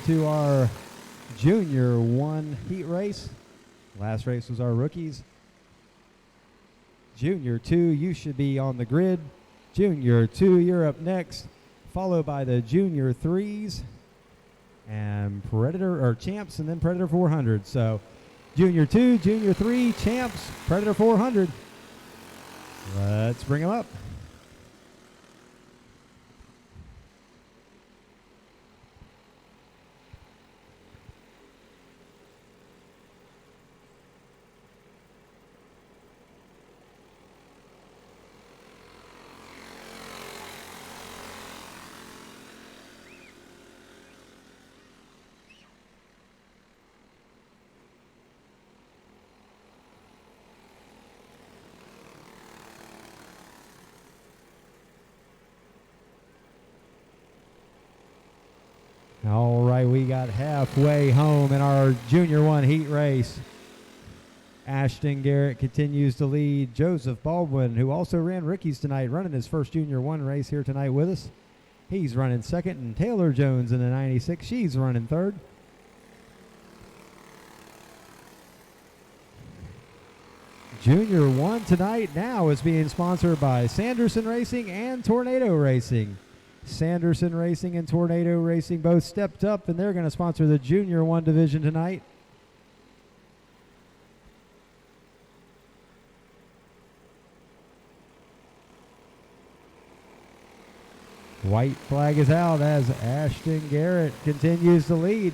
to our Junior 1 heat race. Last race was our rookies. Junior 2, you should be on the grid. Junior 2, you're up next, followed by the Junior 3s and Predator, or Champs, and then Predator 400. So Junior 2, Junior 3, Champs, Predator 400. Let's bring them up. All right, we got halfway home in our Junior 1 heat race. Ashton Garrett continues to lead. Joseph Baldwin, who also ran rookies tonight, running his first Junior 1 race here tonight with us. He's running second, and Taylor Jones in the 96, she's running third. Junior 1 tonight now is being sponsored by Sanderson Racing and Tornado Racing. Sanderson Racing and Tornado Racing both stepped up, and they're going to sponsor the Junior 1 division tonight. White flag is out as Ashton Garrett continues to lead.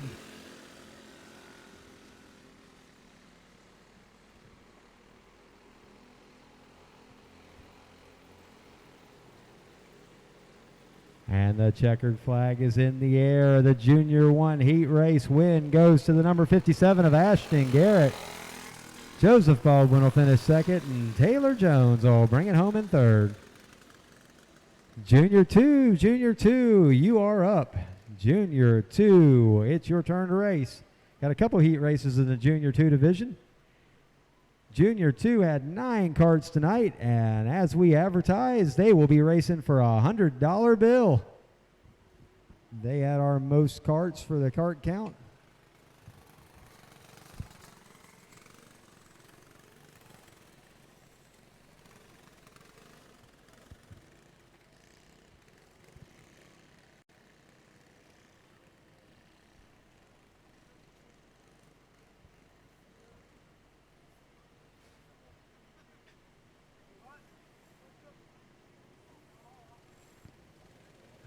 And the checkered flag is in the air. The Junior 1 heat race win goes to the number 57 of Ashton Garrett. Joseph Baldwin will finish second, and Taylor Jones will bring it home in third. Junior 2, you are up. Junior 2, it's your turn to race. Got a couple heat races in the Junior 2 division. Junior 2 had 9 carts tonight, and as we advertised, they will be racing for a $100 bill. They had our most carts for the cart count.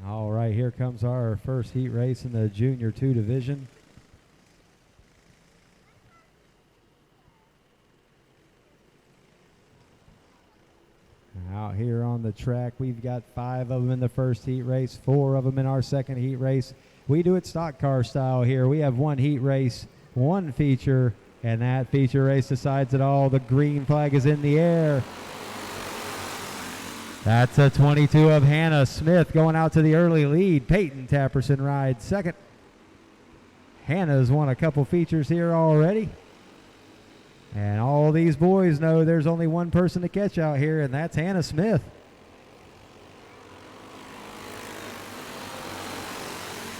All right, here comes our first heat race in the Junior 2 division. Out here on the track, we've got 5 of them in the first heat race, 4 of them in our second heat race. We do it stock car style here. We have 1 heat race, 1 feature, and that feature race decides it all. The green flag is in the air. That's a 22 of Hannah Smith going out to the early lead. Peyton Tapperson rides second. Hannah's won a couple features here already. And all these boys know there's only one person to catch out here, and that's Hannah Smith.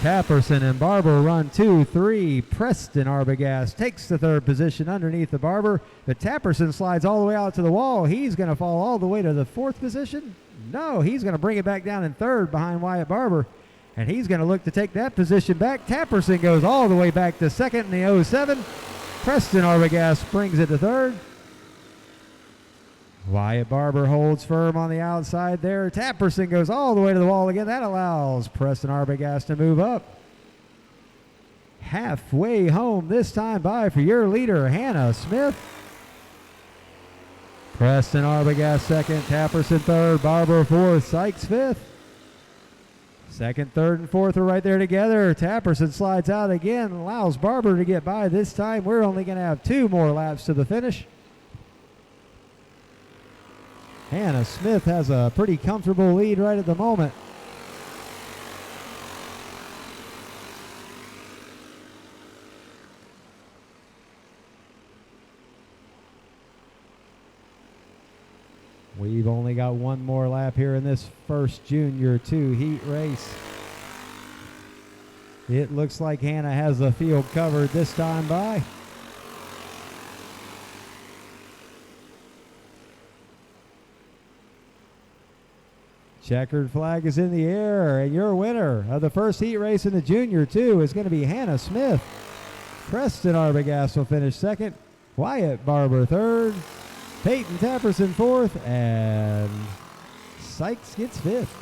Tapperson and Barber run 2-3. Preston Arbogast takes the 3rd position underneath the Barber, but Tapperson slides all the way out to the wall. He's going to fall all the way to the 4th position. No, he's going to bring it back down in 3rd behind Wyatt Barber, and he's going to look to take that position back. Tapperson goes all the way back to 2nd in the 07. Preston Arbogast brings it to 3rd. Wyatt Barber holds firm on the outside there. Tapperson goes all the way to the wall again. That allows Preston Arbogast to move up. Halfway home this time by for your leader, Hannah Smith. Preston Arbogast 2nd, Tapperson 3rd, Barber 4th, Sykes 5th. 2nd, 3rd, and 4th are right there together. Tapperson slides out again, allows Barber to get by. This time we're only going to have 2 more laps to the finish. Hannah Smith has a pretty comfortable lead right at the moment. We've only got 1 more lap here in this first Junior 2 heat race. It looks like Hannah has the field covered this time by. Checkered flag is in the air, and your winner of the first heat race in the Junior 2 is going to be Hannah Smith. Preston Arbogast will finish second. Wyatt Barber third. Peyton Tapperson fourth, and Sykes gets fifth.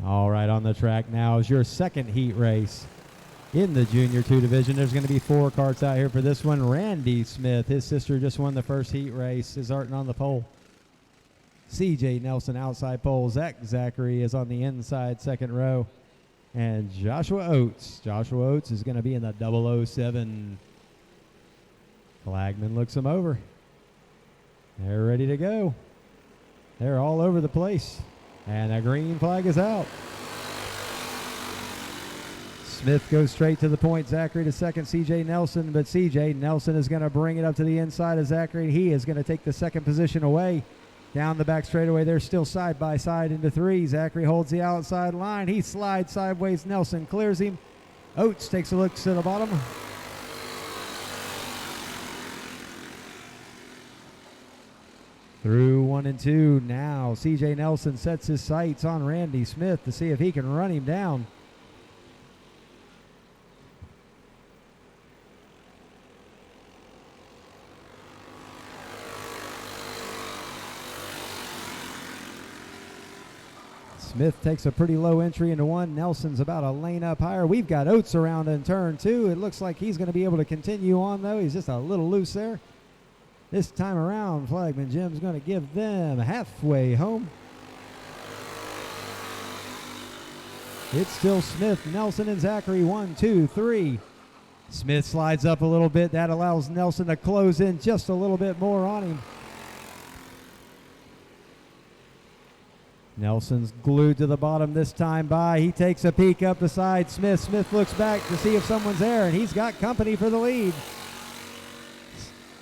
All right, on the track now is your second heat race in the Junior 2 division. There's going to be 4 karts out here for this one. Randy Smith, his sister, just won the first heat race, is starting on the pole. CJ Nelson outside pole. Zach Zachary is on the inside second row. And Joshua Oates. Joshua Oates is going to be in the 007. Flagman looks him over. They're ready to go. They're all over the place. And a green flag is out. Smith goes straight to the point. Zachary to second, CJ Nelson. But CJ Nelson is going to bring it up to the inside of Zachary. He is going to take the second position away. Down the back straightaway, they're still side by side into 3. Zachary holds the outside line. He slides sideways. Nelson clears him. Oates takes a look to the bottom. Through 1 and 2 now. CJ Nelson sets his sights on Randy Smith to see if he can run him down. Smith takes a pretty low entry into 1. Nelson's about a lane up higher. We've got Oates around in turn 2. It looks like he's going to be able to continue on, though. He's just a little loose there. This time around, Flagman Jim's going to give them halfway home. It's still Smith, Nelson, and Zachary. 1, 2, 3. Smith slides up a little bit. That allows Nelson to close in just a little bit more on him. Nelson's glued to the bottom this time by. He takes a peek up the side. Smith looks back to see if someone's there, and he's got company for the lead.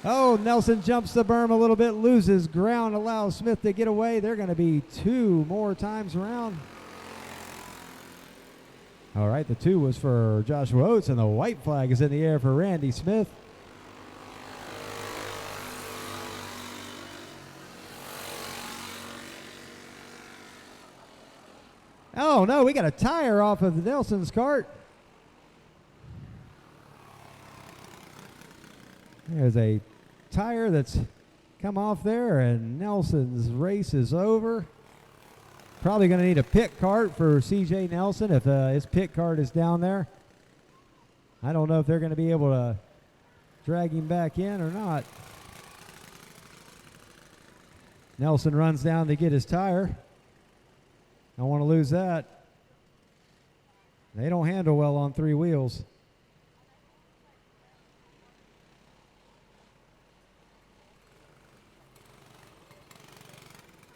Oh, Nelson jumps the berm a little bit, loses ground, allows Smith to get away. They're going to be 2 more times around. All right, the 2 was for Joshua Oates, and the white flag is in the air for Randy Smith. Oh, no, we got a tire off of Nelson's kart. There's a tire that's come off there, and Nelson's race is over. Probably going to need a pit cart for CJ Nelson if his pit cart is down there. I don't know if they're going to be able to drag him back in or not. Nelson runs down to get his tire. Don't want to lose that. They don't handle well on 3 wheels.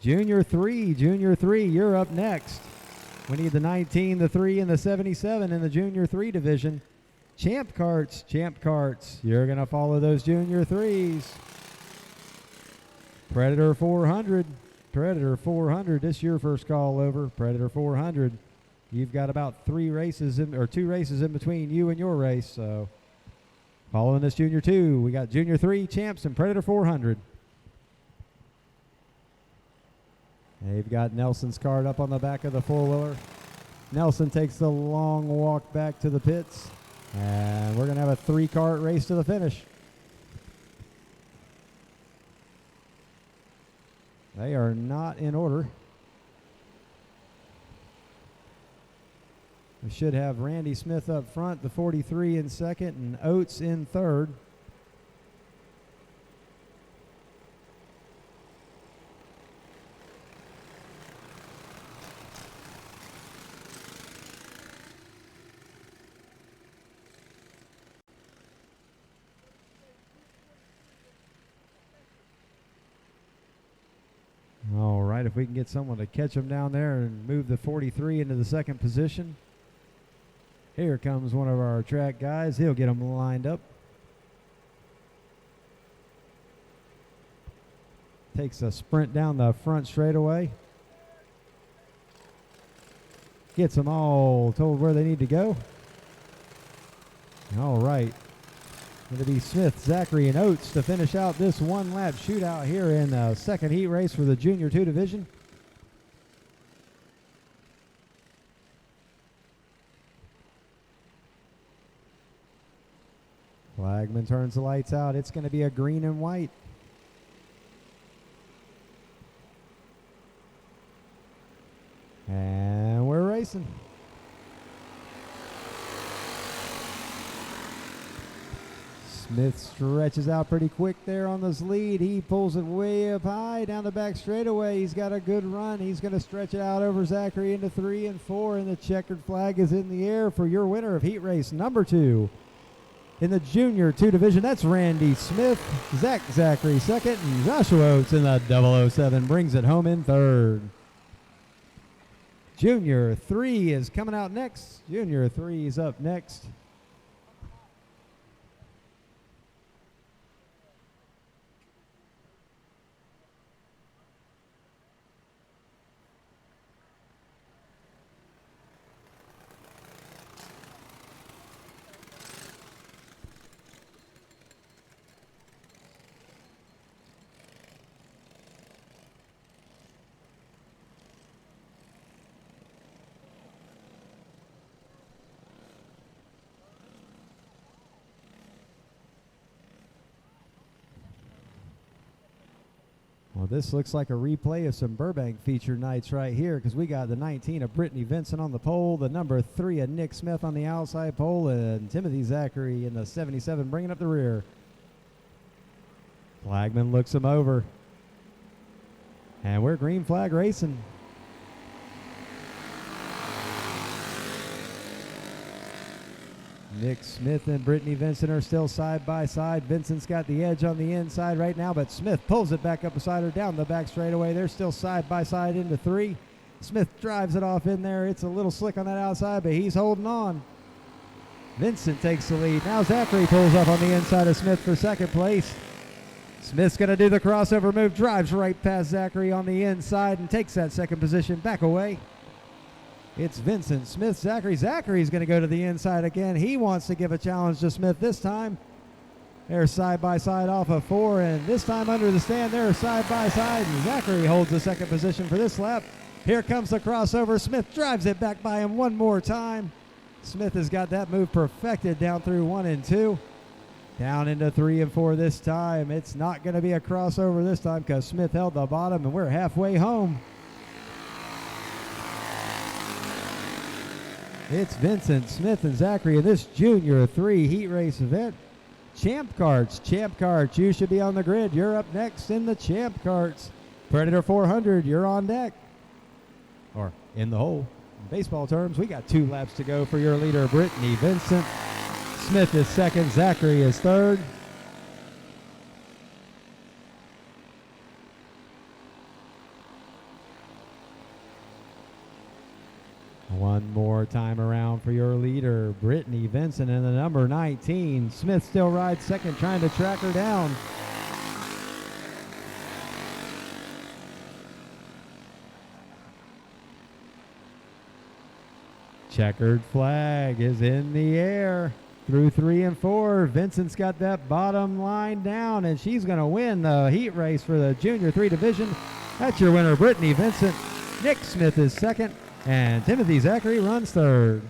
Junior 3, you're up next. We need the 19, the 3, and the 77 in the Junior 3 division. Champ Karts, you're going to follow those Junior 3s. Predator 400, this is your first call over. Predator 400, you've got about 2 races in between you and your race. So following this Junior 2, we got Junior 3, Champs, and Predator 400. They've got Nelson's cart up on the back of the 4-wheeler. Nelson takes the long walk back to the pits. And we're going to have a 3-kart race to the finish. They are not in order. We should have Randy Smith up front, the 43 in second, and Oates in third. All right, if we can get someone to catch him down there and move the 43 into the second position. Here comes one of our track guys. He'll get him lined up. Takes a sprint down the front straightaway. Gets them all told where they need to go. All right. Going to be Smith, Zachary, and Oates to finish out this one-lap shootout here in the second heat race for the Junior 2 division. Flagman turns the lights out. It's going to be a green and white. And we're racing. Smith stretches out pretty quick there on this lead. He pulls it way up high down the back straightaway. He's got a good run. He's going to stretch it out over Zachary into 3 and 4, and the checkered flag is in the air for your winner of heat race number 2 in the Junior 2 division. That's Randy Smith. Zachary second, and Joshua Oates in the 007 brings it home in third. Junior 3 is coming out next. Junior 3 is up next. Well, this looks like a replay of some Burbank feature nights right here, because we got the 19 of Brittany Vincent on the pole, the number 3 of Nick Smith on the outside pole, and Timothy Zachary in the 77 bringing up the rear. Flagman looks him over. And we're green flag racing. Nick Smith and Brittany Vincent are still side by side. Vincent's got the edge on the inside right now, but Smith pulls it back up beside her down the back straightaway. They're still side by side into 3. Smith drives it off in there. It's a little slick on that outside, but he's holding on. Vincent takes the lead. Now Zachary pulls up on the inside of Smith for second place. Smith's going to do the crossover move, drives right past Zachary on the inside and takes that second position back away. It's Vincent, Smith, Zachary. Zachary's going to go to the inside again. He wants to give a challenge to Smith this time. They're side by side off of 4, and this time under the stand, they're side by side. And Zachary holds the second position for this lap. Here comes the crossover. Smith drives it back by him one more time. Smith has got that move perfected down through 1 and 2. Down into 3 and 4 this time. It's not going to be a crossover this time because Smith held the bottom, and we're halfway home. It's Vincent, Smith, and Zachary in this Junior 3 heat race event. Champ Karts. Champ Karts, you should be on the grid. You're up next in the Champ Karts. Predator 400, you're on deck. Or in the hole. In baseball terms, we got 2 laps to go for your leader, Brittany Vincent. Smith is second, Zachary is third. One more time around for your leader, Brittany Vincent, and the number 19. Smith still rides second, trying to track her down. Checkered flag is in the air through 3 and 4. Vincent's got that bottom line down, and she's going to win the heat race for the Junior 3 division. That's your winner, Brittany Vincent. Nick Smith is second, and Timothy Zachary runs third.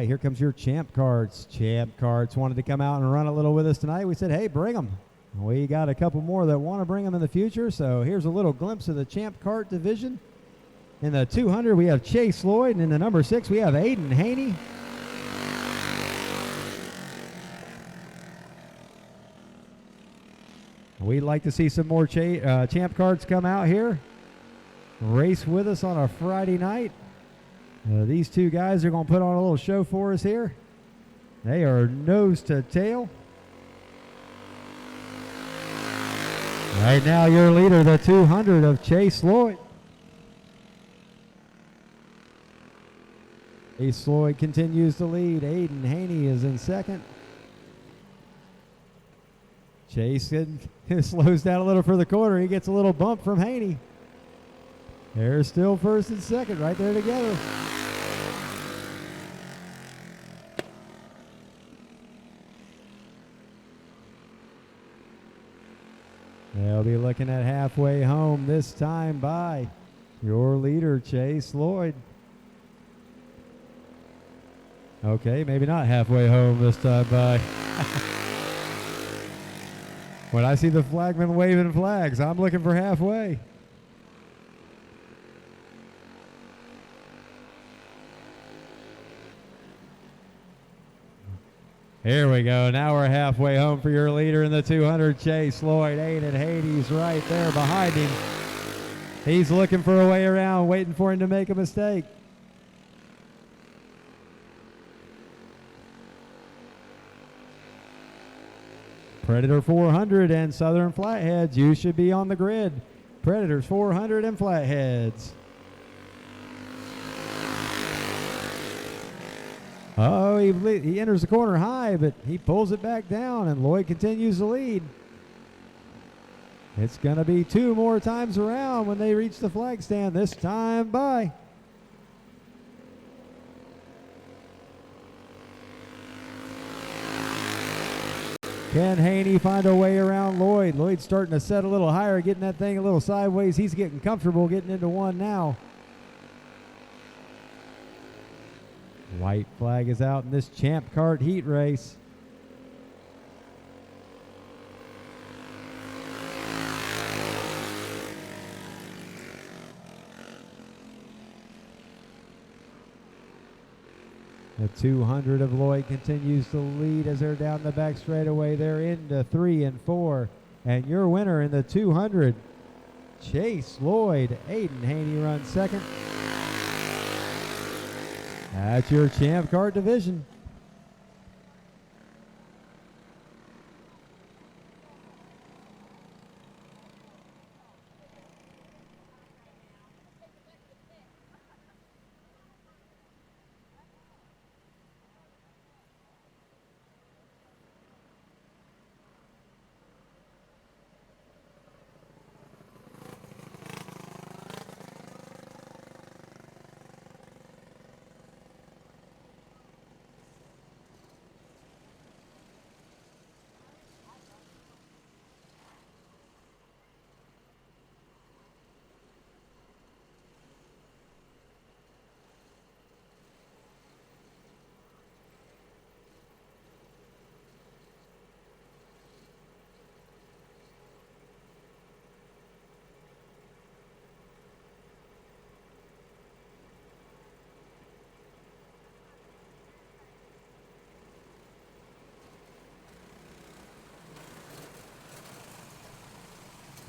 right, here comes your Champ Karts. Champ Karts wanted to come out and run a little with us tonight. We said, hey, bring them. We got a couple more that want to bring them in the future, so here's a little glimpse of the Champ Kart division. In the 200, we have Chase Lloyd, and in the number 6, we have Aiden Haney. We'd like to see some more Champ Karts come out here, race with us on a Friday night. These two guys are going to put on a little show for us here. They are nose to tail. Right now, your leader, the 200 of Chase Lloyd. Chase Lloyd continues to lead. Aiden Haney is in second. Chase slows down a little for the corner. He gets a little bump from Haney. They're still first and second right there together. They'll be looking at halfway home this time by your leader, Chase Lloyd. Okay, maybe not halfway home this time by. When I see the flagman waving flags, I'm looking for halfway. Here we go. Now we're halfway home for your leader in the 200, Chase Lloyd. Aiden Haney's right there behind him. He's looking for a way around, waiting for him to make a mistake. Predator 400 and Southern Flatheads, you should be on the grid. Predators 400 and Flatheads. Oh, he enters the corner high, but he pulls it back down, and Lloyd continues to lead. It's going to be 2 more times around when they reach the flag stand, this time by. Can Haney find a way around Lloyd? Lloyd's starting to set a little higher, getting that thing a little sideways. He's getting comfortable getting into one now. White flag is out in this Champ Kart heat race. The 200 of Lloyd continues to lead as they're down the back straightaway. They're into 3 and 4. And your winner in the 200, Chase Lloyd. Aiden Haney runs second. That's your Champ Kart division.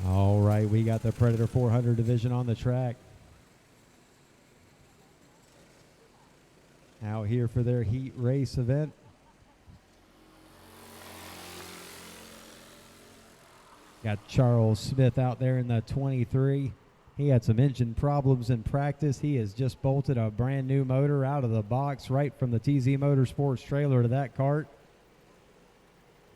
All right, we got the Predator 400 division on the track. Out here for their heat race event. Got Charles Smith out there in the 23. He had some engine problems in practice. He has just bolted a brand new motor out of the box right from the TZ Motorsports trailer to that cart.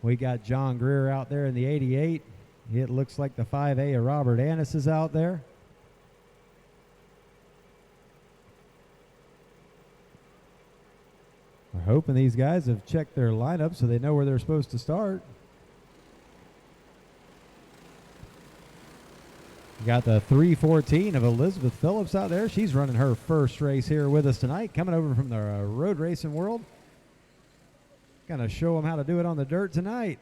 We got John Greer out there in the 88. It looks like the 5A of Robert Annis is out there. We're hoping these guys have checked their lineup so they know where they're supposed to start. Got the 314 of Elizabeth Phillips out there. She's running her first race here with us tonight, coming over from the road racing world. Gonna show them how to do it on the dirt tonight.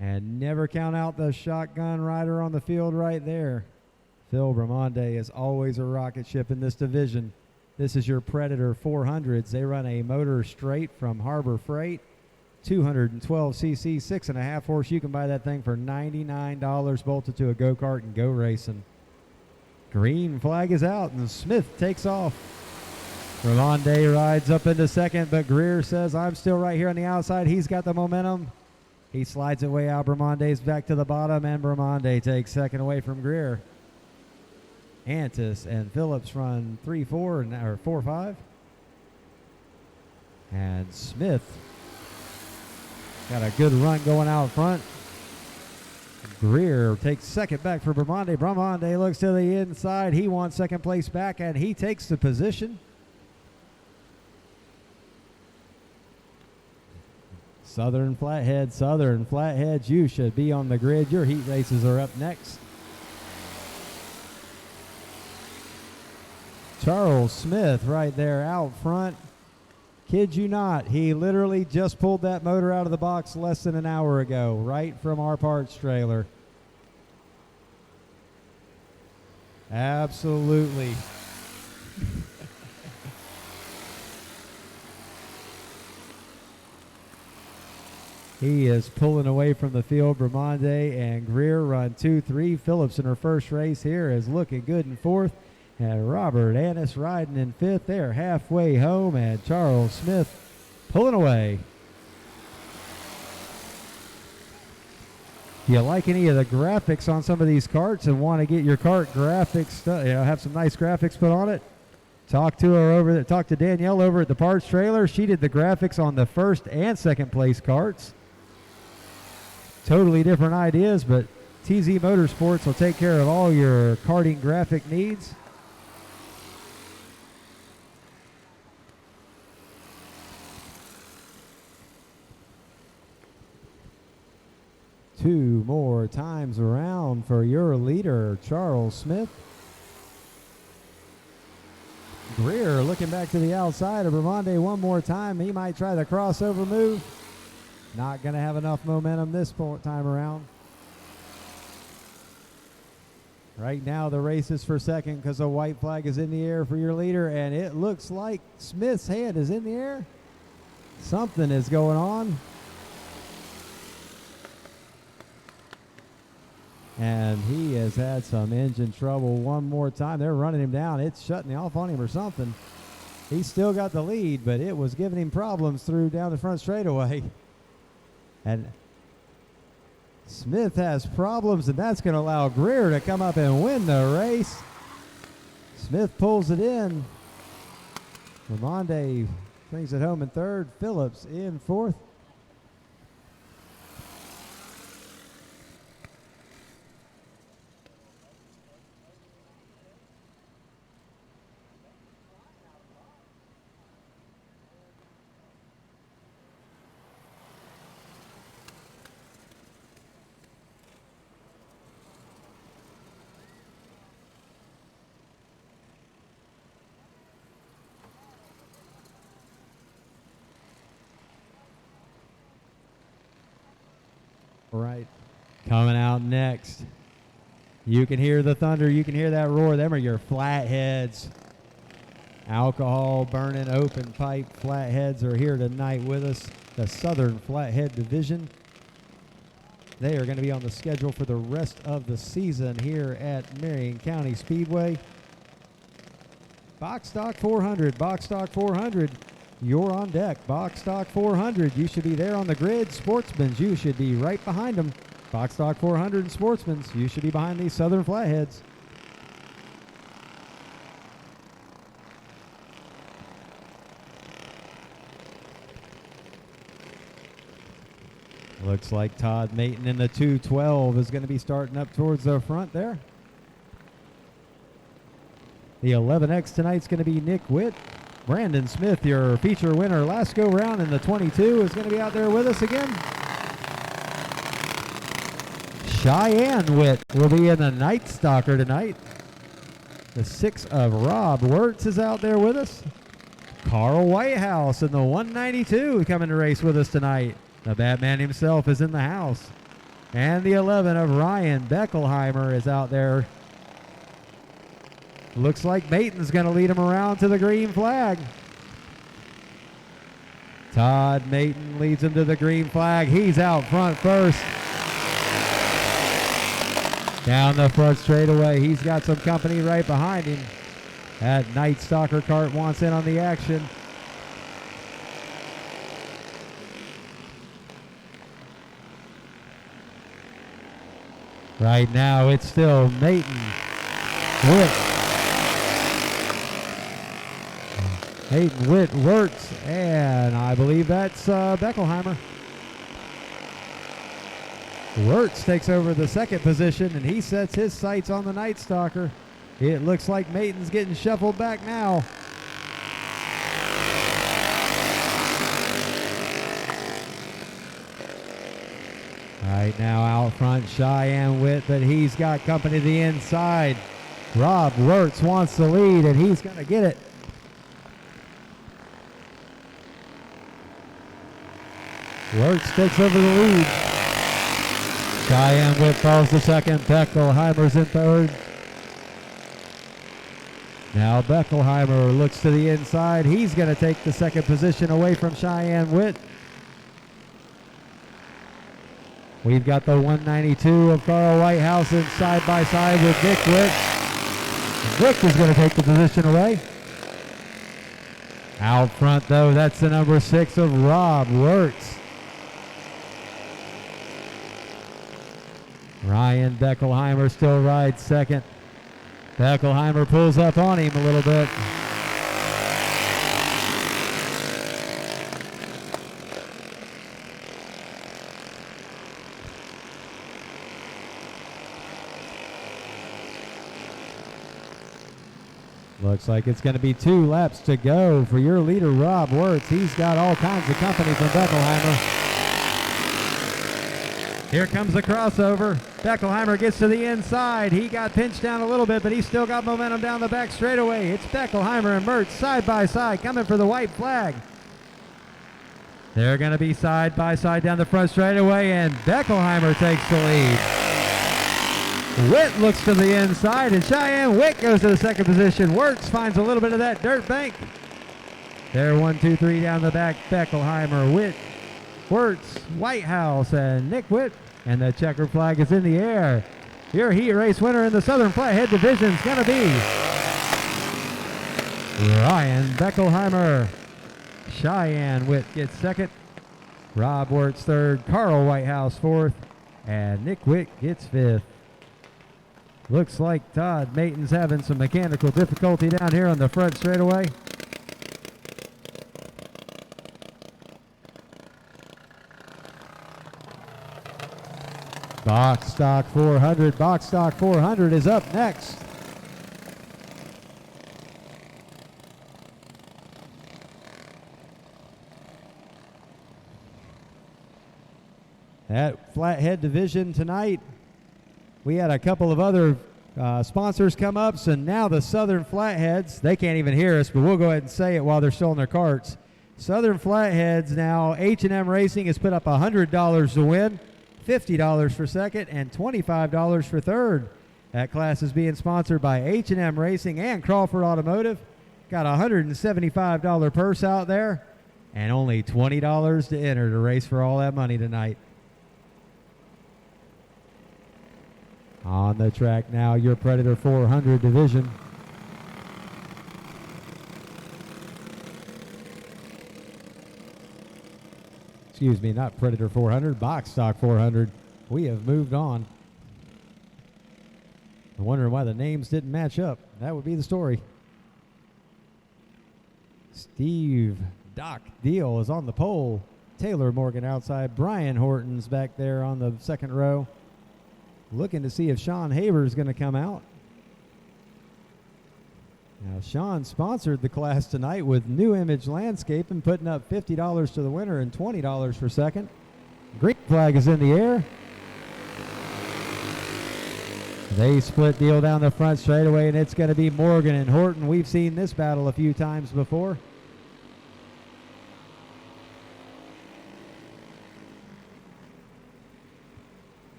And never count out the shotgun rider on the field right there. Phil Bramante is always a rocket ship in this division. This is your Predator 400s. They run a motor straight from Harbor Freight. 212 cc, 6.5 horse. You can buy that thing for $99 bolted to a go-kart and go racing. Green flag is out and Smith takes off. Bramante rides up into second, but Greer says, I'm still right here on the outside. He's got the momentum. He slides it way out. Bramante's back to the bottom, and Bramante takes second away from Greer. Antis and Phillips run 3-4 or 4-5. And Smith got a good run going out front. Greer takes second back for Bramante. Bramante looks to the inside. He wants second place back, and he takes the position. Southern Flatheads, you should be on the grid. Your heat races are up next. Charles Smith right there out front. Kid you not, he literally just pulled that motor out of the box less than an hour ago, right from our parts trailer. Absolutely. He is pulling away from the field. Bramante and Greer run 2-3. Phillips in her first race here is looking good in fourth. And Robert Annis riding in fifth. They're halfway home, and Charles Smith pulling away. If you like any of the graphics on some of these carts and want to get your cart graphics, have some nice graphics put on it, talk to Danielle over at the parts trailer. She did the graphics on the first and second place carts. Totally different ideas, but TZ Motorsports will take care of all your karting graphic needs. Two more times around for your leader, Charles Smith. Greer looking back to the outside of Bramante one more time. He might try the crossover move. Not going to have enough momentum this time around. Right now the race is for second because a white flag is in the air for your leader, and it looks like Smith's hand is in the air. Something is going on. And he has had some engine trouble one more time. They're running him down. It's shutting off on him or something. He's still got the lead, but it was giving him problems through down the front straightaway. And Smith has problems, and that's going to allow Greer to come up and win the race. Smith pulls it in. Ramonde brings it home in third. Phillips in fourth. Right. Coming out next. You can hear the thunder. You can hear that roar. Them are your flatheads. Alcohol burning open pipe flatheads are here tonight with us. The Southern Flathead Division. They are going to be on the schedule for the rest of the season here at Marion County Speedway. Box Stock 400. Box Stock 400. You're on deck. Box Stock 400. You should be there on the grid. Sportsman's, you should be right behind them. Box Stock 400 and Sportsman's, you should be behind these Southern Flatheads. Looks like Todd Mayton in the 212 is going to be starting up towards the front there. The 11X tonight's going to be Nick Witt. Brandon Smith, your feature winner last go round in the 22, is going to be out there with us again. Cheyenne Witt will be in the Night Stalker tonight. The 6 of Rob Wirtz is out there with us. Carl Whitehouse in the 192 coming to race with us tonight. The Batman himself is in the house. And the 11 of Ryan Beckelheimer is out there. Looks like Maton's going to lead him around to the green flag. Todd Maton leads him to the green flag. He's out front first. Down the front straightaway. He's got some company right behind him. That Night Stalker cart wants in on the action. Right now it's still Maton, Witt. Maton, Witt, Wirtz, and I believe that's Beckelheimer. Wirtz takes over the second position, and he sets his sights on the Night Stalker. It looks like Maton's getting shuffled back now. Right now out front, Cheyenne Witt, but he's got company to the inside. Rob Wirtz wants the lead, and he's going to get it. Wirtz takes over the lead. Cheyenne Witt falls to second. Beckelheimer's in third. Now Beckelheimer looks to the inside. He's going to take the second position away from Cheyenne Witt. We've got the 192 of Carl Whitehouse in side by side with Nick Witt. Nick is going to take the position away. Out front, though, that's the number 6 of Rob Wirtz. Ryan Beckelheimer still rides second. Beckelheimer pulls up on him a little bit. Looks like it's going to be 2 laps to go for your leader, Rob Wirtz. He's got all kinds of company from Beckelheimer. Here comes the crossover. Beckelheimer gets to the inside. He got pinched down a little bit, but he's still got momentum down the back straightaway. It's Beckelheimer and Mertz side by side coming for the white flag. They're going to be side by side down the front straightaway, and Beckelheimer takes the lead. Witt looks to the inside, and Cheyenne Witt goes to the second position. Wirtz finds a little bit of that dirt bank. They're 1, 2, 3 down the back. Beckelheimer, Witt, Wirtz, Whitehouse, and Nick Witt. And the checker flag is in the air. Your heat race winner in the Southern Flathead Division is going to be Ryan Beckelheimer. Cheyenne Witt gets second. Rob Wirtz third. Carl Whitehouse fourth. And Nick Witt gets fifth. Looks like Todd Maton's having some mechanical difficulty down here on the front straightaway. Box Stock 400. Box Stock 400 is up next. At Flathead Division tonight, we had a couple of other sponsors come up, so now the Southern Flatheads, they can't even hear us, but we'll go ahead and say it while they're still in their carts. Southern Flatheads now, H&M Racing has put up $100 to win, $50 for second, and $25 for third. That class is being sponsored by H&M Racing and Crawford Automotive. Got a $175 purse out there, and only $20 to enter to race for all that money tonight. On the track now, your Predator 400 division. Excuse me, not Predator 400, Box Stock 400. We have moved on. I'm wondering why the names didn't match up. That would be the story. Steve Doc Deal is on the pole. Taylor Morgan outside. Brian Horton's back there on the second row. Looking to see if Sean Haber is going to come out. Now, Sean sponsored the class tonight with New Image Landscaping, putting up $50 to the winner and $20 for second. Green flag is in the air. They split deal down the front straightaway, and it's going to be Morgan and Horton. We've seen this battle a few times before.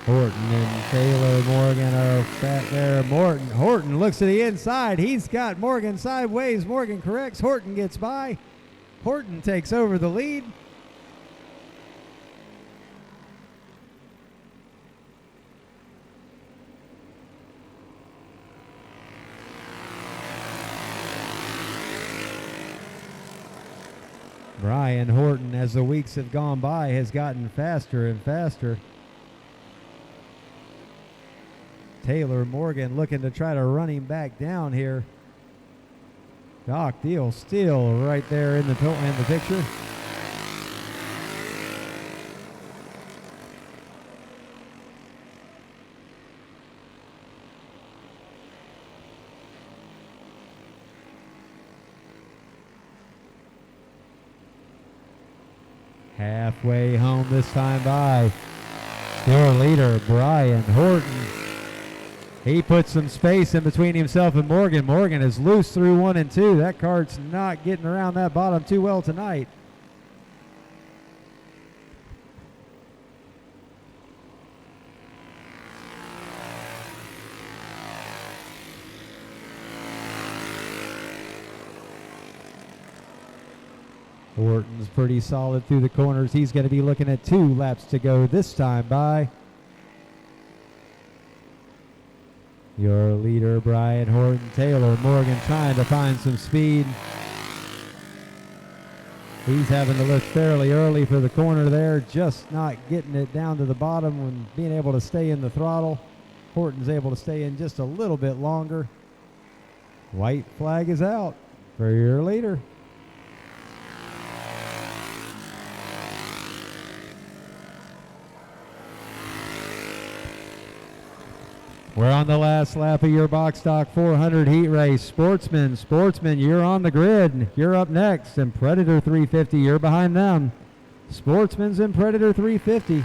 Horton and Taylor Morgan are back there. Horton looks to the inside. He's got Morgan sideways. Morgan corrects. Horton gets by. Horton takes over the lead. Brian Horton, as the weeks have gone by, has gotten faster and faster. Taylor Morgan looking to try to run him back down here. Doc Deal still right there in the picture. Halfway home this time by your leader, Brian Horton. He puts some space in between himself and Morgan. Morgan is loose through 1 and 2. That kart's not getting around that bottom too well tonight. Horton's pretty solid through the corners. He's going to be looking at 2 laps to go this time by your leader, Brian Horton. Taylor Morgan trying to find some speed. He's having to look fairly early for the corner there, just not getting it down to the bottom when being able to stay in the throttle. Horton's able to stay in just a little bit longer. White flag is out for your leader. We're on the last lap of your Box Stock 400 heat race. Sportsman, you're on the grid. You're up next. And Predator 350, you're behind them. Sportsman's in Predator 350.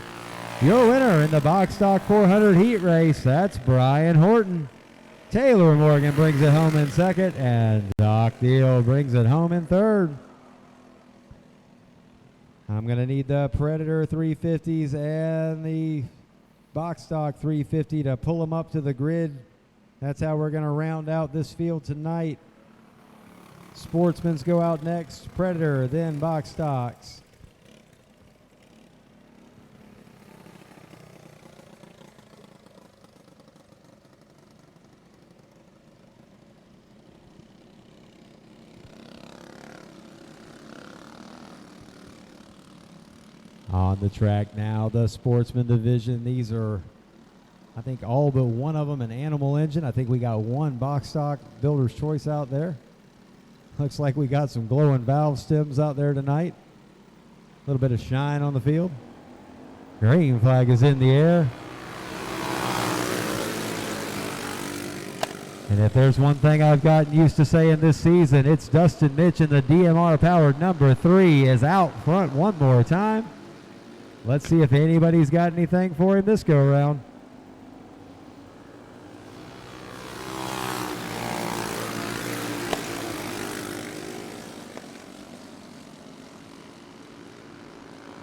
Your winner in the Box Stock 400 heat race, that's Brian Horton. Taylor Morgan brings it home in second, and Doc Deal brings it home in third. I'm going to need the Predator 350s and the Box Stock 350 to pull them up to the grid. That's how we're going to round out this field tonight. Sportsmans go out next, Predator, then Box Stocks. On the track now, the Sportsman division. These are, I think, all but one of them an animal engine. I think we got one Box Stock Builder's Choice out there. Looks like we got some glowing valve stems out there tonight. A little bit of shine on the field. Green flag is in the air. And if there's one thing I've gotten used to saying this season, it's Dustin Mitch in the DMR powered number 3 is out front one more time. Let's see if anybody's got anything for him this go around.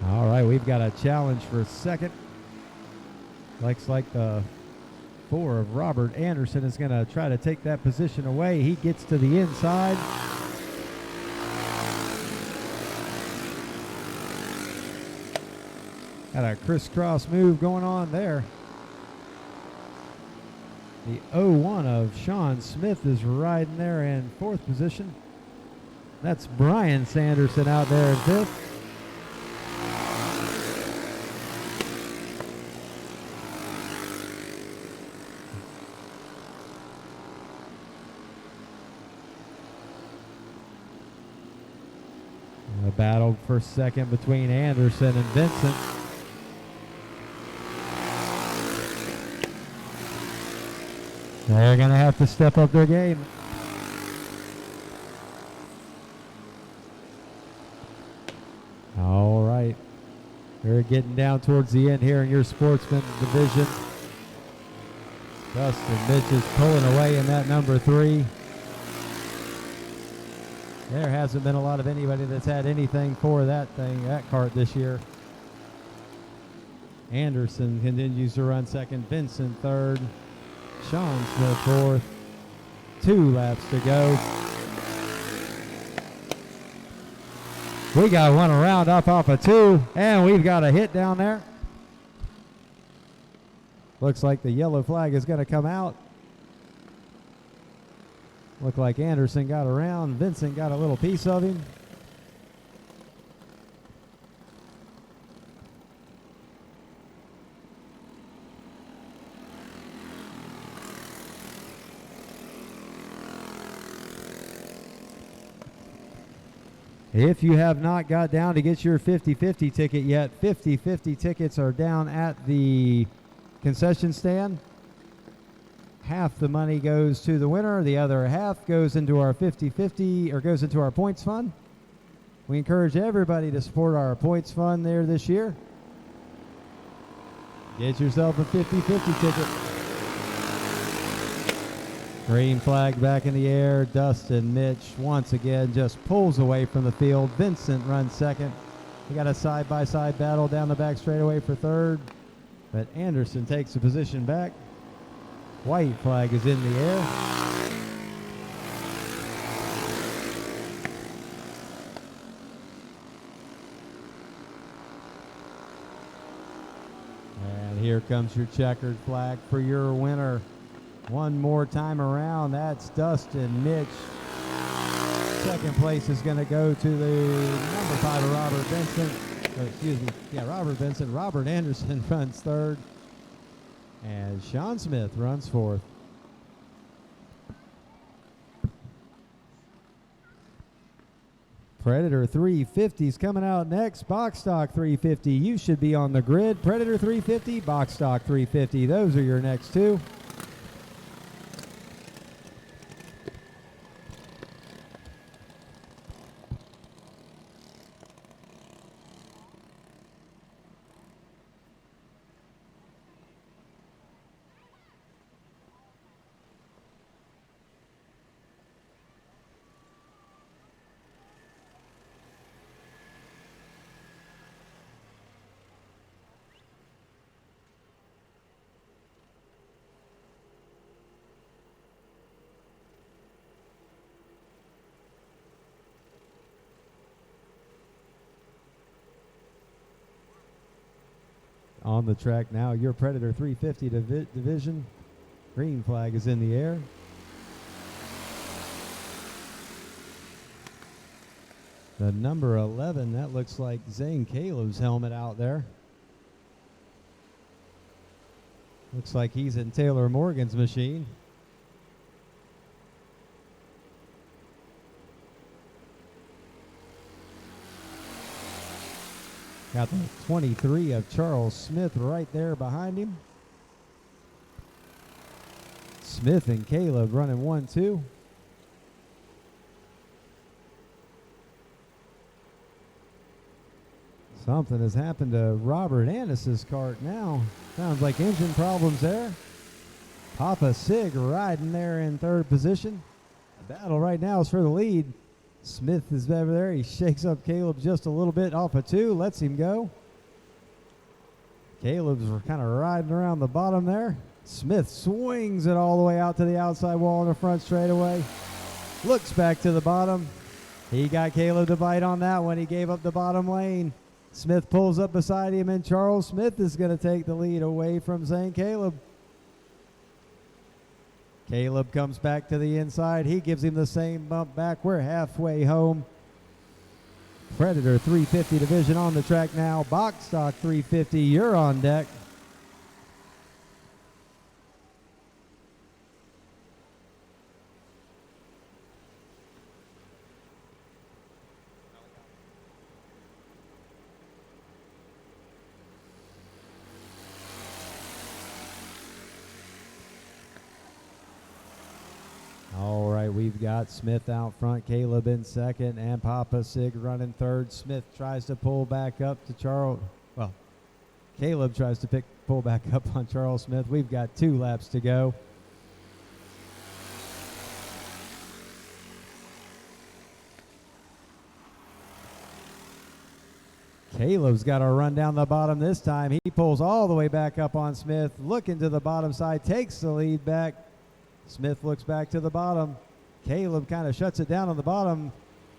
All right, we've got a challenge for second. Looks like the 4 of Robert Anderson is going to try to take that position away. He gets to the inside. Got a crisscross move going on there. The 01 of Sean Smith is riding there in 4th position. That's Brian Sanderson out there in 5th. A battle for second between Anderson and Vincent. They're going to have to step up their game. All right. We're getting down towards the end here in your Sportsman division. Dustin Mitch is pulling away in that number 3. There hasn't been a lot of anybody that's had anything for that cart this year. Anderson continues to run second. Vincent third. Sean Smith fourth. 2 laps to go. We got one around up off of 2, and we've got a hit down there. Looks like the yellow flag is going to come out. Looked like Anderson got around. Vincent got a little piece of him. If you have not got down to get your 50-50 ticket yet, 50-50 tickets are down at the concession stand. Half the money goes to the winner. The other half goes into our 50-50 or goes into our points fund. We encourage everybody to support our points fund there this year. Get yourself a 50-50 ticket. Green flag back in the air. Dustin Mitch once again just pulls away from the field. Vincent runs second. We got a side-by-side battle down the back straightaway for third. But Anderson takes the position back. White flag is in the air. And here comes your checkered flag for your winner. One more time around, that's Dustin Mitch. Second place is going to go to the number 5 of Robert Benson. Robert Benson. Robert Anderson runs third. And Sean Smith runs fourth. Predator 350 is coming out next. Box stock 350. You should be on the grid. Predator 350, box stock 350. Those are your next two. On the track now, your Predator 350 division. Green flag is in the air. The number 11, that looks like Zane Caleb's helmet out there. Looks like he's in Taylor Morgan's machine. Got the 23 of Charles Smith right there behind him. Smith and Caleb running 1-2. Something has happened to Robert Annis's cart now. Sounds like engine problems there. Papa Sig riding there in third position. The battle right now is for the lead. Smith is over there. He shakes up Caleb just a little bit off of 2, lets him go. Caleb's kind of riding around the bottom there. Smith swings it all the way out to the outside wall in the front straightaway. Looks back to the bottom. He got Caleb to bite on that one. He gave up the bottom lane. Smith pulls up beside him, and Charles Smith is going to take the lead away from Zane Caleb. Caleb comes back to the inside. He gives him the same bump back. We're halfway home. Predator 350 division on the track now. Box stock 350, you're on deck. All right, we've got Smith out front, Caleb in second, and Papa Sig running third. Smith tries to pull back up to Charles. Well, Caleb tries to pull back up on Charles Smith. We've got 2 laps to go. Caleb's got to run down the bottom this time. He pulls all the way back up on Smith, looking to the bottom side, takes the lead back. Smith looks back to the bottom. Caleb kind of shuts it down on the bottom,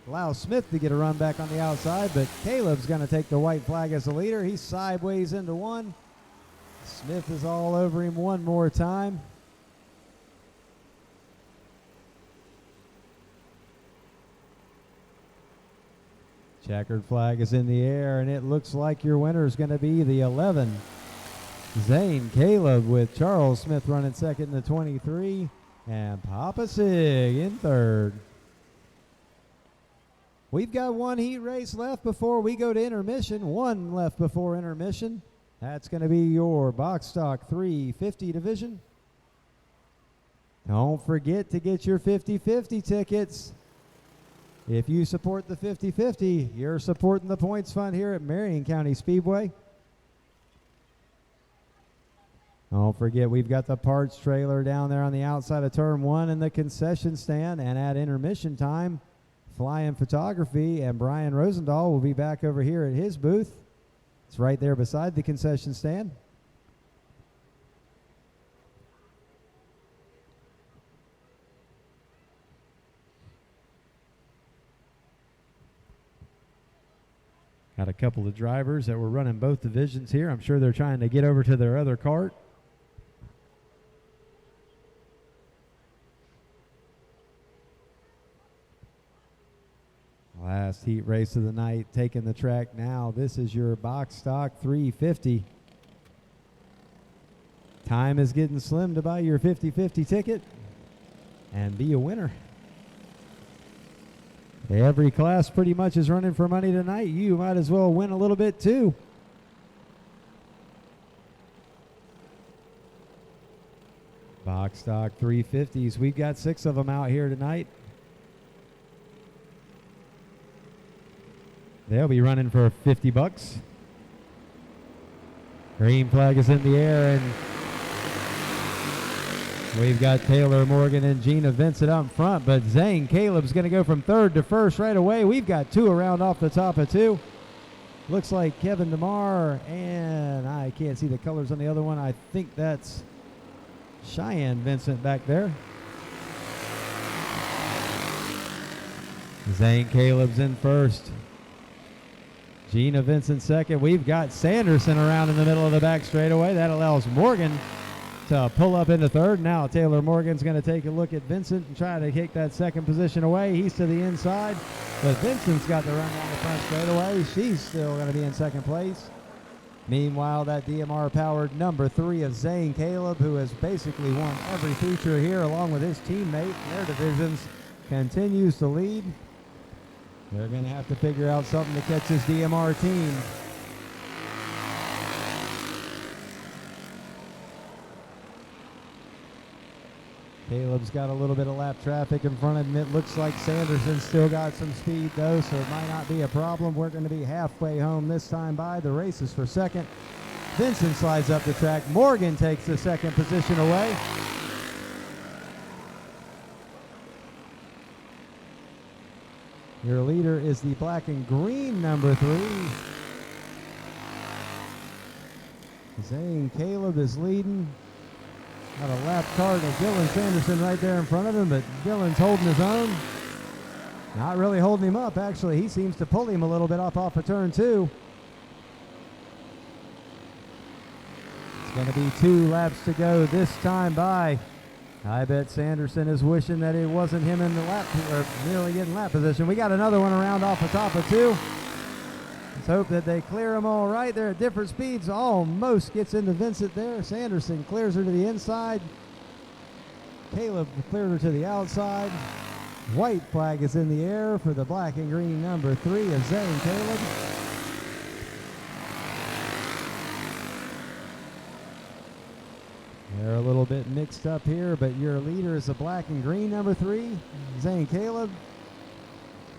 allows Smith to get a run back on the outside, but Caleb's going to take the white flag as the leader. He's sideways into 1. Smith is all over him one more time. Checkered flag is in the air, and it looks like your winner is going to be the 11. Zane Caleb with Charles Smith running second in the 23, and Papa Sig in third. We've got 1 heat race left before we go to intermission. 1 left before intermission. That's going to be your box stock 350 division. Don't forget to get your 50-50 tickets. If you support the 50-50, you're supporting the points fund here at Marion County Speedway. Don't forget, we've got the parts trailer down there on the outside of turn 1 in the concession stand. And at intermission time, Flying Photography and Brian Rosendahl will be back over here at his booth. It's right there beside the concession stand. Got a couple of drivers that were running both divisions here. I'm sure they're trying to get over to their other kart. Last heat race of the night, taking the track now. This is your box stock 350. Time is getting slim to buy your 50-50 ticket and be a winner. Every class pretty much is running for money tonight. You might as well win a little bit too. Box stock 350s. We've got 6 of them out here tonight. They'll be running for 50 bucks. Green flag is in the air, and we've got Taylor Morgan and Gina Vincent up front, but Zane Caleb's going to go from 3rd to 1st right away. We've got 2 around off the top of 2. Looks like Kevin DeMar, and I can't see the colors on the other one. I think that's Cheyenne Vincent back there. Zane Caleb's in 1st. Gina Vincent 2nd. We've got Sanderson around in the middle of the back straightaway. That allows Morgan to pull up into 3rd. Now Taylor Morgan's going to take a look at Vincent and try to take that 2nd position away. He's to the inside, but Vincent's got the run down the front straightaway. She's still going to be in 2nd place. Meanwhile, that DMR-powered number 3 of Zane Caleb, who has basically won every feature here along with his teammate in their divisions, continues to lead. They're going to have to figure out something to catch this DMR team. Caleb's got a little bit of lap traffic in front of him. It looks like Sanderson's still got some speed, though, so it might not be a problem. We're going to be halfway home this time by. The race is for 2nd. Vincent slides up the track. Morgan takes the 2nd position away. Your leader is the black and green number 3. Zane Caleb is leading. Got a lap card of Dylan Sanderson right there in front of him, but Dylan's holding his own. Not really holding him up, actually. He seems to pull him a little bit off of turn 2. It's going to be 2 laps to go this time by. I bet Sanderson is wishing that it wasn't him in the lap, or nearly getting lap position. We got another one around off the top of 2. Let's hope that they clear them all right. They're at different speeds. Almost gets into Vincent there. Sanderson clears her to the inside. Caleb cleared her to the outside. White flag is in the air for the black and green number 3 of Zane Caleb. They're a little bit mixed up here, but your leader is the black and green number 3, Zane Caleb.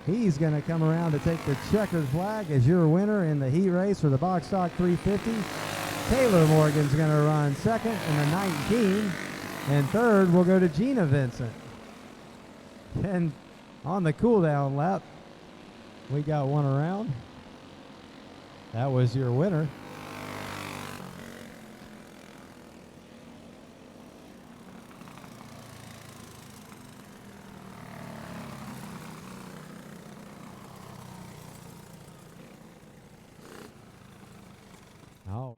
He's going to come around to take the checkered flag as your winner in the heat race for the box stock 350. Taylor Morgan's going to run second in the 19. And third will go to Gina Vincent. And on the cool down lap, we got one around. That was your winner. Oh.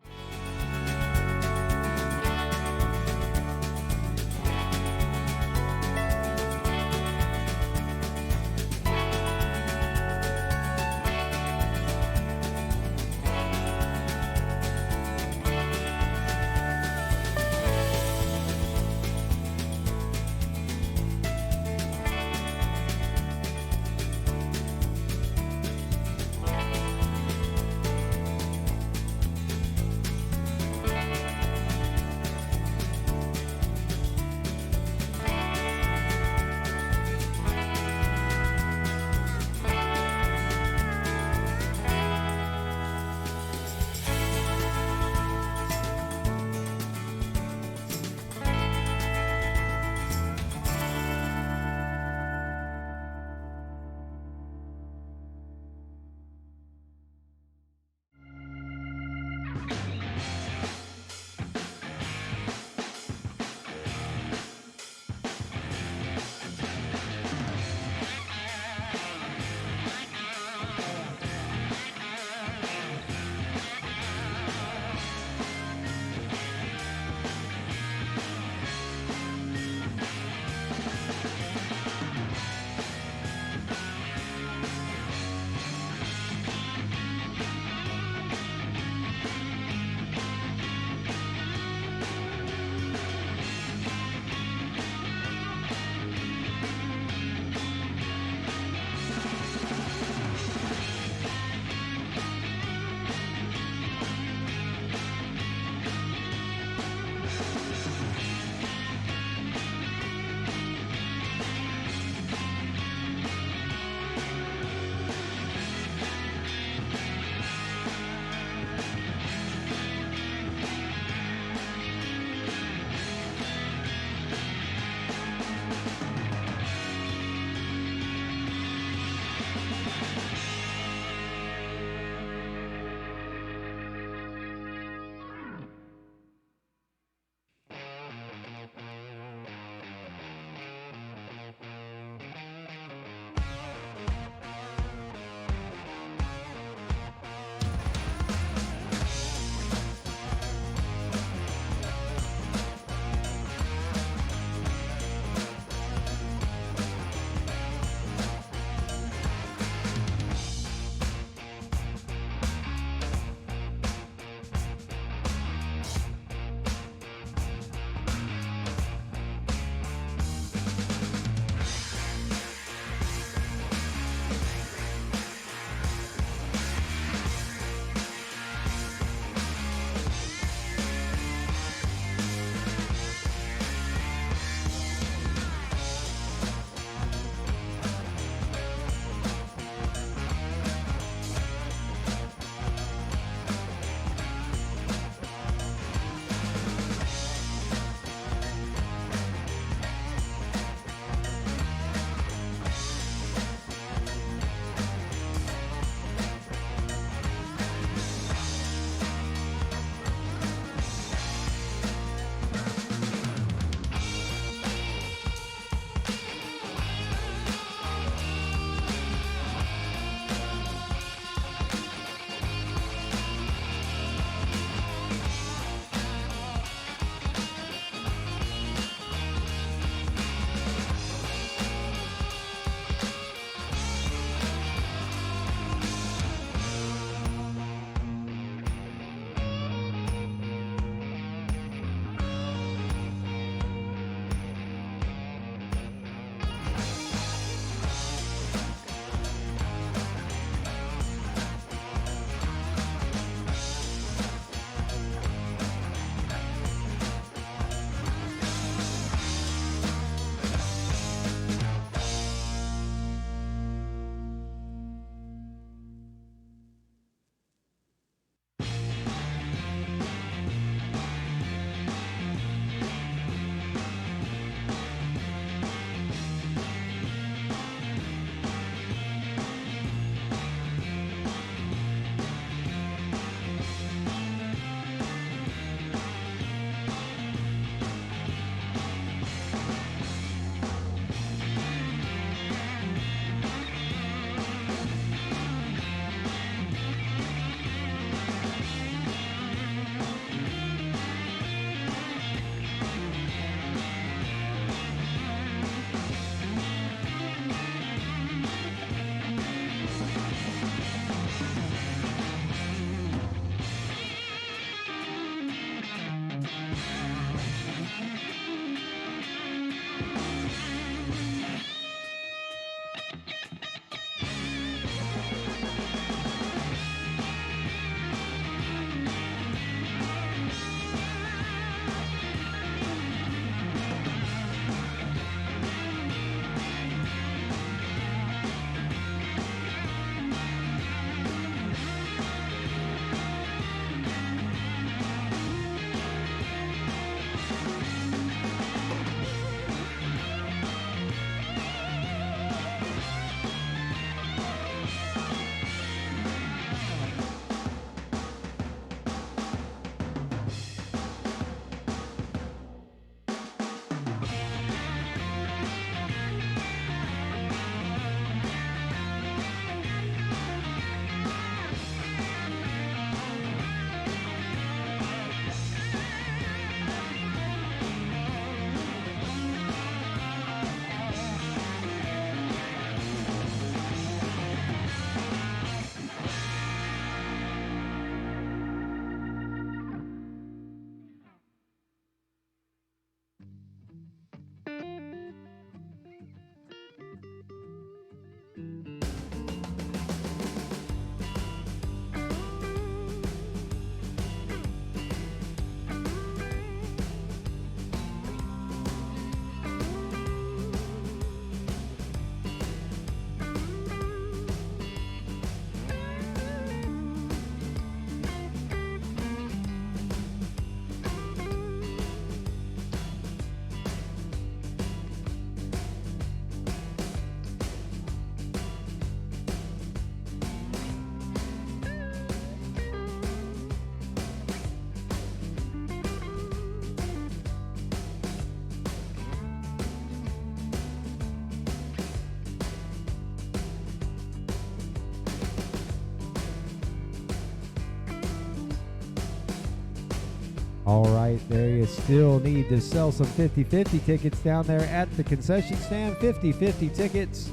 All right, there you still need to sell some 50-50 tickets down there at the concession stand. 50-50 tickets.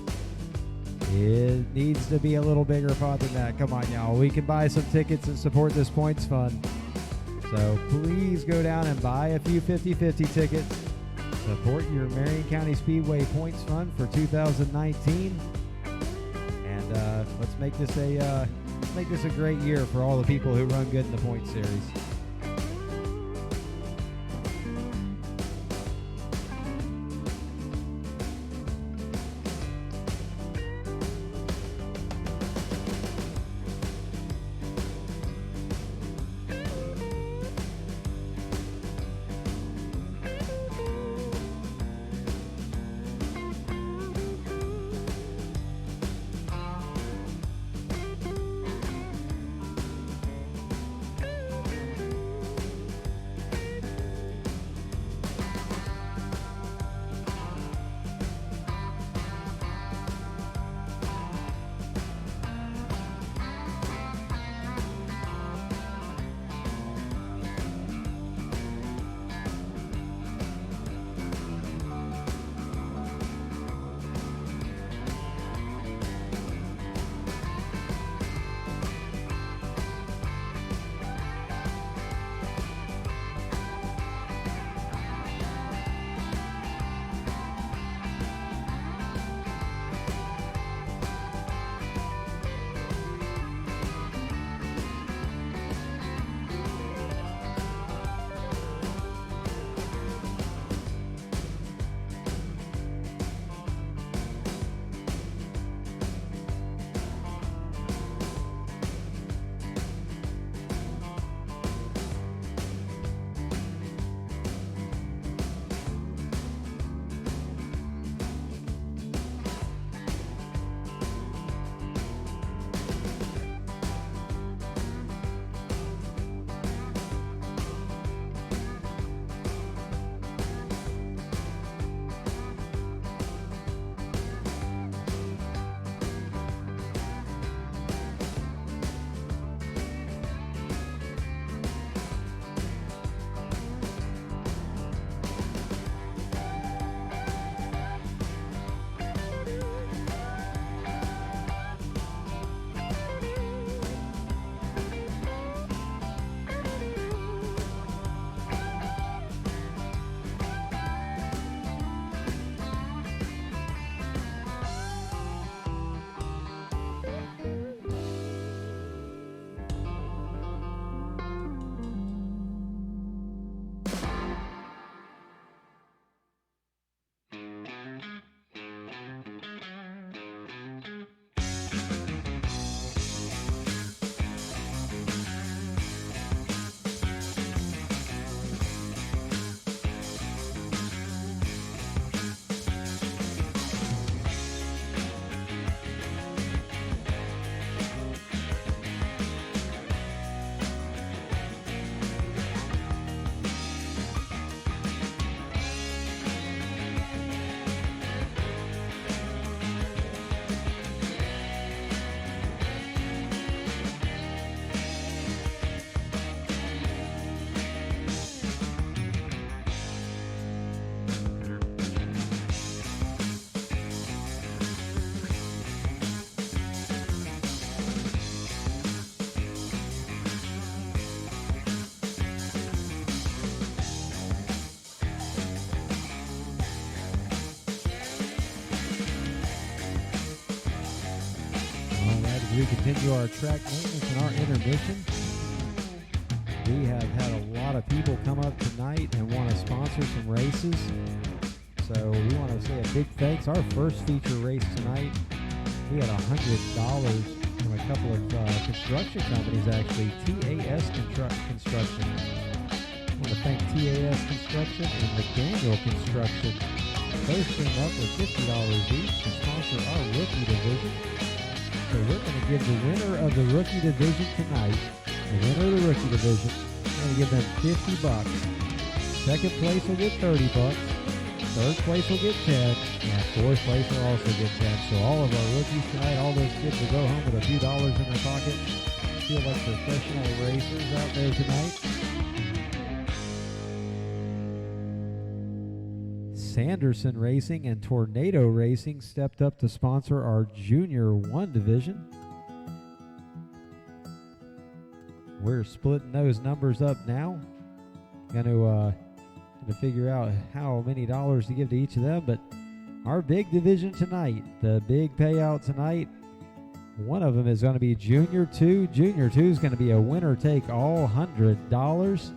It needs to be a little bigger font than that. Come on, y'all. We can buy some tickets and support this points fund. So please go down and buy a few 50-50 tickets. Support your Marion County Speedway Points Fund for 2019. And let's make this a great year for all the people who run good in the points series. We continue our track maintenance and our intermission. We have had a lot of people come up tonight and want to sponsor some races. So we want to say a big thanks. Our first feature race tonight, we had $100 from a couple of construction companies, actually. TAS Construction. I want to thank TAS Construction and McDaniel Construction. Both came up with $50 each to sponsor our rookie division. So we're going to give the winner of the rookie division tonight, the winner of the rookie division, we're going to give them $50. Second place will get $30. Third place will get 10, and fourth place will also get 10. So all of our rookies tonight, all those kids will go home with a few dollars in their pocket. Feel like professional racers out there tonight. Sanderson Racing and Tornado Racing stepped up to sponsor our Junior 1 division. We're splitting those numbers up now. Going to figure out how many dollars to give to each of them, but our big division tonight, the big payout tonight, one of them is going to be Junior 2. Junior 2 is going to be a winner take all $100.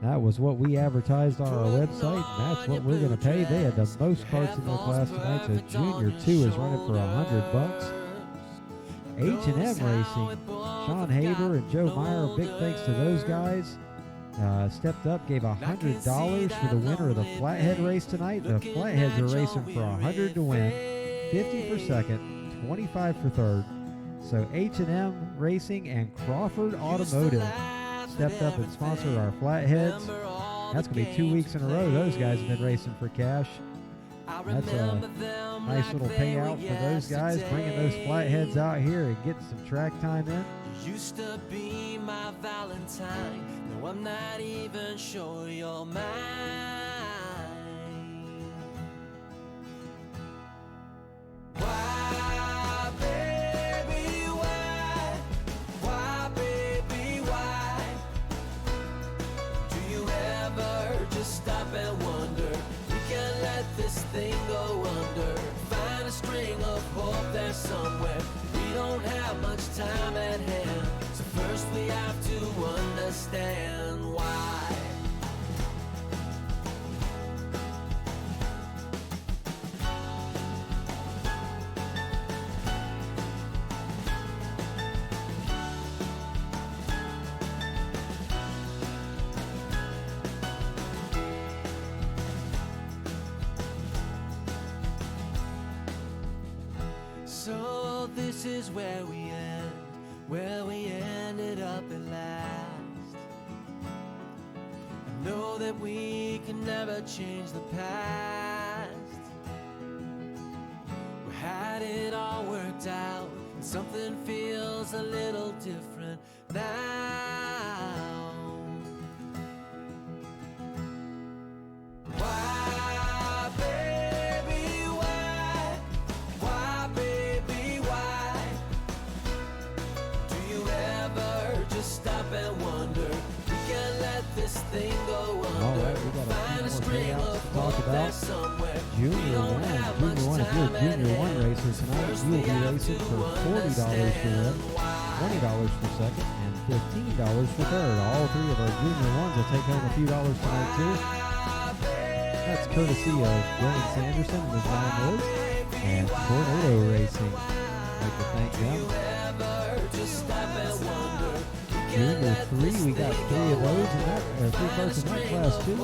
That was what we advertised on our website, and that's what we're going to pay. They had the most carts in their class tonight, so Junior 2 is running for $100. H&M Racing, Sean Haber and Joe Meyer, big thanks to those guys. Stepped up, gave $100 for the winner of the flathead race tonight. The flatheads are racing for $100 to win, $50 for second, $25 for third. So H&M Racing and Crawford Automotive stepped up and sponsored our flatheads. That's going to be 2 weeks in a row. Those guys have been racing for cash. That's a nice little payout for those guys, bringing those flatheads out here and getting some track time in. Used to be my Valentine. No, I'm not even sure you're mine. Why, baby, why? Why, baby, why? Do you ever just stop and wonder? We can't let this thing go under. Find a string of hope there somewhere. We don't have much time at hand, so first we have to understand why. So this is where we ended up at last. I know that we can never change the past. We had it all worked out, and something feels a little different now. Why, baby, why? Why, baby, why? Do you ever just stop and wonder? We can't let this thing go under. All right, we got Find a few more string payouts of to talk hope about. there somewhere. Junior We don't 1. have Junior much 1, if you're a time at Junior 1 hand. racer tonight, First you will we be have racing to for $40 to win, understand why. $20 for second, and $15 for third. All three of our Junior 1s will take home a few dollars tonight, too. That's courtesy of Dylan Sanderson and his nine Liz and Tornado Racing. I'd like to thank them. Junior 3, we got 3 of those in that, 3 carts in that class too.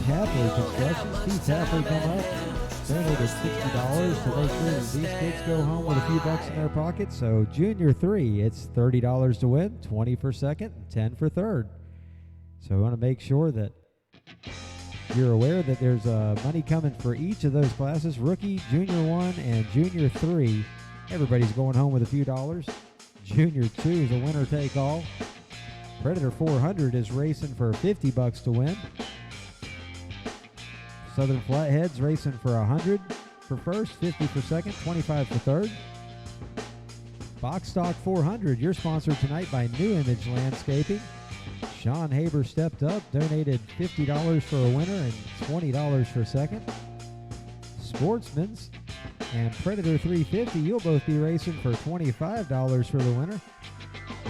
Tapley Construction, Steve Tapley come up, donated $60 to make sure that these kids go home with a few bucks in their pockets. So Junior 3, it's $30 to win, $20 for second, and $10 for third. So we want to make sure that you're aware that there's money coming for each of those classes. Rookie, Junior 1, and Junior 3. Everybody's going home with a few dollars. Junior 2 is a winner take all. Predator 400 is racing for $50 to win. Southern Flatheads racing for $100 for first, $50 for second, $25 for third. Box Stock 400, you're sponsored tonight by New Image Landscaping. Sean Haber stepped up, donated $50 for a winner and $20 for second. Sportsman's and Predator 350, you'll both be racing for $25 for the winner.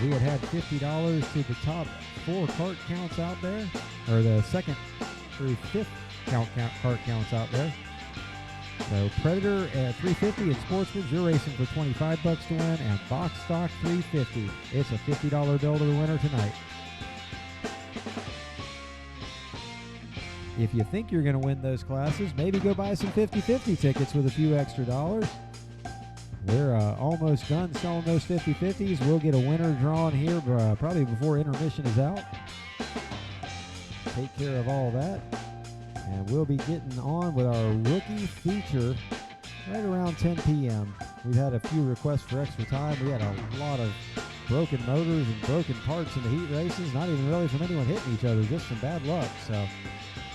We had $50 to the top 4 cart counts out there, or the second through 5th cart counts out there. So Predator at 350 and Sportsman's, you're racing for $25 to win, and Box Stock 350. It's a $50 bill to the winner tonight. If you think you're going to win those classes, maybe go buy some 50-50 tickets with a few extra dollars. We're almost done selling those 50-50s. We'll get a winner drawn here probably before intermission is out. Take care of all that. And we'll be getting on with our rookie feature right around 10 p.m. We've had a few requests for extra time. We had a lot of broken motors and broken parts in the heat races. Not even really from anyone hitting each other, just some bad luck. So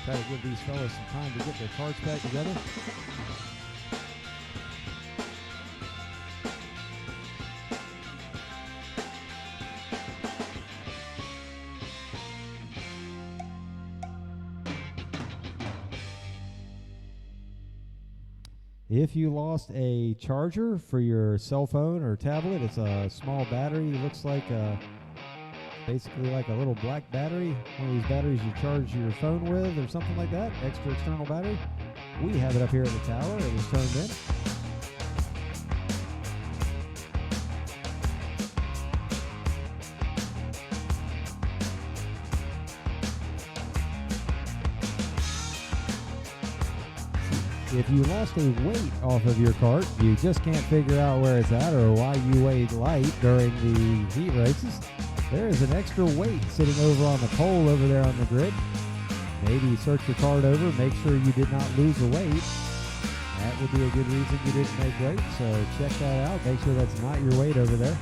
Try to give these fellas some time to get their carts back together. If you lost a charger for your cell phone or tablet, it's a small battery. It looks like basically like a little black battery. One of these batteries you charge your phone with or something like that. Extra external battery. We have it up here at the tower. It was turned in. If you lost a weight off of your cart, you just can't figure out where it's at or why you weighed light during the heat races, there is an extra weight sitting over on the pole over there on the grid. Maybe search your cart over, make sure you did not lose a weight. That would be a good reason you didn't make weight, so check that out. Make sure that's not your weight over there.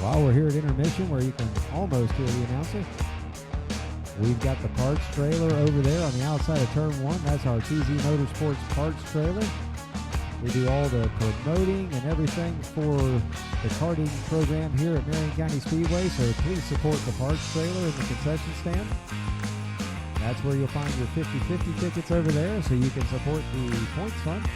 While we're here at Intermission, where you can almost hear the announcer, we've got the parts trailer over there on the outside of Turn 1. That's our TZ Motorsports parts trailer. We do all the promoting and everything for the karting program here at Marion County Speedway, so please support the parts trailer in the concession stand. That's where you'll find your 50/50 tickets over there, so you can support the points fund.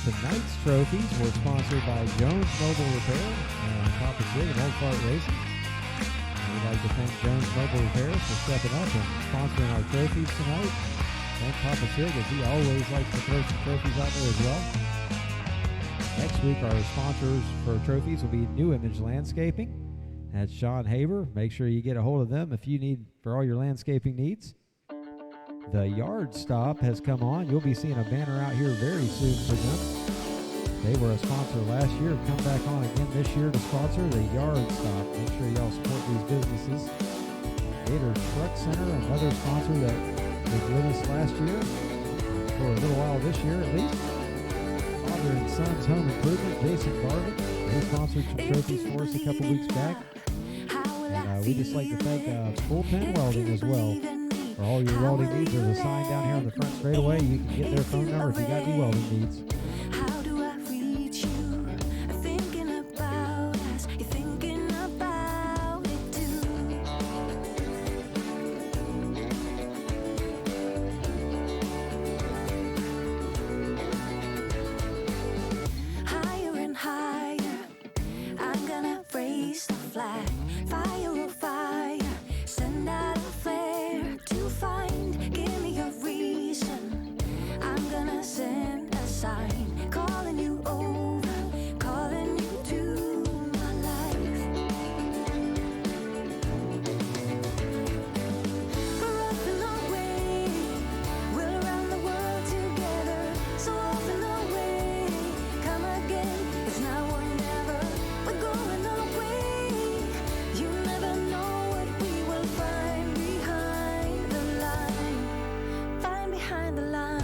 Tonight's trophies were sponsored by Jones Mobile Repair and Papa Sig and Old Kart Racing. We'd like to thank Jones Mobile Repair for stepping up and sponsoring our trophies tonight. Thank Papa Sig, as he always likes to throw some trophies out there as well. Next week, our sponsors for trophies will be New Image Landscaping. That's Sean Haber. Make sure you get a hold of them if you need for all your landscaping needs. The Yard Stop has come on. You'll be seeing a banner out here very soon for them. They were a sponsor last year. Come back on again this year to sponsor the Yard Stop. Make sure y'all support these businesses. Gator Truck Center, another sponsor that was with us last year, for a little while this year at least. Father and Sons Home Improvement, Jason Garvin. They sponsored some trophies for us a couple weeks back. And we just like to thank Full Pen Welding as well. For all your welding needs, there's a sign down here on the front straightaway. You can get their phone number if you got any welding needs. How do I reach you? Thinking about us, you're thinking about it too. Higher and higher, I'm gonna raise the flag. Fire oh fire, send out a flare to find. Give me a reason. I'm gonna send a sign, calling you over, calling you to my life. We're off and away, we're around the world together. So off and away, come again. It's now or never. We're going away. You never know what we will find behind the line. Find behind the line.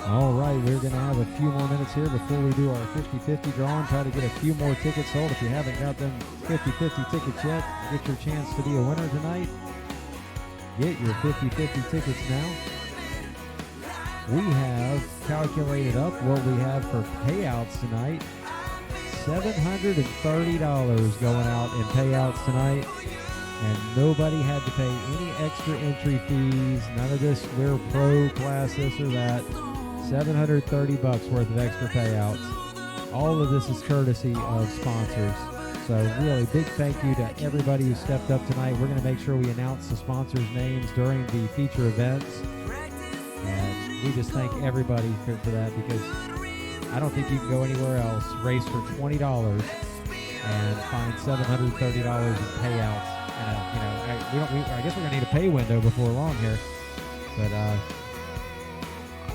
All right, we're going to have a few more minutes here before we do our 50-50 draw and try to get a few more tickets sold. If you haven't got them 50-50 tickets yet, get your chance to be a winner tonight. Get your 50-50 tickets now. We have calculated up what we have for payouts tonight. $730 going out in payouts tonight. And nobody had to pay any extra entry fees. None of this, we're pro class, this or that. $730 worth of extra payouts. All of this is courtesy of sponsors. So really big thank you to everybody who stepped up tonight. We're going to make sure we announce the sponsors' names during the feature events. And we just thank everybody for that, because I don't think you can go anywhere else, race for $20 and find $730 in payouts. And I guess we're going to need a pay window before long here. But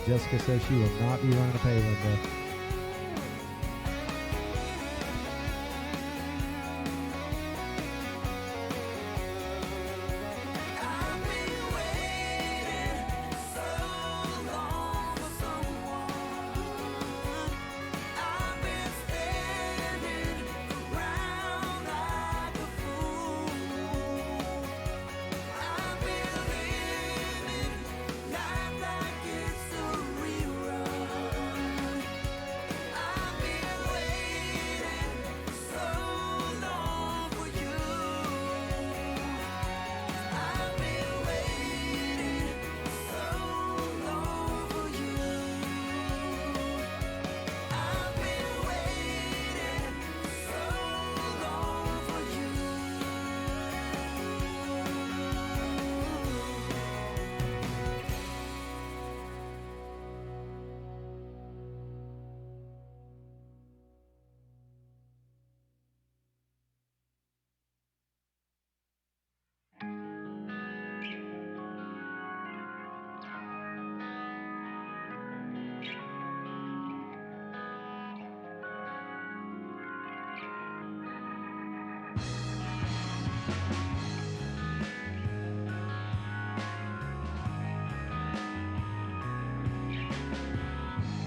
Jessica says she will not be running a pay window.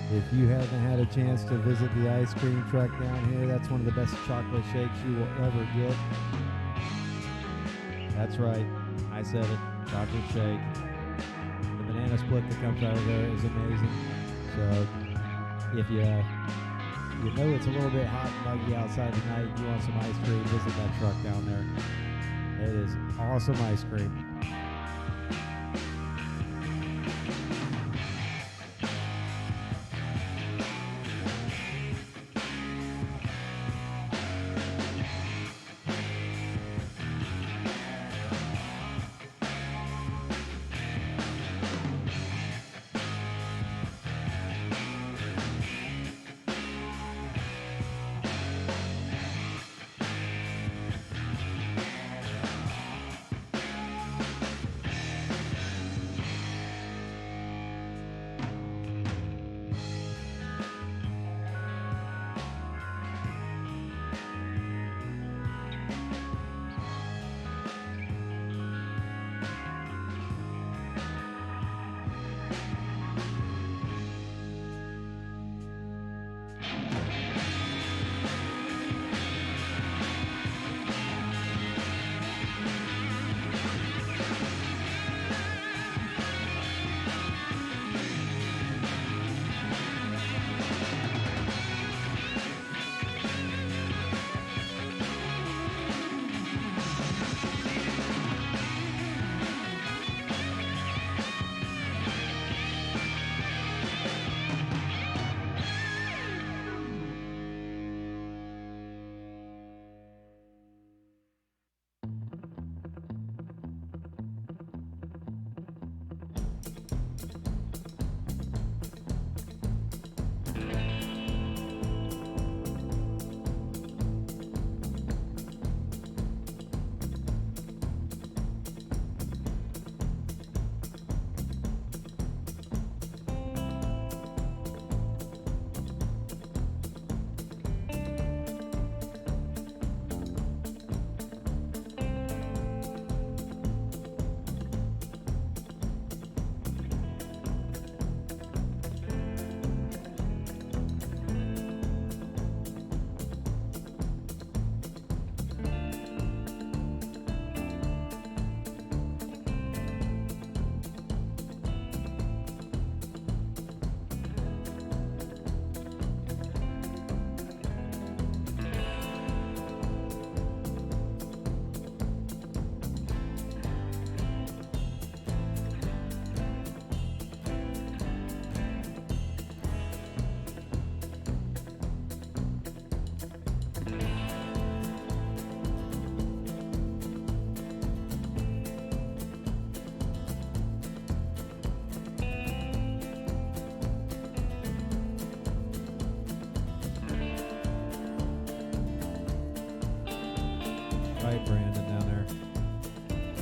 If you haven't had a chance to visit the ice cream truck down here, that's one of the best chocolate shakes you will ever get. That's right, I said it, chocolate shake. The banana split that comes out of there is amazing. So if you know it's a little bit hot and muggy outside tonight, you want some ice cream, visit that truck down there. It is awesome ice cream.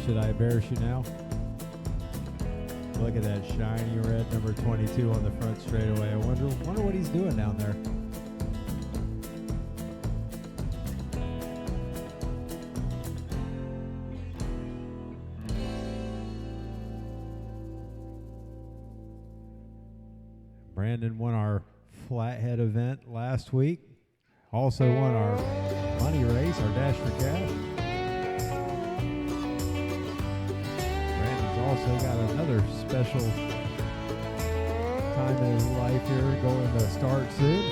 should I embarrass you now? Look at that shiny red number 22 on the front straightaway. I wonder what he's doing down there. Brandon won our flathead event last week. Also won our money race, our Dash for Cash. Brandon's also got another special time in his life here going to start soon.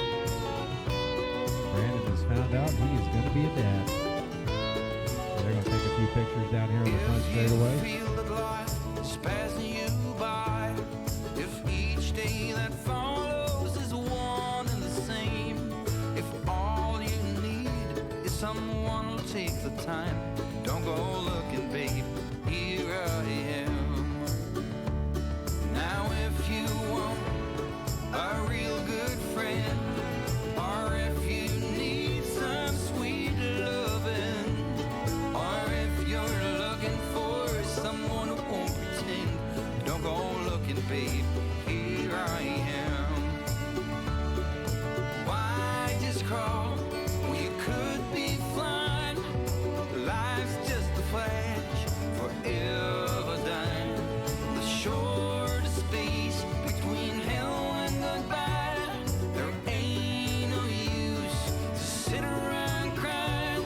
Brandon has found out he is going to be a dad. So they're going to take a few pictures down here on the front straightaway. Feel that life is passing you by. If each day that follows is one and the same. If all you need is someone to take the time, don't go looking, babe. Here I am. Now if you want a real good friend, or if you need some sweet loving, or if you're looking for someone who won't pretend, don't go looking, babe. Here I am. Why just crawl when you could be flying? Life's just a flash, forever dying. The shortest space between hell and goodbye. There ain't no use to sit around crying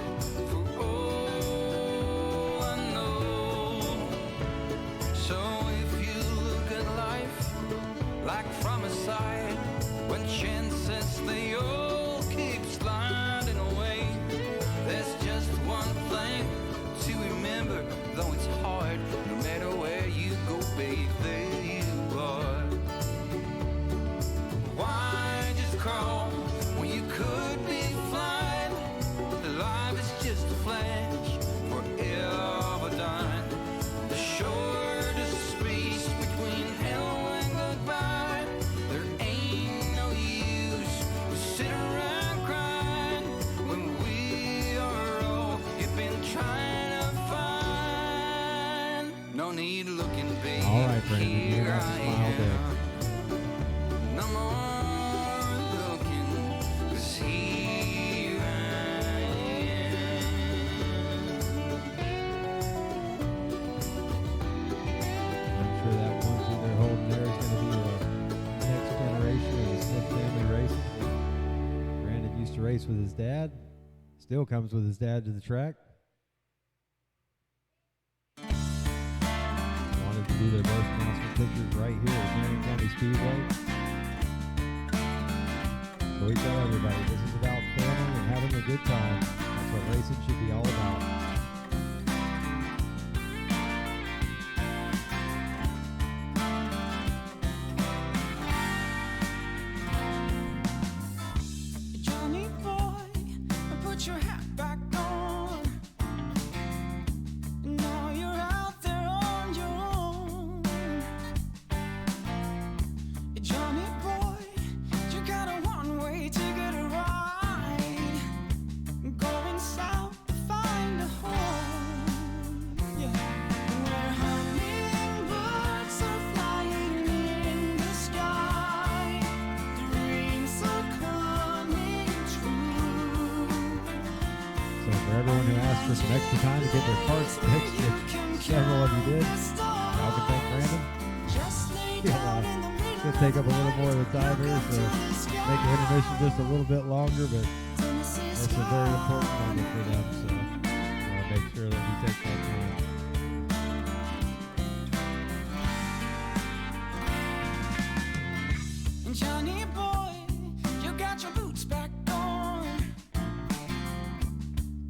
for all I know. So if you look at life like from a side, when chances they all keep sliding away, there's just one thing to remember, though it's hard, no matter where you go, babe, there you are. Why just crawl when you could be flying? Life is just a flash, forever dying. The shortest space between hell and goodbye. There ain't no use to sit around crying when we are all you've been trying to find. No need looking, babe. All right, Brandon, you're Here gonna have to I smile big. am. No more looking, 'cause here I am. I'm sure that onesie they're holding there is going to be the next generation of the Smith family racing. Brandon used to race with his dad, still comes with his dad to the track. Wanted to do their birth announcement pictures right here at Marion County Speedway. So we tell everybody this is about family and having a good time. That's what racing should be all about. Johnny boy, put your hat back on. Now you're out there on your own. Johnny boy, you got a one-way ticket to ride. Going south to find a home. Yeah. Where hummingbirds are flying in the sky. Dreams are coming true. So for everyone who asked for some extra time to get their cards fixed, which several of you did, y'all can thank Brandon. He'll take up a little more of the time here, so make the intermission just a little bit longer, but it's a very important moment for them, so I want to make sure that we take that time. Johnny boy, you got your boots back on,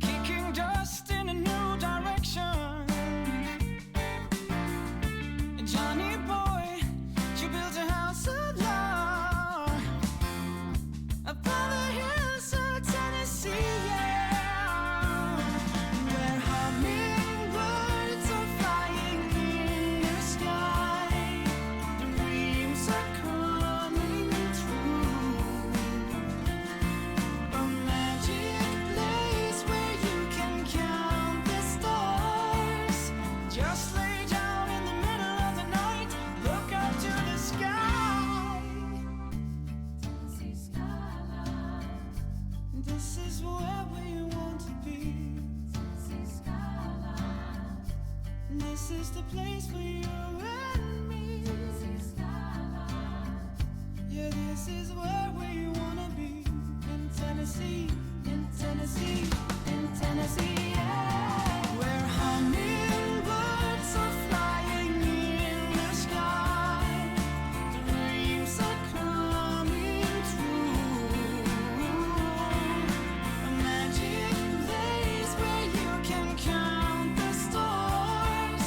kicking dust in a new direction. Johnny boy, you built a house of love upon the hills of Tennessee, yeah. Where hummingbirds This is the place for you and me. Yeah, this is where we wanna be. In Tennessee, in Tennessee, in Tennessee, yeah. Where hummingbirds are flying in the sky, dreams are coming true. A magic place where you can count the stars.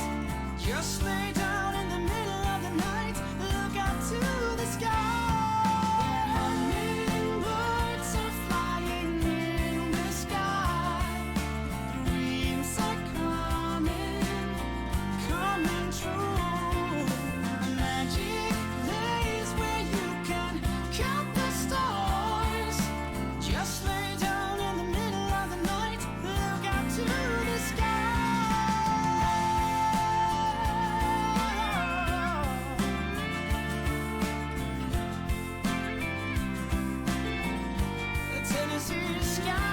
Just lay down in the middle of the night, look out to the sky. Hummingbirds are flying in the sky, dreams are coming true. A magic place where you can count the stars. Just lay down in the middle of the night, look out to the sky. The Tennessee skyline.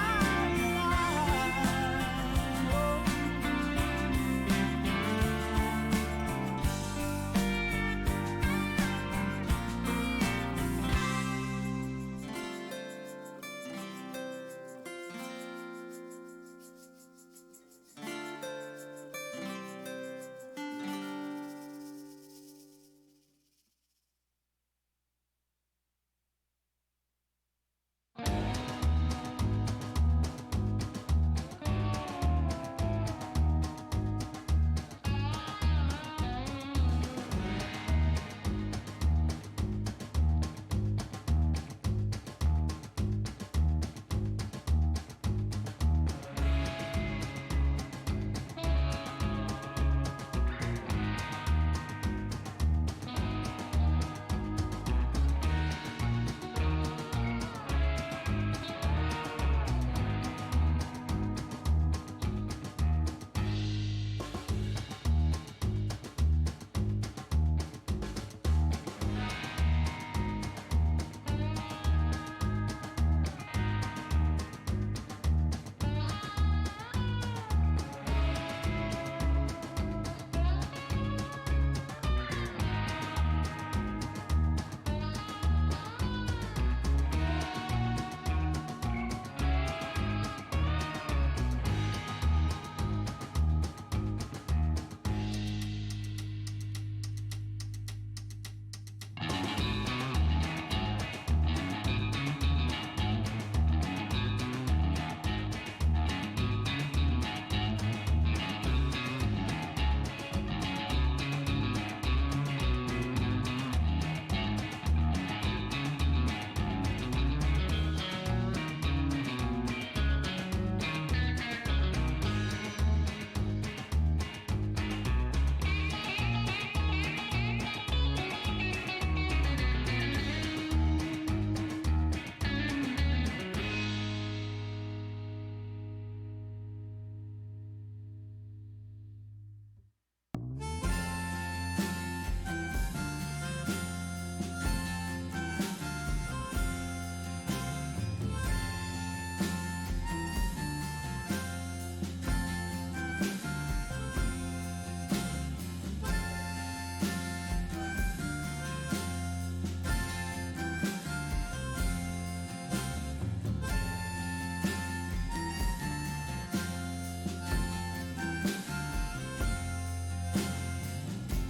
Oh.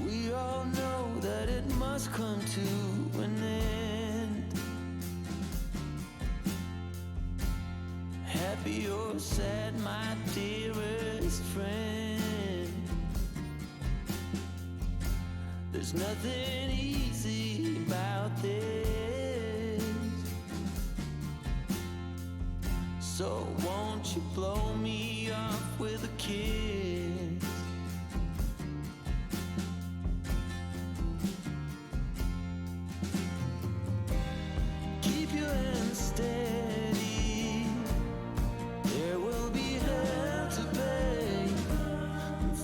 We all know that it must come to an end. Happy or sad, my dearest friend. There's nothing easy about this. So won't you blow me off with a kiss? Keep your hands steady. There will be hell to pay.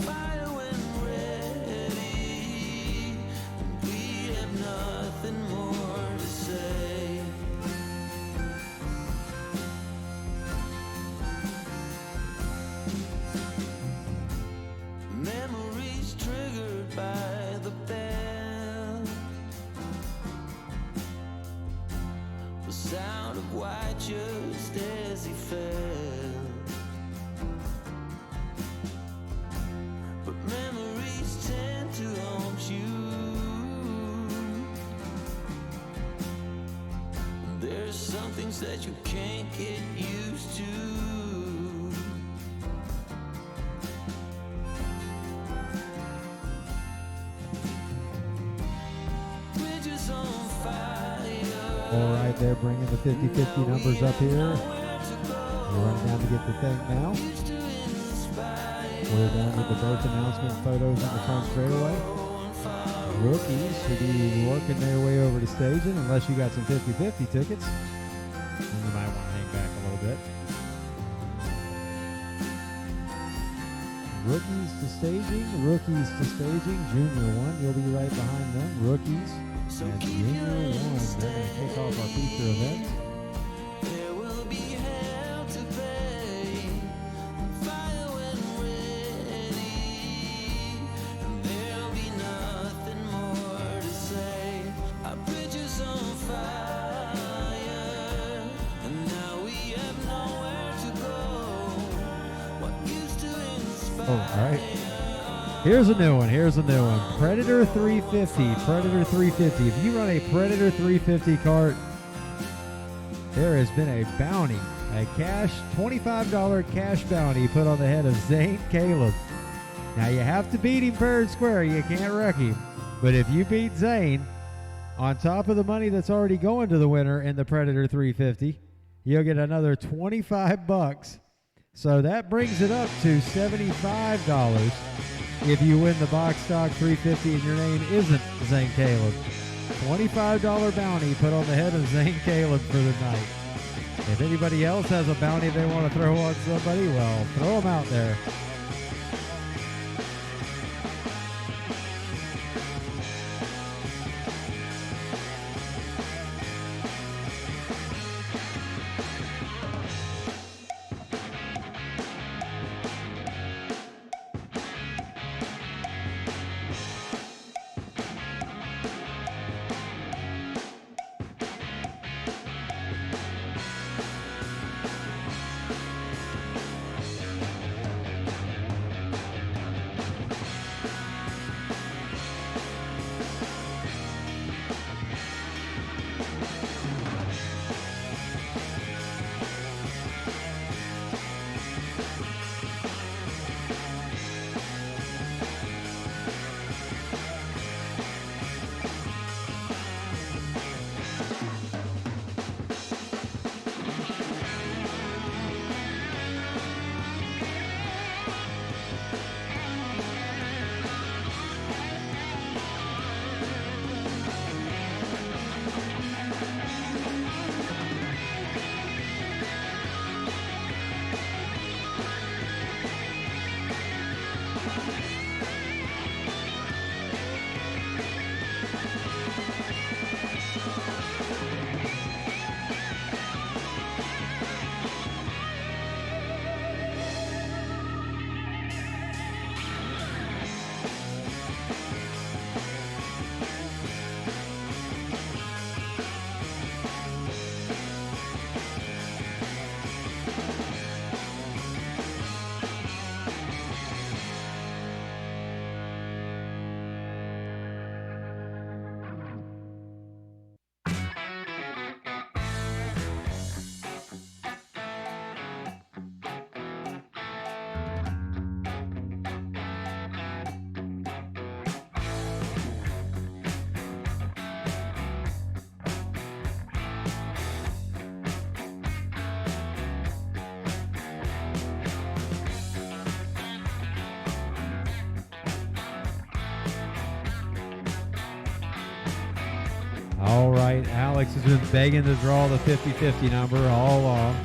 Fire when ready. We have nothing more to say. the sound of white just as he fell. But memories tend to haunt you. There's some things that you can't get used to. Bridges on fire. All right, they're bringing the 50-50 numbers up here. We're running down to get the thing now. We're done with the birth announcement photos in the front straightaway. Rookies should be working their way over to staging, unless you got some 50-50 tickets. Then you might want to hang back a little bit. Rookies to staging, rookies to staging. Junior 1, you'll be right behind them. Rookies and Junior 1. They're going to kick off our feature event. There will be hell to pay, fire when ready, and there'll be nothing more to say. Our bridges on fire, and now we have nowhere to go. What used to inspire. Oh, all right. Here's a new one. Here's a new one. Predator 350. Predator 350. If you run a Predator 350 cart, there has been a bounty, a cash $25 cash bounty put on the head of Zane Caleb. Now you have to beat him fair and square. You can't wreck him. But if you beat Zane, on top of the money that's already going to the winner in the Predator 350, you'll get another $25. So that brings it up to $75 if you win the box stock 350 and your name isn't Zane Caleb. $25 bounty put on the head of Zane Caleb for the night. If anybody else has a bounty they want to throw on somebody, well, throw them out there. All right, Alex has been begging to draw the 50-50 number all along.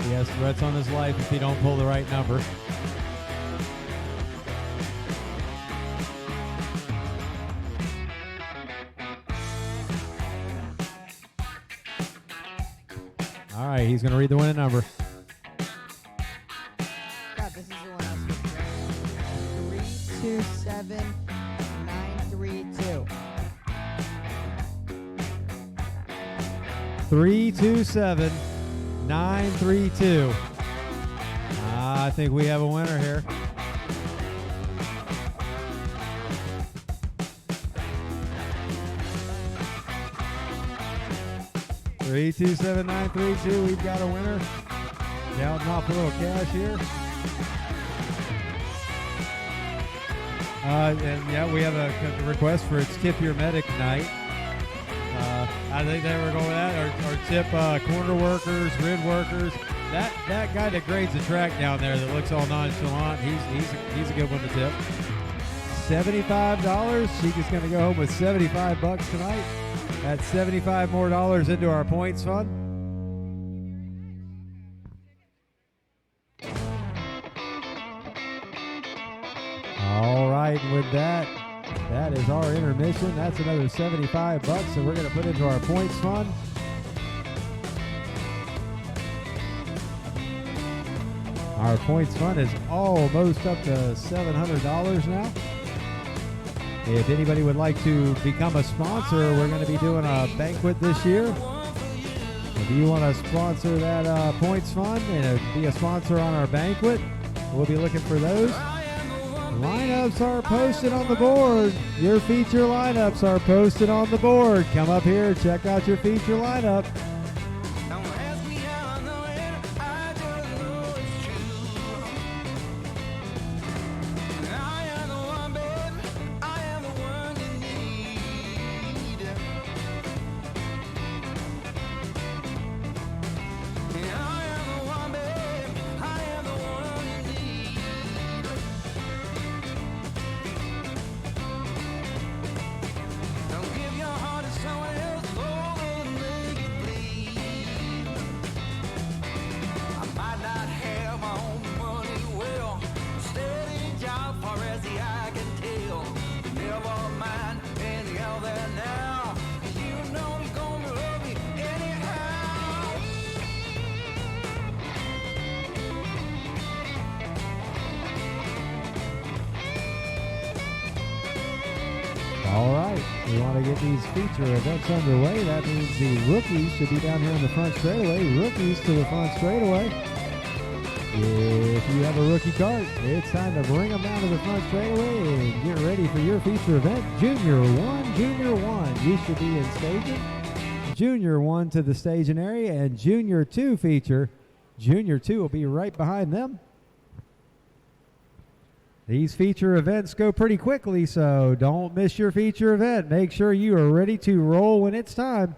He has threats on his life if he don't pull the right number. All right, he's going to read the winning number. God, this is the one I was looking for. 327-932. 327-932. I think we have a winner here. Three, 27932. We've got a winner. Counting off a little cash here. And yeah, we have a request for its Tip Your Medic night. I think they were going with that, or tip corner workers, grid workers. That guy that grades the track down there that looks all nonchalant, he's a good one to tip. $75. She's going to go home with $75 tonight. That's $75 more into our points fund. All right, and with that is our intermission. That's another $75 that we're going to put into our points fund. Our points fund is almost up to $700 now. If anybody would like to become a sponsor, we're going to be doing a banquet this year. If you want to sponsor that points fund and be a sponsor on our banquet, we'll be looking for those. Lineups are posted on the board. Your feature lineups are posted on the board. Come up here, check out your feature lineup. Don't ask me how I know it, I just know it's true. I am the one, babe, I am the one you need. I am the one, babe, I am the one you need. Don't give your heart to someone else, oh, and make it bleed. I might not have my own money, well, steady job far as the eye can tell. Never mind any other now, 'cause you know he's gonna love me anyhow. All right, we want to get these feature events underway. That means the rookies should be down here in the front straightaway. Rookies to the front straightaway. If you have a rookie cart, it's time to bring them down to the front straightaway and get ready for your feature event. Junior 1, you should be in staging. Junior 1 to the staging area, and Junior 2 feature. Junior 2 will be right behind them. These feature events go pretty quickly, so don't miss your feature event. Make sure you are ready to roll when it's time.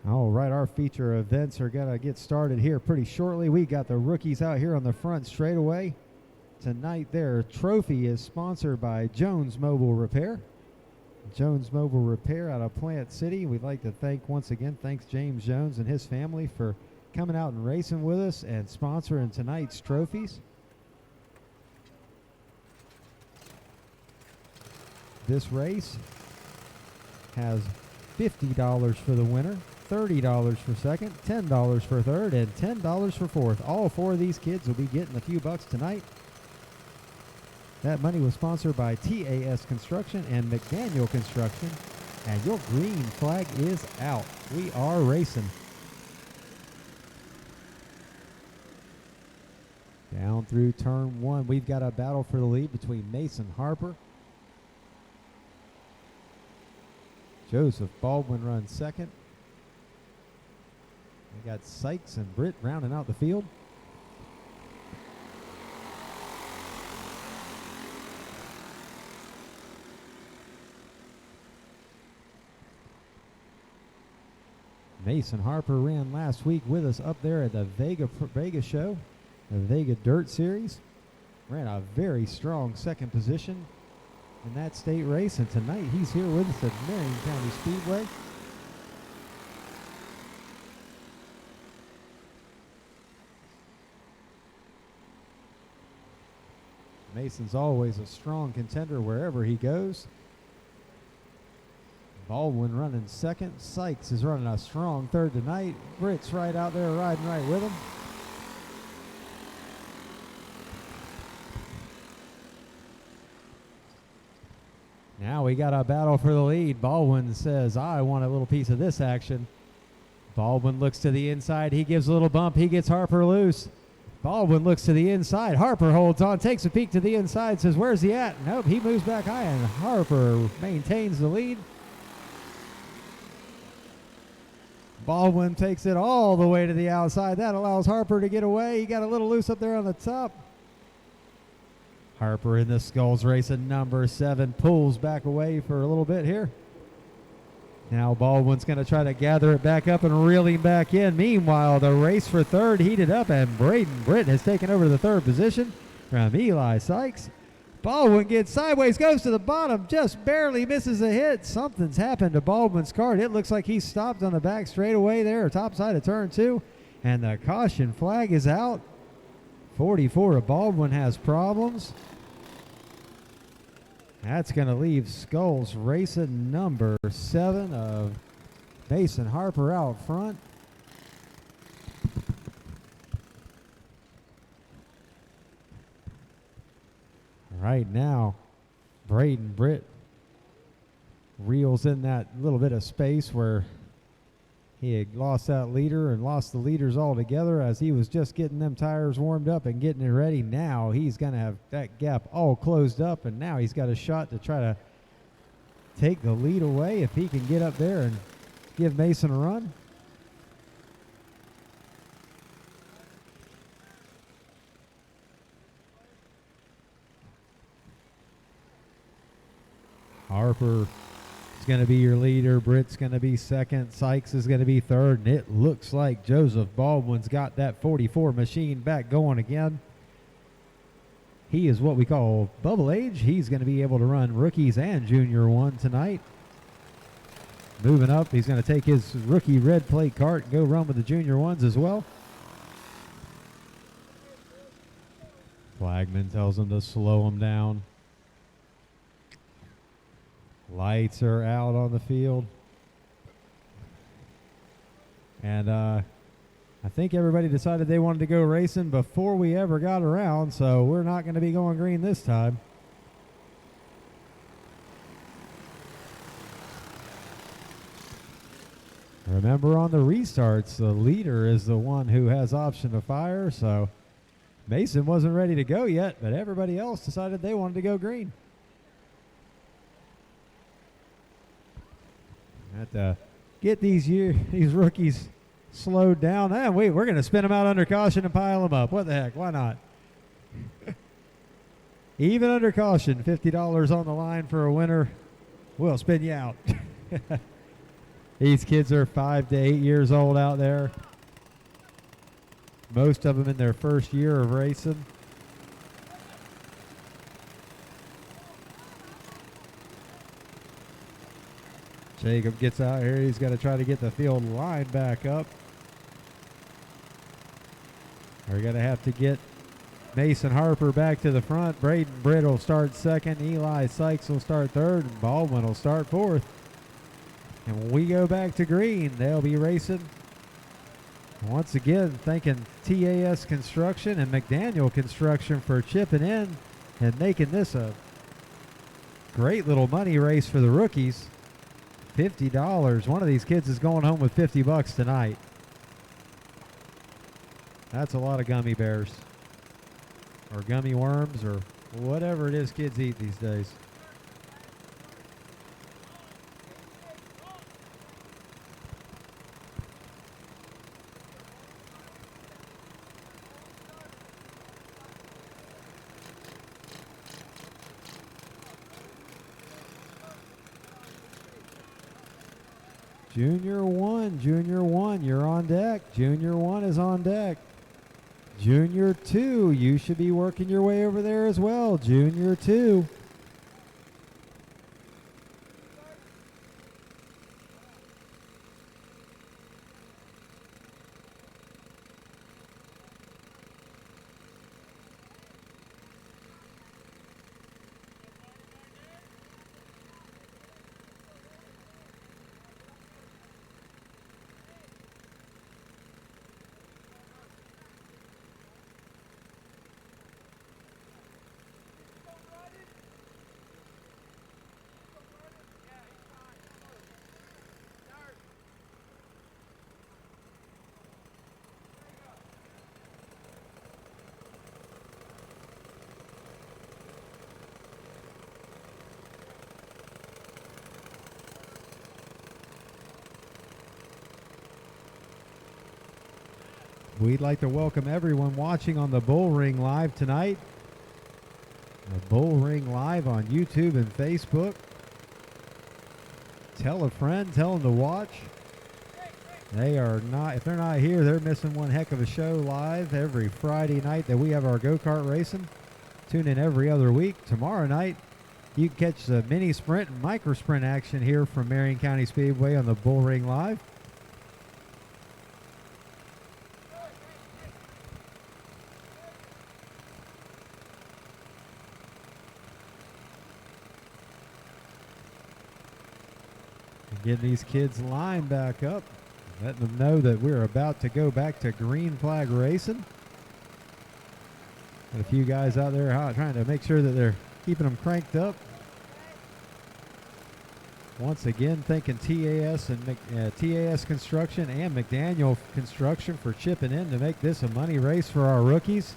All right, our feature events are going to get started here pretty shortly. We got the rookies out here on the front straightaway. Tonight their trophy is sponsored by Jones Mobile Repair. Jones Mobile Repair out of Plant City. We'd like to thanks James Jones and his family for coming out and racing with us and sponsoring tonight's trophies. This race has $50 for the winner, $30 for second, $10 for third, and $10 for fourth. All four of these kids will be getting a few bucks tonight. That money was sponsored by TAS Construction and McDaniel Construction. And your green flag is out. We are racing. Down through turn one, we've got a battle for the lead between Mason Harper. Joseph Baldwin runs second. We got Sykes and Britt rounding out the field. Mason Harper ran last week with us up there at the Vega show, the Vega Dirt Series. Ran a very strong second position in that state race, and tonight he's here with us at Marion County Speedway. Mason's always a strong contender wherever he goes. Baldwin running second. Sykes is running a strong third tonight. Britt's right out there riding right with him. Now we got a battle for the lead. Baldwin says, I want a little piece of this action. Baldwin looks to the inside. He gives a little bump. He gets Harper loose. Baldwin looks to the inside. Harper holds on, takes a peek to the inside, says, where's he at? Nope, he moves back high, and Harper maintains the lead. Baldwin takes it all the way to the outside. That allows Harper to get away. He got a little loose up there on the top. Harper in the Skulls race at number 7 pulls back away for a little bit here. Now Baldwin's going to try to gather it back up and reel him back in. Meanwhile, the race for third heated up, and Braden Britt has taken over the third position from Eli Sykes. Baldwin gets sideways, goes to the bottom, just barely misses a hit. Something's happened to Baldwin's cart. It looks like he stopped on the back straightaway there, top side of turn 2, and the caution flag is out. 44 of Baldwin has problems. That's going to leave Skulls race at number 7 of Mason Harper out front. Right now, Braden Britt reels in that little bit of space where he had lost that leader and lost the leaders altogether as he was just getting them tires warmed up and getting it ready. Now he's going to have that gap all closed up, and now he's got a shot to try to take the lead away if he can get up there and give Mason a run. Harper is going to be your leader. Britt's going to be second. Sykes is going to be third. And it looks like Joseph Baldwin's got that 44 machine back going again. He is what we call bubble age. He's going to be able to run rookies and junior 1 tonight. Moving up, he's going to take his rookie red plate cart and go run with the junior 1s as well. Flagman tells him to slow him down. Lights are out on the field. And I think everybody decided they wanted to go racing before we ever got around, so we're not going to be going green this time. Remember, on the restarts, the leader is the one who has option to fire, so Mason wasn't ready to go yet, but everybody else decided they wanted to go green. Have to get these rookies slowed down. Wait, we're going to spin them out under caution and pile them up. What the heck? Why not? Even under caution, $50 on the line for a winner. We'll spin you out. These kids are 5 to 8 years old out there. Most of them in their first year of racing. Jacob gets out here. He's got to try to get the field line back up. We're going to have to get Mason Harper back to the front. Braden Britt will start second. Eli Sykes will start third. And Baldwin will start fourth. And when we go back to green, they'll be racing. Once again, thanking TAS Construction and McDaniel Construction for chipping in and making this a great little money race for the rookies. $50. One of these kids is going home with $50 tonight. That's a lot of gummy bears or gummy worms or whatever it is kids eat these days. Junior 1, you're on deck. Junior 1 is on deck. Junior 2, you should be working your way over there as well. Junior 2. We'd like to welcome everyone watching on the Bullring Live tonight. The Bullring Live on YouTube and Facebook. Tell a friend, tell them to watch. They are not, if they're not here, they're missing one heck of a show live every Friday night that we have our go-kart racing. Tune in every other week. Tomorrow night, you can catch the mini sprint and micro sprint action here from Marion County Speedway on the Bullring Live. Getting these kids lined back up, letting them know that we're about to go back to green flag racing. Got a few guys out there trying to make sure that they're keeping them cranked up. Once again, thanking TAS and TAS Construction and McDaniel Construction for chipping in to make this a money race for our rookies.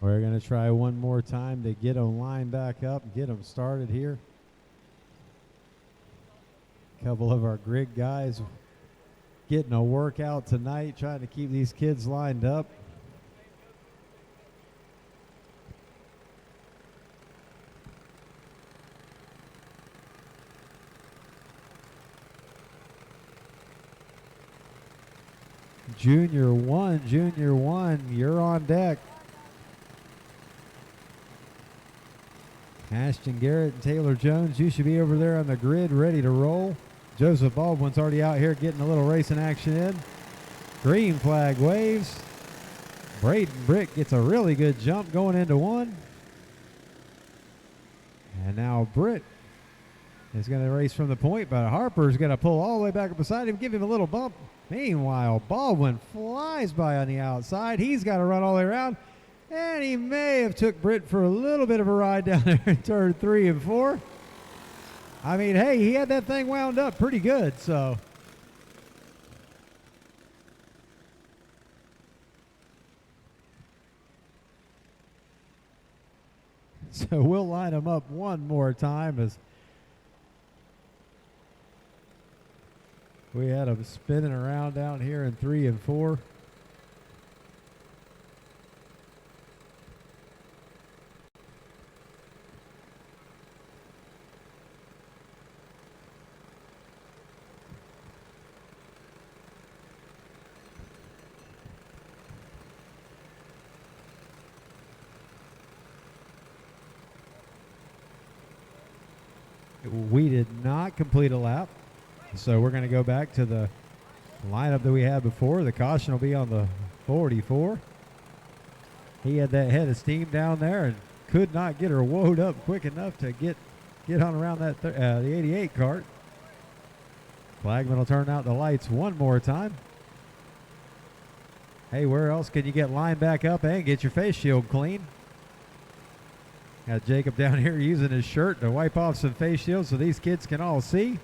We're going to try one more time to get them lined back up, get them started here. A couple of our grid guys getting a workout tonight, trying to keep these kids lined up. Junior 1, you're on deck. Ashton Garrett and Taylor Jones, you should be over there on the grid ready to roll. Joseph Baldwin's already out here getting a little racing action in. Green flag waves. Braden Brick gets a really good jump going into one. And now Britt is going to race from the point, but Harper's going to pull all the way back up beside him, give him a little bump. Meanwhile, Baldwin flies by on the outside. He's got to run all the way around, and he may have took Britt for a little bit of a ride down there in turn 3 and 4. I mean, hey, he had that thing wound up pretty good, so. So we'll line them up one more time as we had them spinning around down here in 3 and 4. We did not complete a lap, so we're going to go back to the lineup that we had before. The caution will be on the 44. He had that head of steam down there and could not get her woed up quick enough to get on around that the 88 cart. Flagman will turn out the lights one more time. Hey, where else can you get lined back up and get your face shield clean? Got Jacob down here using his shirt to wipe off some face shields so these kids can all see.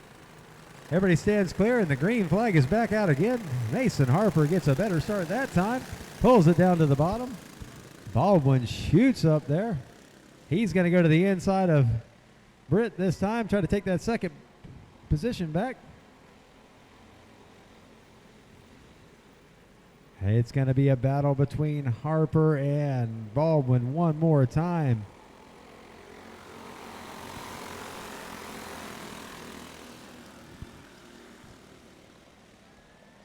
Everybody stands clear, and the green flag is back out again. Mason Harper gets a better start that time. Pulls it down to the bottom. Baldwin shoots up there. He's going to go to the inside of Britt this time, try to take that second position back. It's going to be a battle between Harper and Baldwin one more time.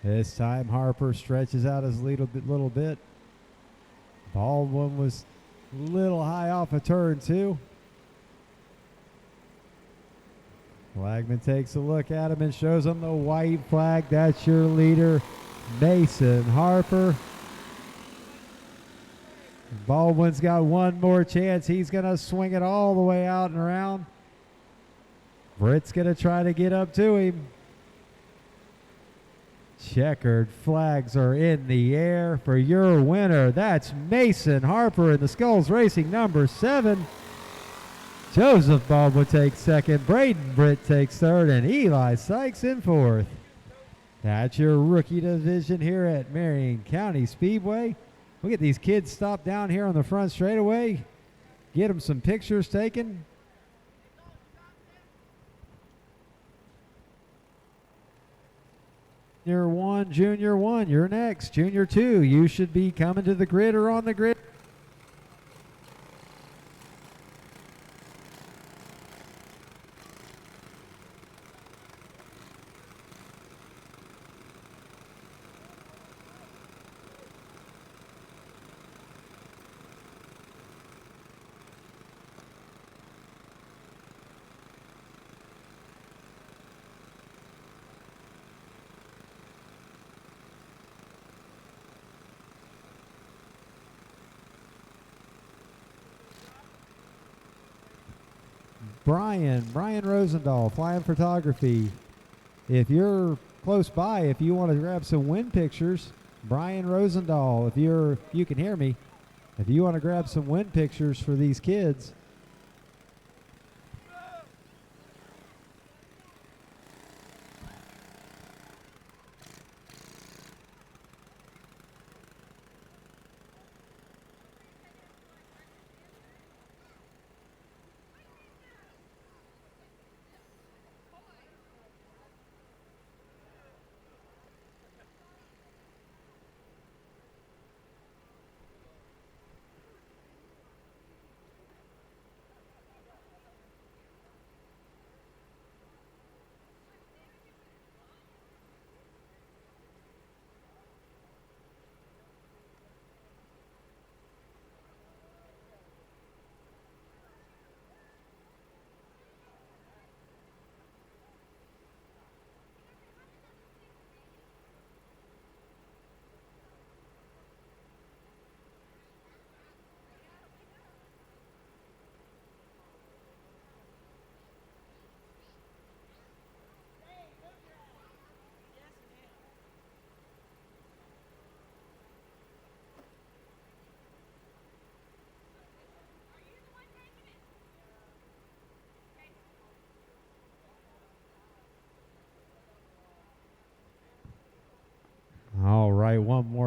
This time Harper stretches out his little bit. Baldwin was a little high off of turn 2. Flagman takes a look at him and shows him the white flag. That's your leader, Mason Harper. Baldwin's got one more chance. He's going to swing it all the way out and around. Britt's going to try to get up to him. Checkered flags are in the air for your winner. That's Mason Harper in the Skulls Racing number 7. Joseph Baldwin takes second. Braden Britt takes third. And Eli Sykes in fourth. That's your rookie division here at Marion County Speedway. We'll get these kids stopped down here on the front straightaway. Get them some pictures taken. Junior 1, Junior 1, you're next. Junior 2, you should be coming to the grid or on the grid. Brian Rosendahl, Flying Photography. If you're close by, if you want to grab some wind pictures, Brian Rosendahl, if you can hear me, if you want to grab some wind pictures for these kids,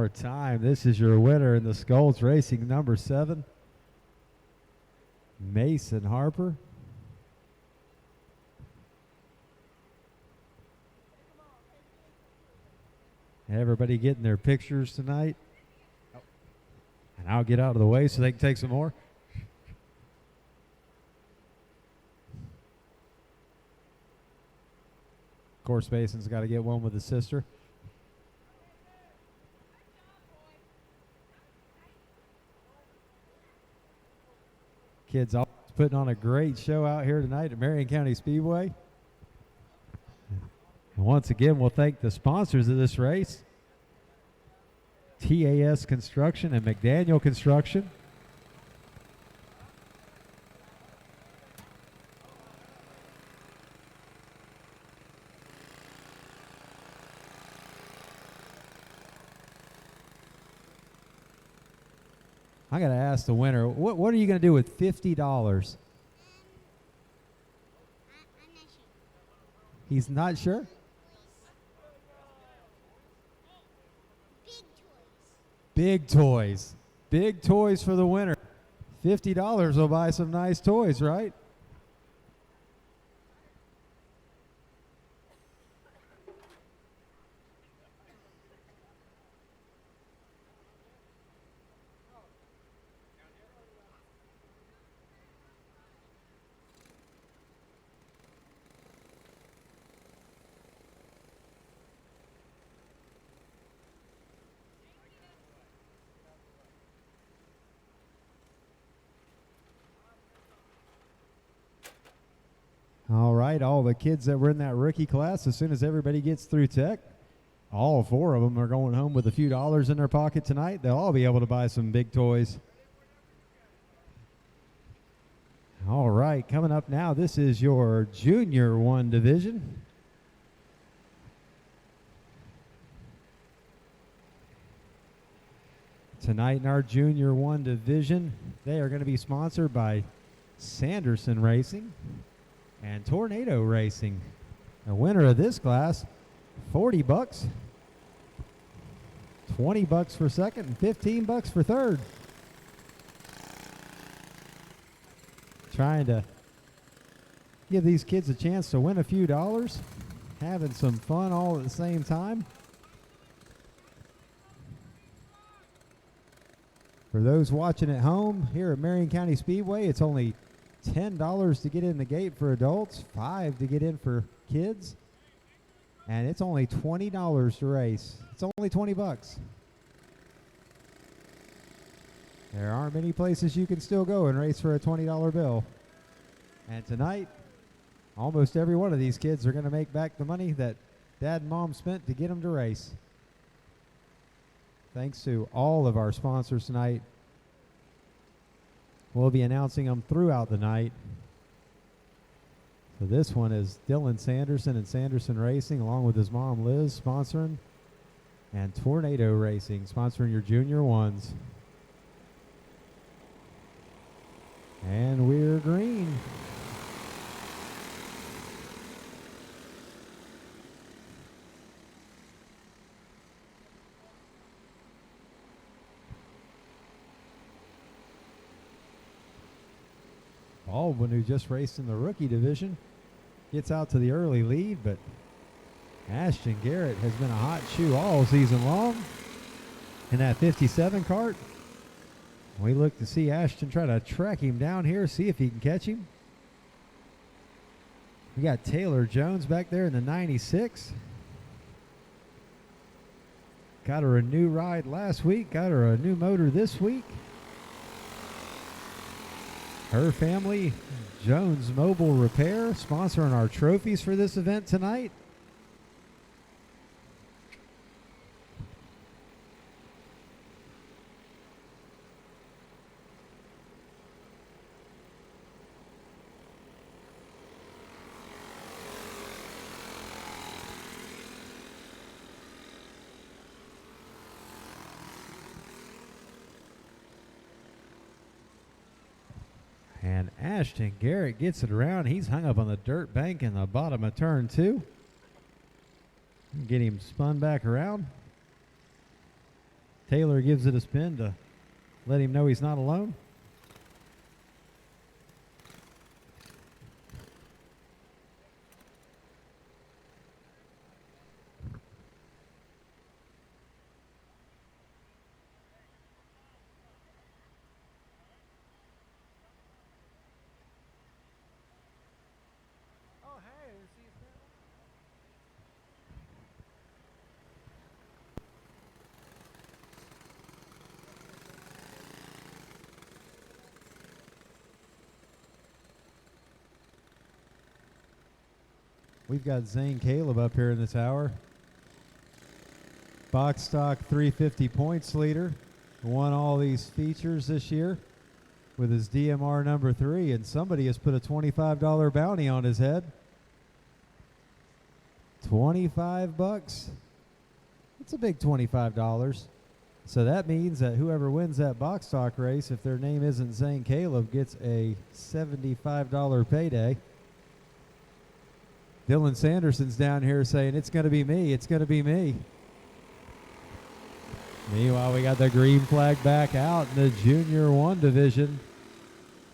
more time. This is your winner in the Skulls Racing number 7, Mason Harper. Everybody getting their pictures tonight. And I'll get out of the way so they can take some more. Of course, Mason's got to get one with his sister. Kids all putting on a great show out here tonight at Marion County Speedway. And once again, we'll thank the sponsors of this race, TAS Construction and McDaniel Construction. I got to ask the winner, what are you going to do with $50? I'm not sure. He's not sure? Big toys. Big toys for the winner. $50 will buy some nice toys, right? All right, all the kids that were in that rookie class, as soon as everybody gets through tech, all 4 of them are going home with a few dollars in their pocket tonight. They'll all be able to buy some big toys. All right, coming up now, this is your Junior 1 division. Tonight in our Junior 1 division, they are going to be sponsored by Sanderson Racing and Tornado Racing. The winner of this class, $40, $20 for second, and $15 for third. Trying to give these kids a chance to win a few dollars, having some fun all at the same time. For those watching at home, here at Marion County Speedway, it's only $10 to get in the gate for adults, $5 to get in for kids, and it's only $20 to race. It's only $20. There aren't many places you can still go and race for a $20 bill. And tonight, almost every one of these kids are going to make back the money that Dad and Mom spent to get them to race. Thanks to all of our sponsors tonight. We'll be announcing them throughout the night. So this one is Dylan Sanderson and Sanderson Racing, along with his mom Liz, sponsoring, and Tornado Racing, sponsoring your Junior 1s. And we're green. Baldwin, who just raced in the rookie division, gets out to the early lead, but Ashton Garrett has been a hot shoe all season long in that 57 cart. We look to see Ashton try to track him down here, see if he can catch him. We got Taylor Jones back there in the 96. Got her a new ride last week, got her a new motor this week. Her family, Jones Mobile Repair, sponsoring our trophies for this event tonight. And Ashton Garrett gets it around. He's hung up on the dirt bank in the bottom of turn 2. Get him spun back around. Taylor gives it a spin to let him know he's not alone. We've got Zane Caleb up here in the tower. Box stock 350 points leader. Won all these features this year with his DMR number 3, and somebody has put a $25 bounty on his head. 25 bucks. That's a big $25. So that means that whoever wins that box stock race, if their name isn't Zane Caleb, gets a $75 payday. Dylan Sanderson's down here saying, it's going to be me, it's going to be me. Meanwhile, we got the green flag back out in the Junior 1 division.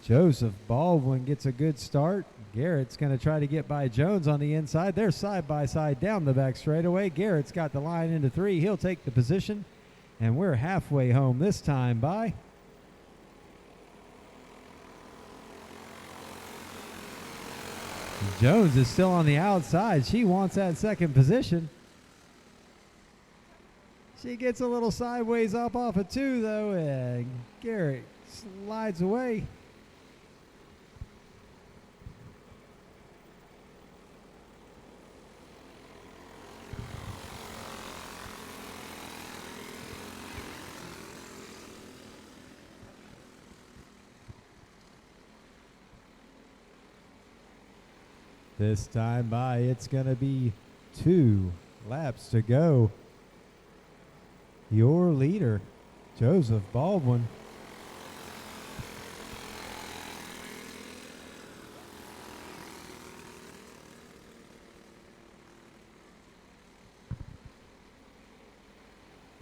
Joseph Baldwin gets a good start. Garrett's going to try to get by Jones on the inside. They're side by side down the back straightaway. Garrett's got the line into 3. He'll take the position, and we're halfway home this time by. Jones is still on the outside. She wants that second position. She gets a little sideways up off of 2, though, and Garrett slides away. This time by, it's going to be 2 laps to go. Your leader, Joseph Baldwin.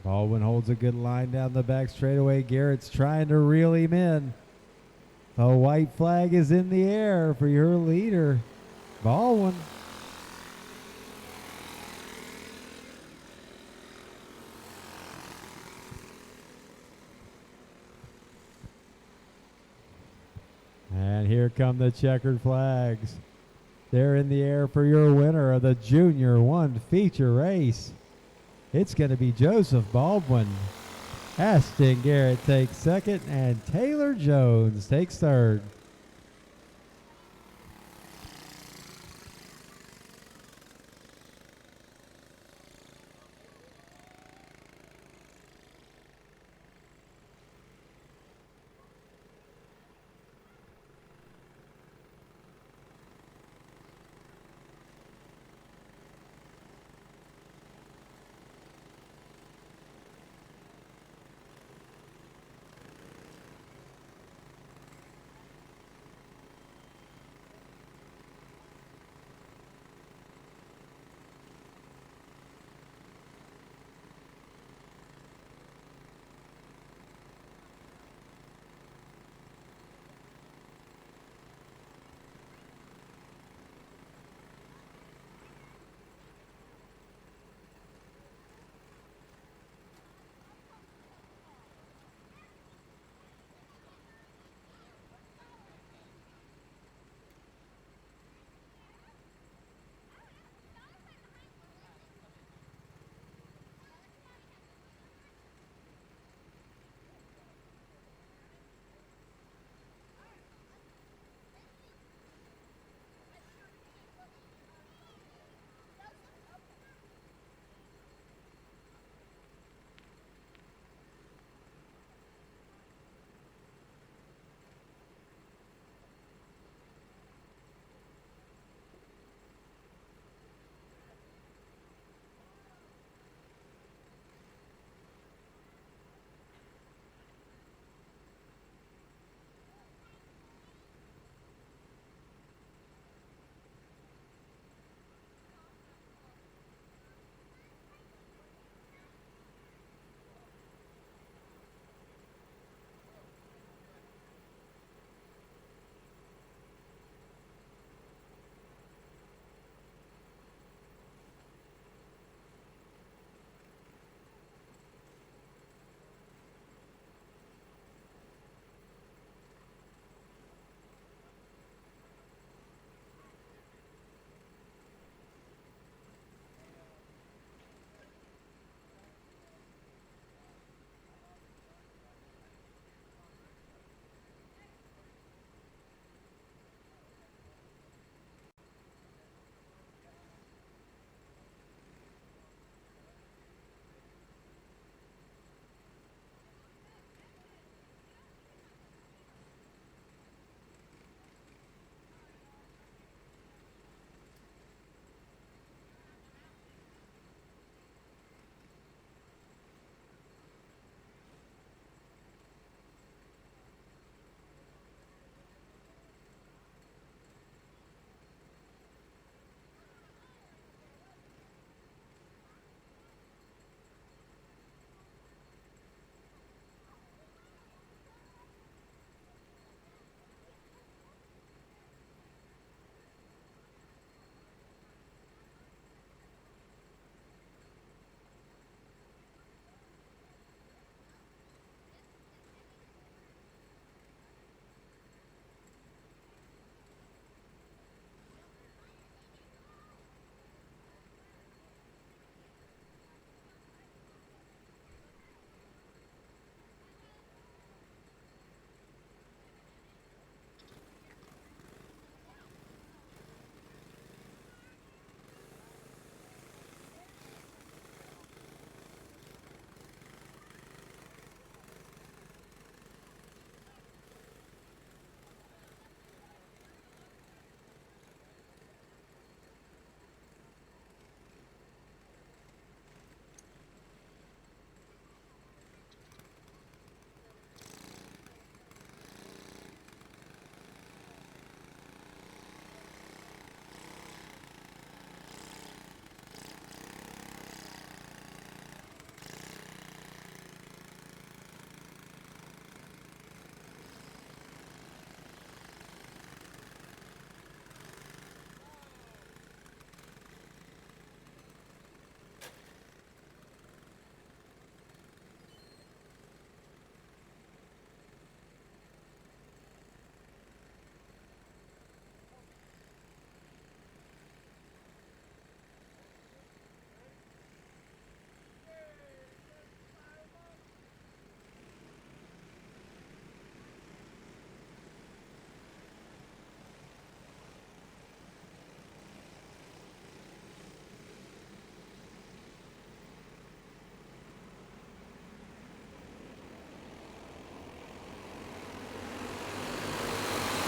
Baldwin holds a good line down the back straightaway. Garrett's trying to reel him in. The white flag is in the air for your leader, Baldwin. And here come the checkered flags. They're in the air for your winner of the Junior 1 feature race. It's going to be Joseph Baldwin. Ashton Garrett takes second, and Taylor Jones takes third.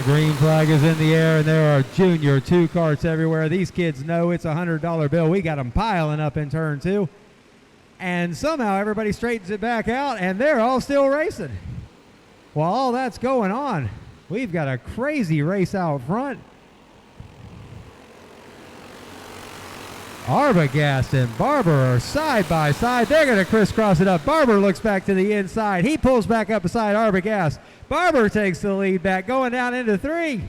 The green flag is in the air, and there are junior 2 carts everywhere. These kids know it's a $100 bill. We got them piling up in turn 2. And somehow everybody straightens it back out, and they're all still racing. While all that's going on, we've got a crazy race out front. Arbogast and Barber are side by side. They're going to crisscross it up. Barber looks back to the inside. He pulls back up beside Arbogast. Barber takes the lead back, going down into 3.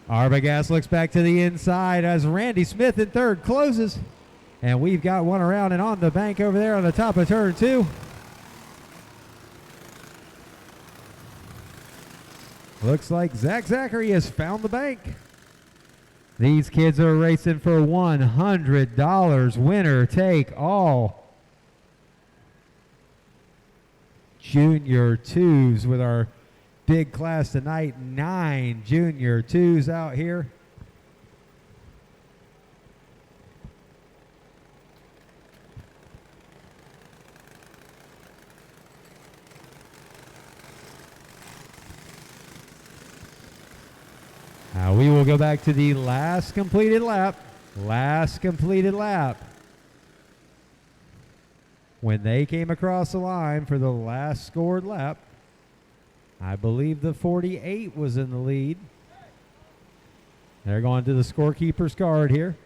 Arbogast looks back to the inside as Randy Smith in 3rd closes. And we've got one around and on the bank over there on the top of turn 2. Looks like Zach Zachary has found the bank. These kids are racing for $100. Winner take all. Junior 2s with our big class tonight. 9 junior 2s out here. We will go back to the last completed lap. Last completed lap. When they came across the line for the last scored lap, I believe the 48 was in the lead. They're going to the scorekeeper's card here.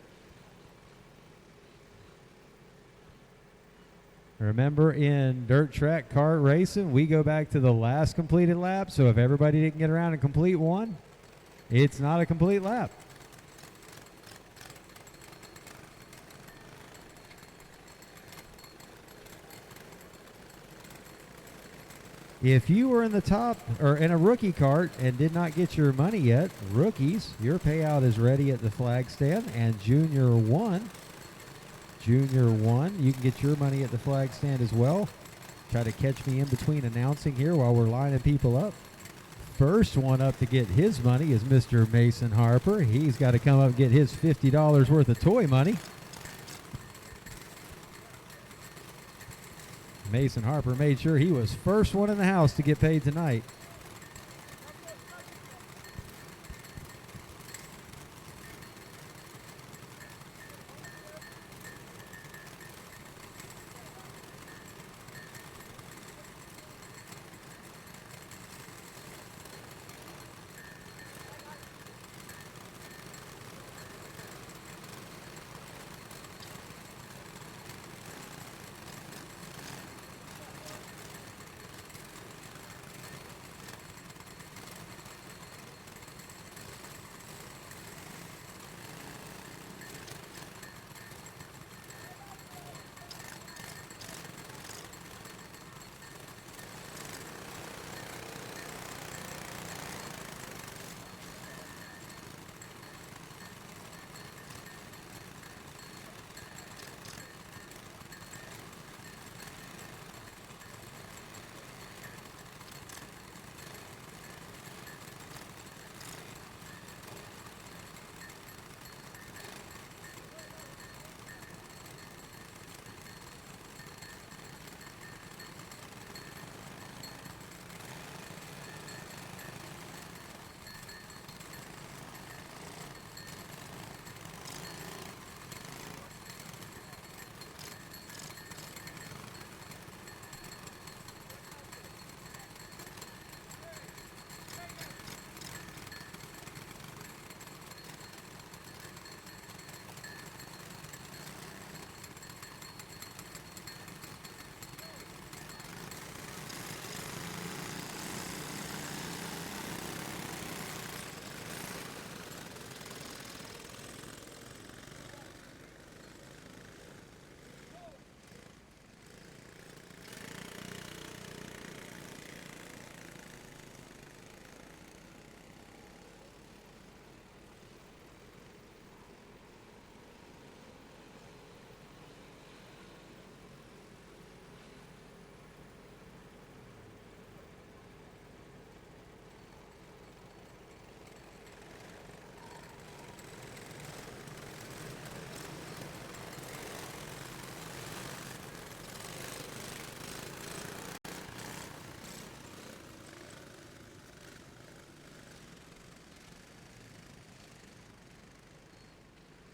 Remember, in dirt track kart racing, we go back to the last completed lap. So if everybody didn't get around and complete one, it's not a complete lap. If you were in the top or in a rookie cart and did not get your money yet, rookies, your payout is ready at the flag stand. And junior 1, you can get your money at the flag stand as well. Try to catch me in between announcing here while we're lining people up. First one up to get his money is Mr. Mason Harper. He's got to come up and get his $50 worth of toy money. Mason Harper made sure he was first one in the house to get paid tonight.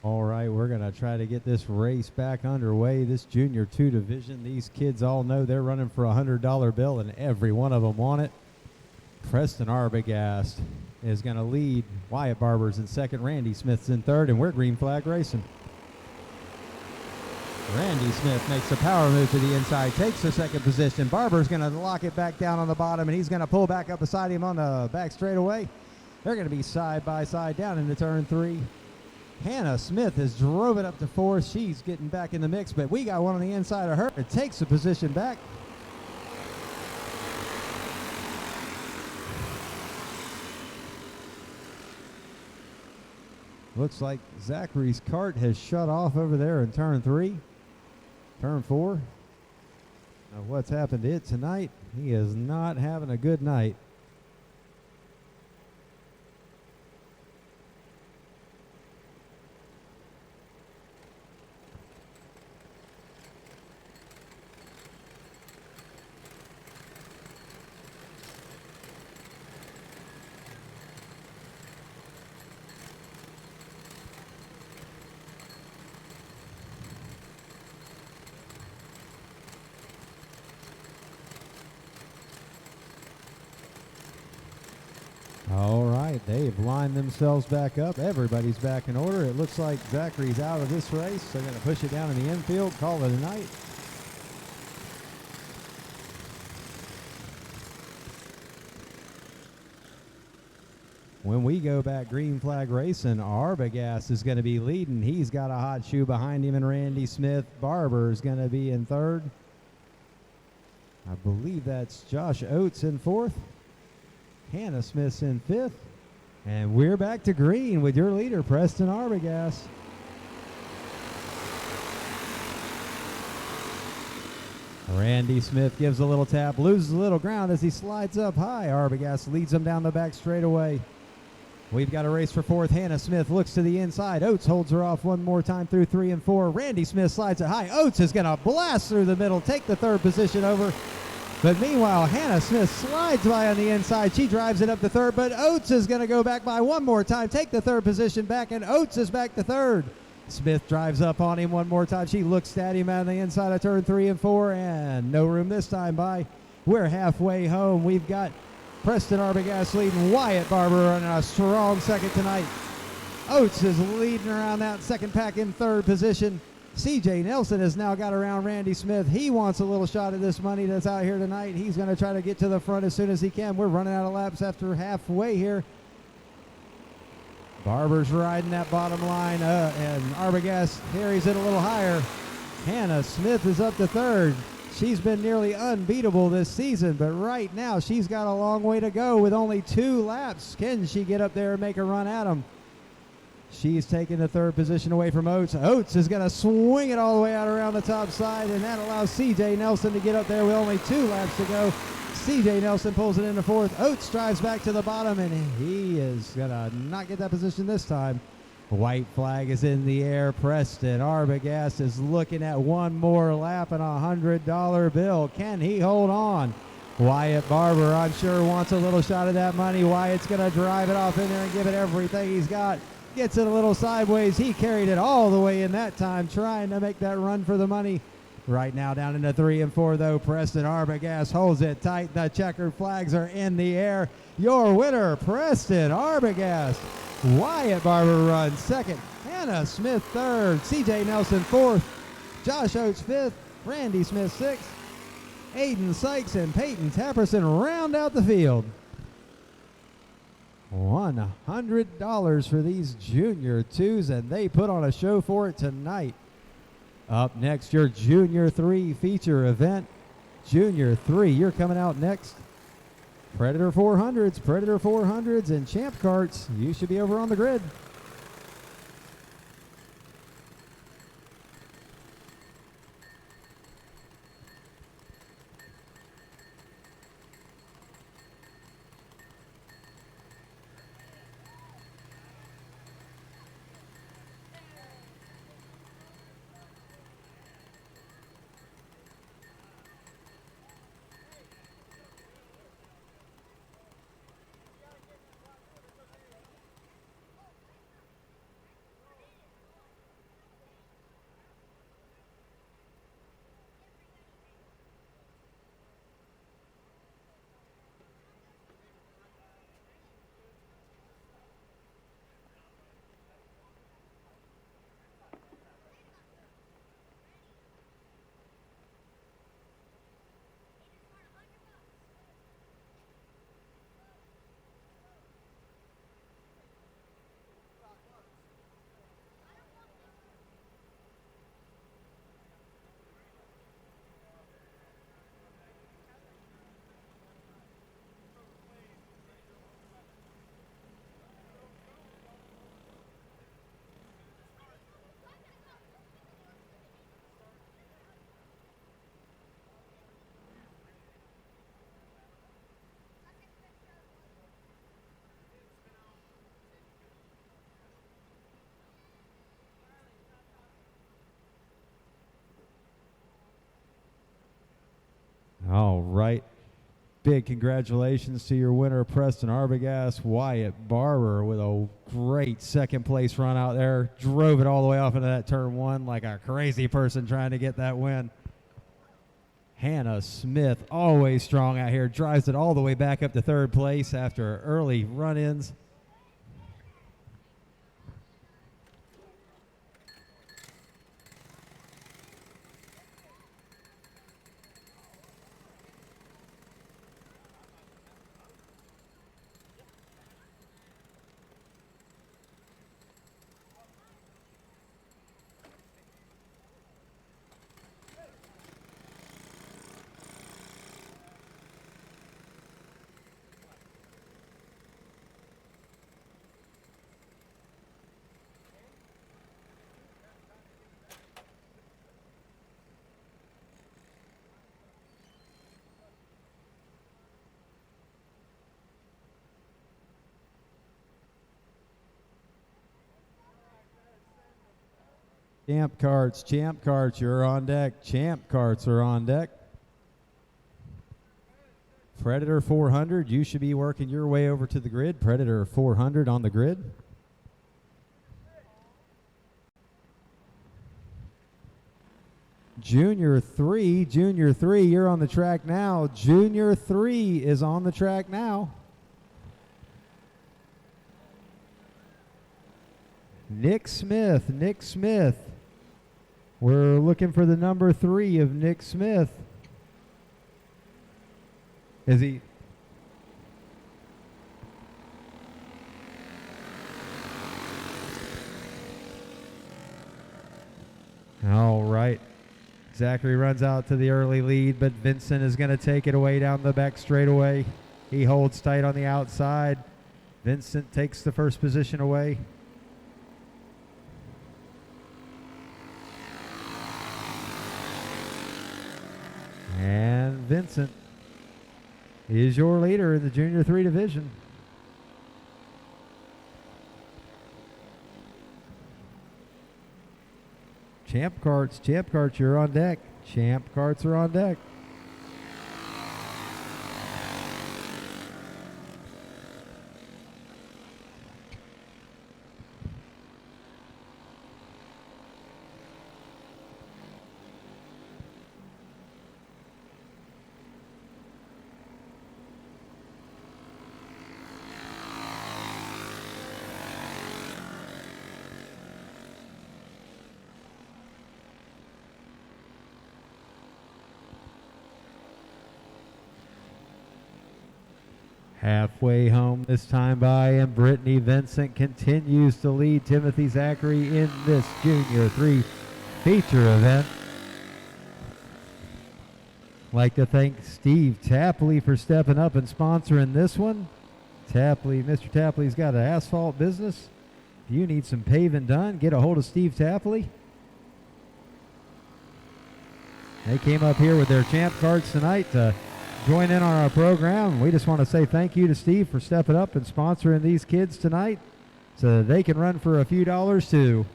All right, we're going to try to get this race back underway. This Junior 2 division, these kids all know they're running for a $100 bill, and every one of them want it. Preston Arbogast is going to lead. Wyatt Barber's in second. Randy Smith's in third, and we're green flag racing. Randy Smith makes a power move to the inside, takes the second position. Barber's going to lock it back down on the bottom, and he's going to pull back up beside him on the back straightaway. They're going to be side by side down into turn 3. Hannah Smith has drove it up to 4th. She's getting back in the mix, but we got one on the inside of her. It takes the position back. Looks like Zachary's cart has shut off over there in turn 3. Turn 4. Now what's happened to it tonight? He is not having a good night. All right, they've lined themselves back up. Everybody's back in order. It looks like Zachary's out of this race. They're going to push it down in the infield, call it a night. When we go back green flag racing, Arbogast is going to be leading. He's got a hot shoe behind him, and Randy Smith. Barber is going to be in third. I believe that's Josh Oates in 4th. Hannah Smith's in 5th. And we're back to green with your leader, Preston Arbogast. Randy Smith gives a little tap, loses a little ground as he slides up high. Arbogast leads him down the back straightaway. We've got a race for 4th. Hannah Smith looks to the inside. Oates holds her off one more time through 3 and 4. Randy Smith slides it high. Oates is going to blast through the middle, take the 3rd position over. But meanwhile, Hannah Smith slides by on the inside. She drives it up to 3rd, but Oates is going to go back by one more time, take the 3rd position back, and Oates is back to 3rd. Smith drives up on him one more time. She looks at him on the inside of turn 3 and 4, and no room this time by. We're halfway home. We've got Preston Arbogast leading. Wyatt Barber running a strong second tonight. Oates is leading around that second pack in 3rd position. CJ Nelson has now got around Randy Smith. He wants a little shot at this money that's out here tonight. He's going to try to get to the front as soon as he can. We're running out of laps after halfway here. Barber's riding that bottom line, and Arbogast carries it a little higher. Hannah Smith is up to 3rd. She's been nearly unbeatable this season, but right now she's got a long way to go with only 2 laps. Can she get up there and make a run at him? She's taking the 3rd position away from Oates. Oates is going to swing it all the way out around the top side, and that allows C.J. Nelson to get up there with only 2 laps to go. C.J. Nelson pulls it into 4th. Oates drives back to the bottom, and he is going to not get that position this time. White flag is in the air. Preston Arbogast is looking at one more lap and a $100 bill. Can he hold on? Wyatt Barber, I'm sure, wants a little shot of that money. Wyatt's going to drive it off in there and give it everything he's got. Gets it a little sideways. He carried it all the way in that time, trying to make that run for the money. Right now down into 3 and 4, though. Preston Arbogast holds it tight. The checkered flags are in the air. Your winner, Preston Arbogast. Wyatt Barber runs 2nd. Hannah Smith 3rd. CJ Nelson 4th. Josh Oates 5th. Randy Smith 6th. Aiden Sykes and Peyton Tapperson round out the field. $100 for these Junior 2s, and they put on a show for it tonight. Up next, your Junior 3 feature event. Junior 3, you're coming out next. Predator 400s, and Champ Karts. You should be over on the grid. right. Big congratulations to your winner, Preston Arbogast. Wyatt Barber with a great second place run out there. Drove it all the way off into that turn one like a crazy person trying to get that win. Hannah Smith, always strong out here, drives it all the way back up to third place after early run-ins. Champ carts, you're on deck. Champ carts are on deck. Predator 400, you should be working your way over to the grid. Predator 400 on the grid. Junior 3, you're on the track now. Junior 3 is on the track now. Nick Smith. We're looking for the number 3 of Nick Smith. Is he? All right. Zachary runs out to the early lead, but Vincent is going to take it away down the back straightaway. He holds tight on the outside. Vincent takes the first position away. And Vincent is your leader in the Junior 3 division. Champ carts, you're on deck. Champ carts are on deck. Halfway home this time by, and Brittany Vincent continues to lead Timothy Zachary in this Junior 3 feature event. Like to thank Steve Tapley for stepping up and sponsoring this one. Mr. Tapley's got an asphalt business. If you need some paving done, get a hold of Steve Tapley. They came up here with their champ carts tonight to join in on our program. We just want to say thank you to Steve for stepping up and sponsoring these kids tonight so that they can run for a few dollars too.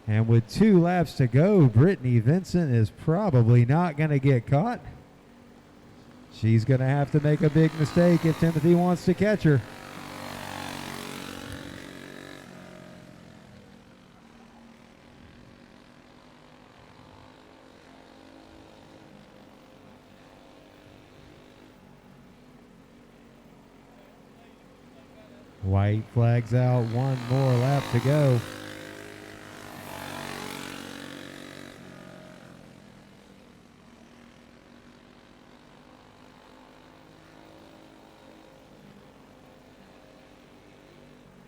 And with 2 laps to go, Brittany Vincent is probably not going to get caught. She's going to have to make a big mistake if Timothy wants to catch her. White flags out, 1 more lap to go.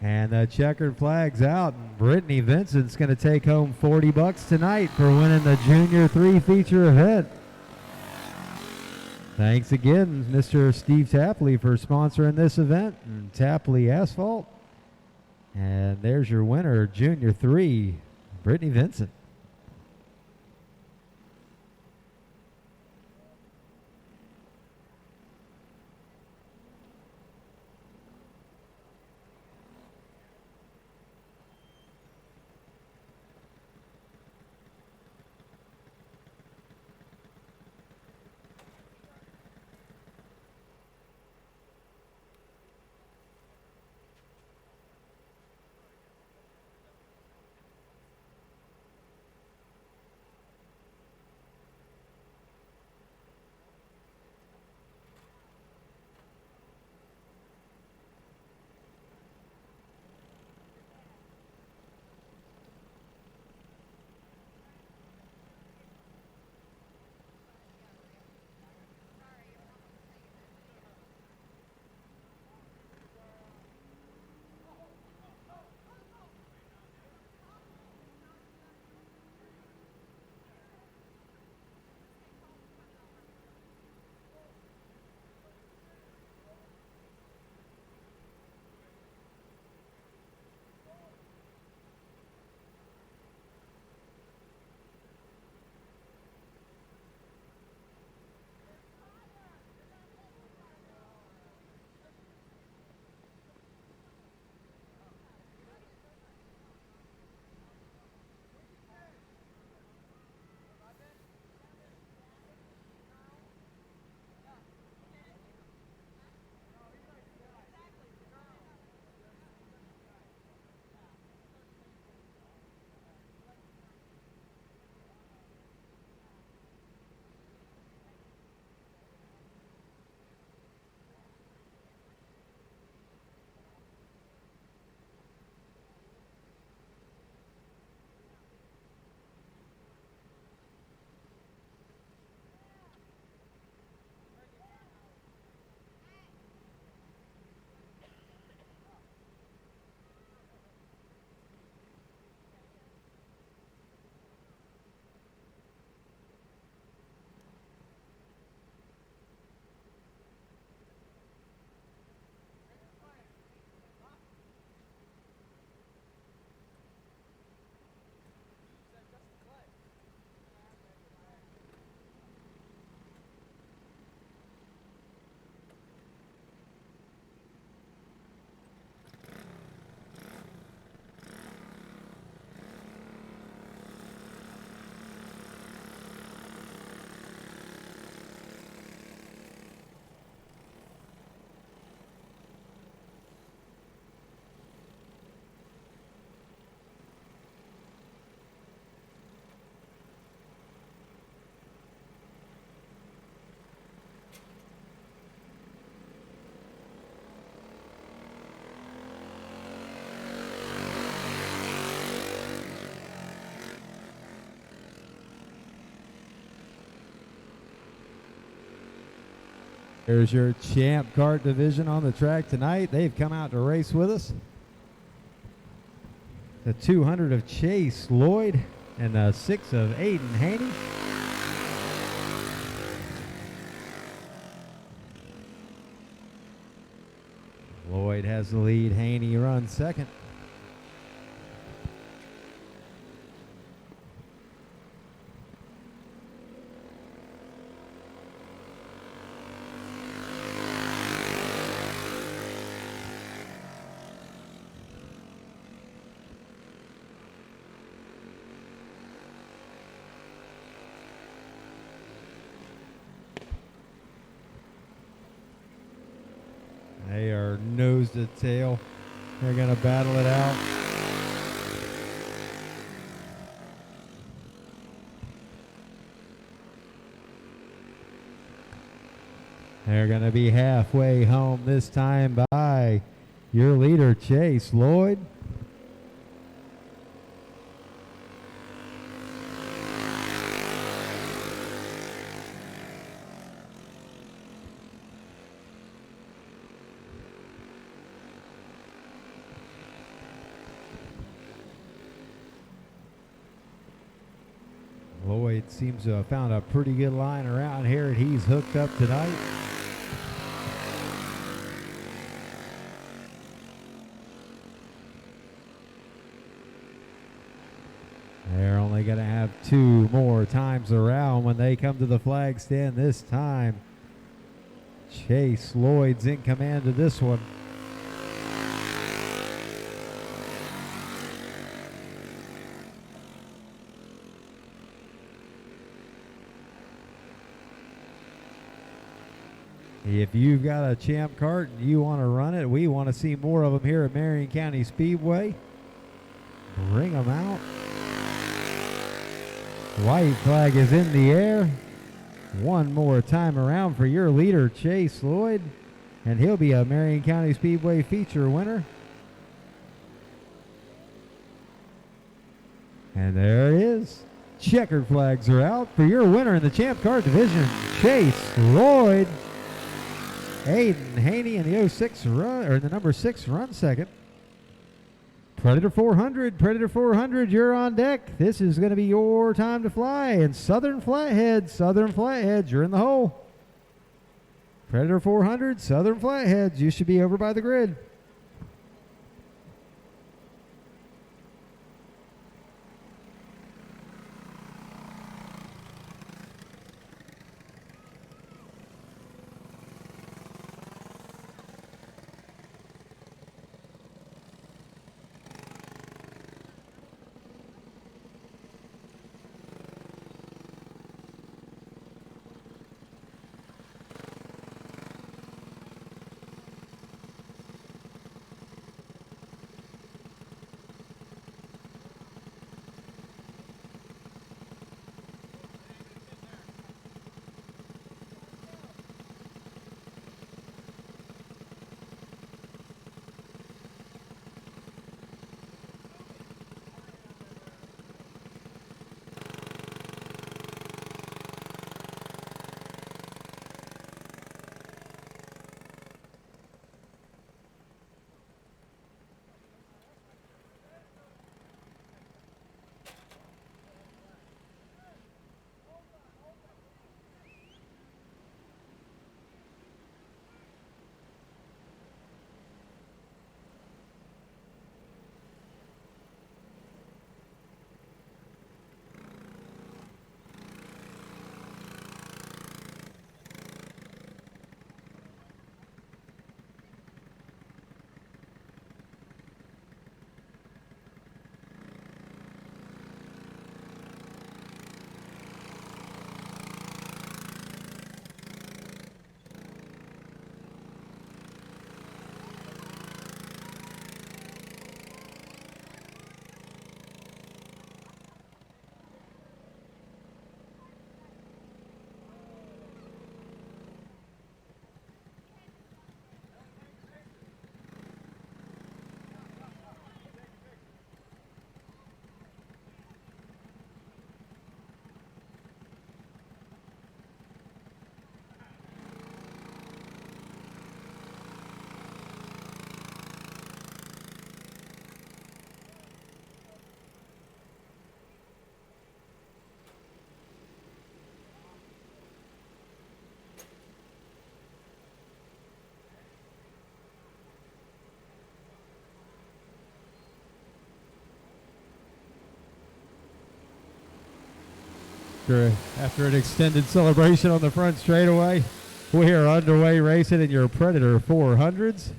And the checkered flag's out, and Brittany Vincent's going to take home $40 tonight for winning the Junior 3 feature event. Thanks again, Mr. Steve Tapley, for sponsoring this event, and Tapley Asphalt. And there's your winner, Junior 3, Brittany Vincent. There's your Champ Kart division on the track tonight. They've come out to race with us. The 200 of Chase Lloyd and the 6 of Aiden Haney. Lloyd has the lead. Haney runs second. They are nose to tail. They're going to battle it out. They're going to be halfway home this time by your leader, Chase Lloyd. Lloyd seems to have found a pretty good line around here, and he's hooked up tonight. They're only going to have 2 more times around when they come to the flag stand this time. Chase Lloyd's in command of this one. If you've got a Champ Kart and you want to run it, we want to see more of them here at Marion County Speedway. Bring them out. White flag is in the air. One more time around for your leader, Chase Lloyd, and he'll be a Marion County Speedway feature winner. And there it is. Checkered flags are out for your winner in the Champ Kart division, Chase Lloyd. Aiden Haney in the 06 run, or the number 6 run second. Predator 400, you're on deck. This is going to be your time to fly. And Southern Flatheads, you're in the hole. Predator 400, Southern Flatheads, you should be over by the grid. after an extended celebration on the front straightaway. We are underway racing in your Predator 400s.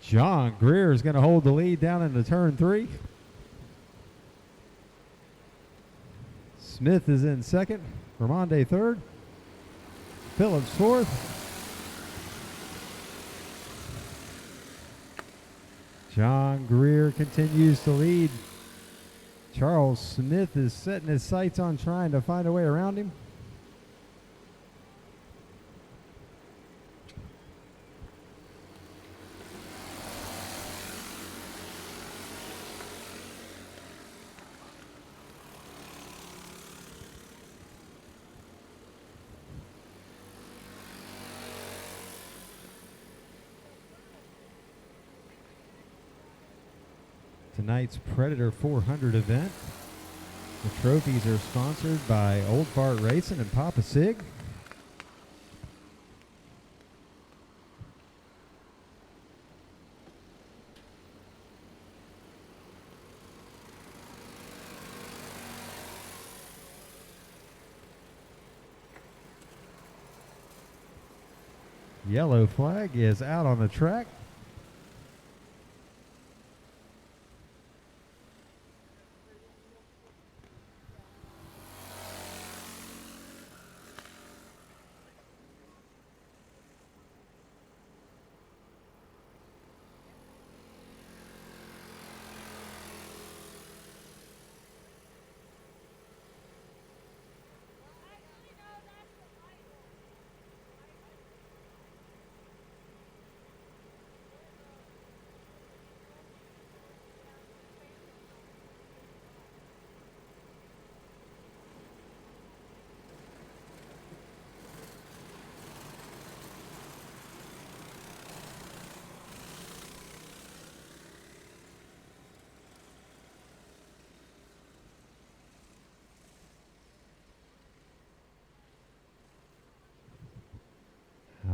John Greer is going to hold the lead down into turn 3. Smith is in second. Ramonde third. Phillips fourth. John Greer continues to lead. Charles Smith is setting his sights on trying to find a way around him. Tonight's Predator 400 event. The trophies are sponsored by Old Kart Racing and Papa Sig. Yellow flag is out on the track.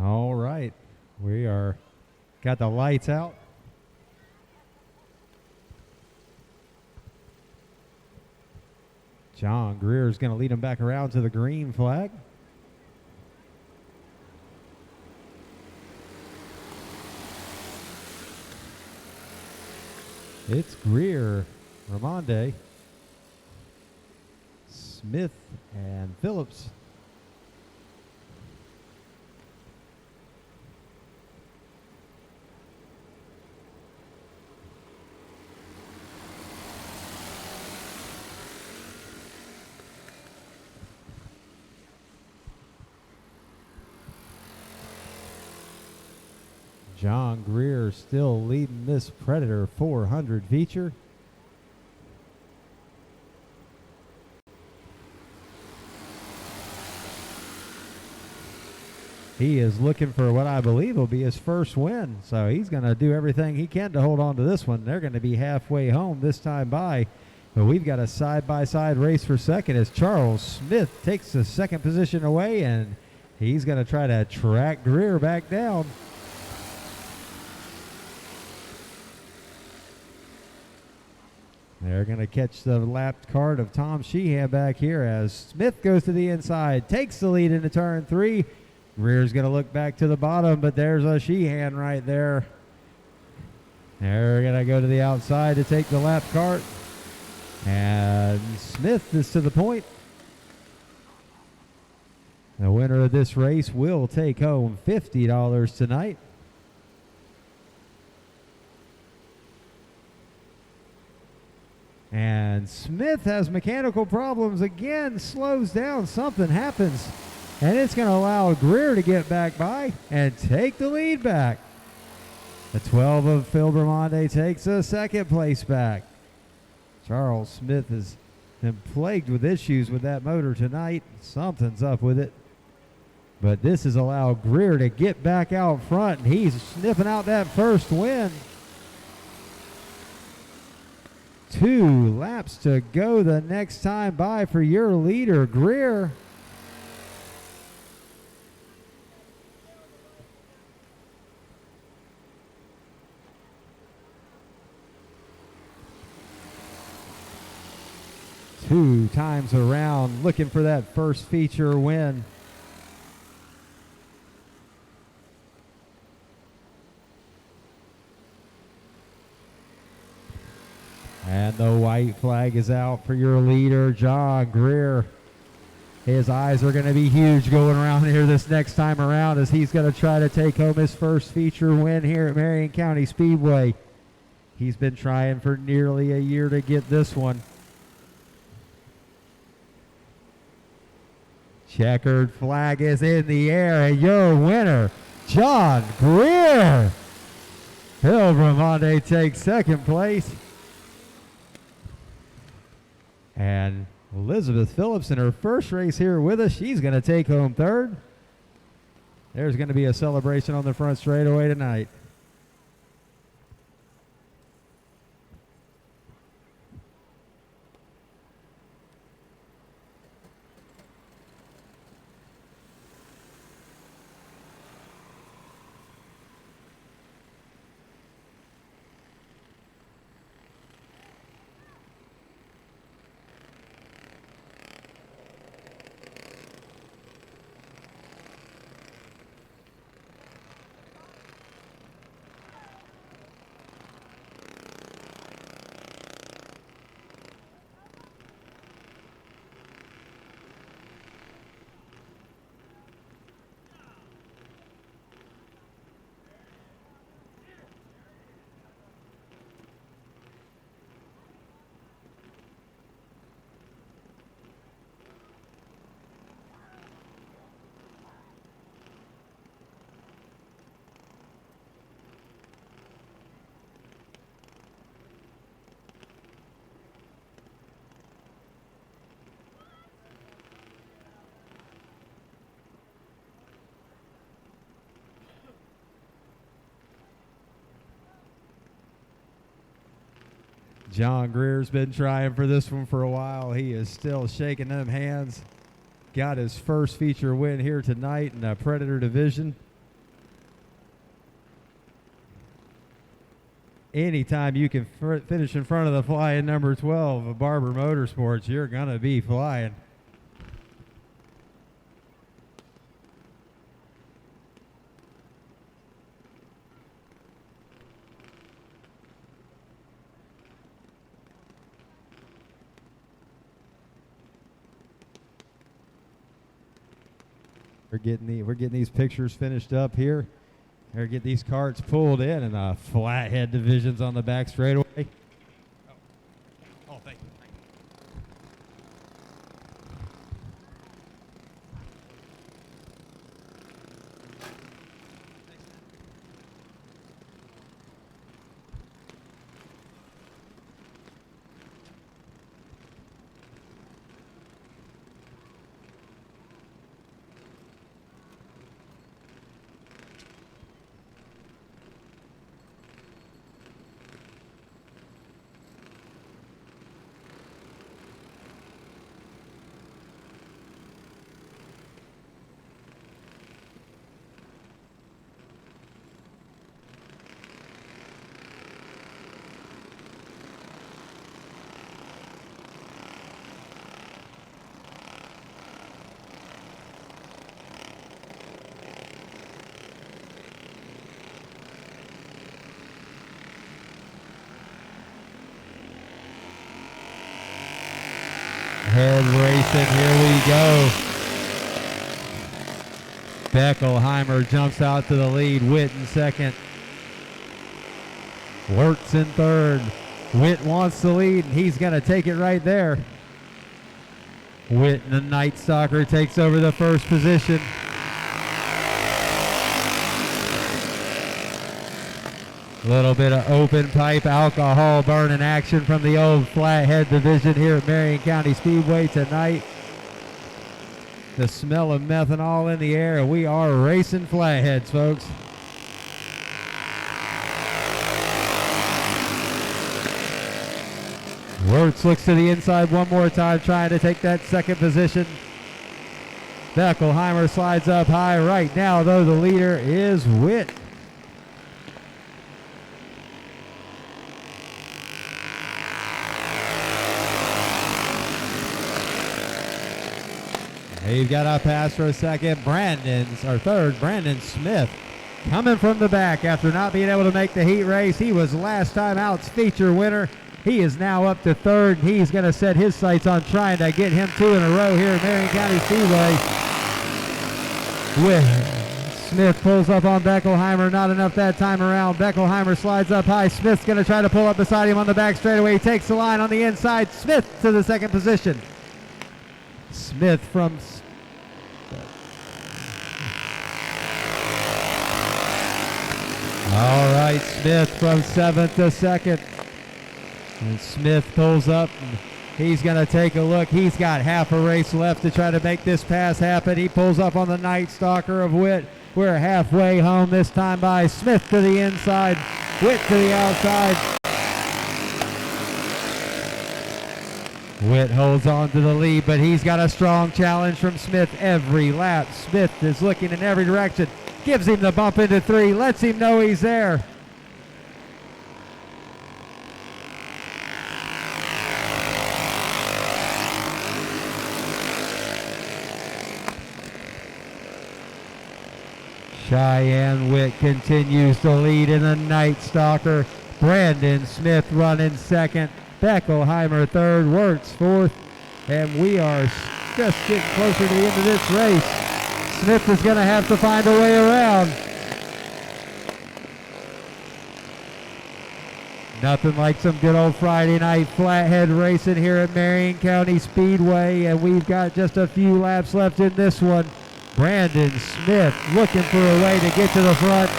All right, we are got the lights out. John Greer is going to lead him back around to the green flag. It's Greer, Ramonde, Smith, and Phillips. John Greer still leading this Predator 400 feature. He is looking for what I believe will be his first win, so he's going to do everything he can to hold on to this one. They're going to be halfway home this time by, but we've got a side-by-side race for second as Charles Smith takes the second position away, and he's going to try to track Greer back down. They're going to catch the lapped cart of Tom Sheehan back here as Smith goes to the inside, takes the lead into turn 3. Greer's going to look back to the bottom, but there's a Sheehan right there. They're going to go to the outside to take the lapped cart. And Smith is to the point. The winner of this race will take home $50 tonight. And Smith has mechanical problems again, slows down, something happens. And it's going to allow Greer to get back by and take the lead back. The 12 of Phil Ramonde takes a second place back. Charles Smith has been plagued with issues with that motor tonight. Something's up with it. But this has allowed Greer to get back out front, and he's sniffing out that first win. 2 laps to go the next time by for your leader, Greer. 2 times around, looking for that first feature win. And the white flag is out for your leader, John Greer. His eyes are going to be huge going around here this next time around as he's going to try to take home his first feature win here at Marion County Speedway. He's been trying for nearly a year to get this one. Checkered flag is in the air, and your winner, John Greer. Pilgrim Hyundai takes second place. And Elizabeth Phillips in her first race here with us, she's going to take home third. There's going to be a celebration on the front straightaway tonight. John Greer's been trying for this one for a while. He is still shaking them hands. Got his first feature win here tonight in the Predator division. Anytime you can finish in front of the flying number 12 of Barber Motorsports, you're going to be flying. We're getting these pictures finished up here. We're getting these carts pulled in, and the flathead division's on the back straightaway. Oh, thank you. Head racing, here we go. Beckelheimer jumps out to the lead. Witt in second. Wirtz in third. Witt wants the lead, and he's going to take it right there. Witt, the Night Stalker, takes over the first position. A little bit of open pipe alcohol burning action from the old flathead division here at Marion County Speedway tonight. The smell of methanol in the air. We are racing flatheads, folks. Wirtz looks to the inside one more time, trying to take that second position. Beckelheimer slides up high right now, though the leader is Witt. We've got a pass for a second. Brandon Smith coming from the back after not being able to make the heat race. He was last time out's feature winner. He is now up to third. He's going to set his sights on trying to get him 2 in a row here at Marion County Speedway. Smith pulls up on Beckelheimer. Not enough that time around. Beckelheimer slides up high. Smith's going to try to pull up beside him on the back straightaway. He takes the line on the inside. Smith to the second position. Smith from... All right, Smith from 7th to 2nd. And Smith pulls up, and he's going to take a look. He's got half a race left to try to make this pass happen. He pulls up on the Night Stalker of Witt. We're halfway home this time by Smith to the inside, Witt to the outside. Witt holds on to the lead, but he's got a strong challenge from Smith every lap. Smith is looking in every direction, gives him the bump into 3, lets him know he's there. Cheyenne Witt continues to lead in the Night Stalker. Brandon Smith running 2nd. Beckelheimer 3rd. Wirtz 4th. And we are just getting closer to the end of this race. Smith is going to have to find a way around. Nothing like some good old Friday night flathead racing here at Marion County Speedway. And we've got just a few laps left in this one. Brandon Smith looking for a way to get to the front.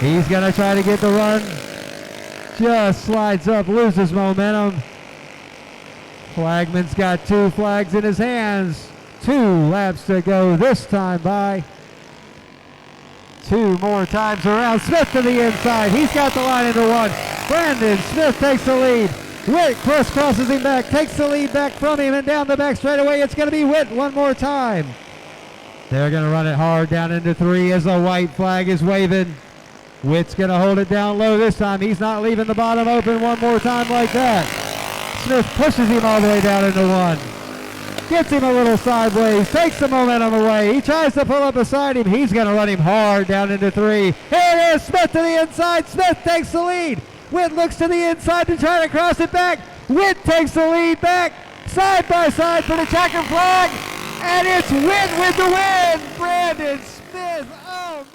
He's going to try to get the run. Just slides up, loses momentum. Flagman's got 2 flags in his hands. 2 laps to go this time by. 2 more times around. Smith to the inside. He's got the line into 1. Brandon Smith takes the lead. Witt crosses him back, takes the lead back from him, and down the back straightaway. It's going to be Witt one more time. They're going to run it hard down into 3 as the white flag is waving. Witt's going to hold it down low this time. He's not leaving the bottom open one more time like that. Smith pushes him all the way down into 1. Gets him a little sideways, takes the momentum away. He tries to pull up beside him. He's going to run him hard down into 3. Here it is, Smith to the inside. Smith takes the lead. Witt looks to the inside to try to cross it back. Witt takes the lead back, side by side for the checkered flag, and it's Witt with the win. Brandon Smith almost.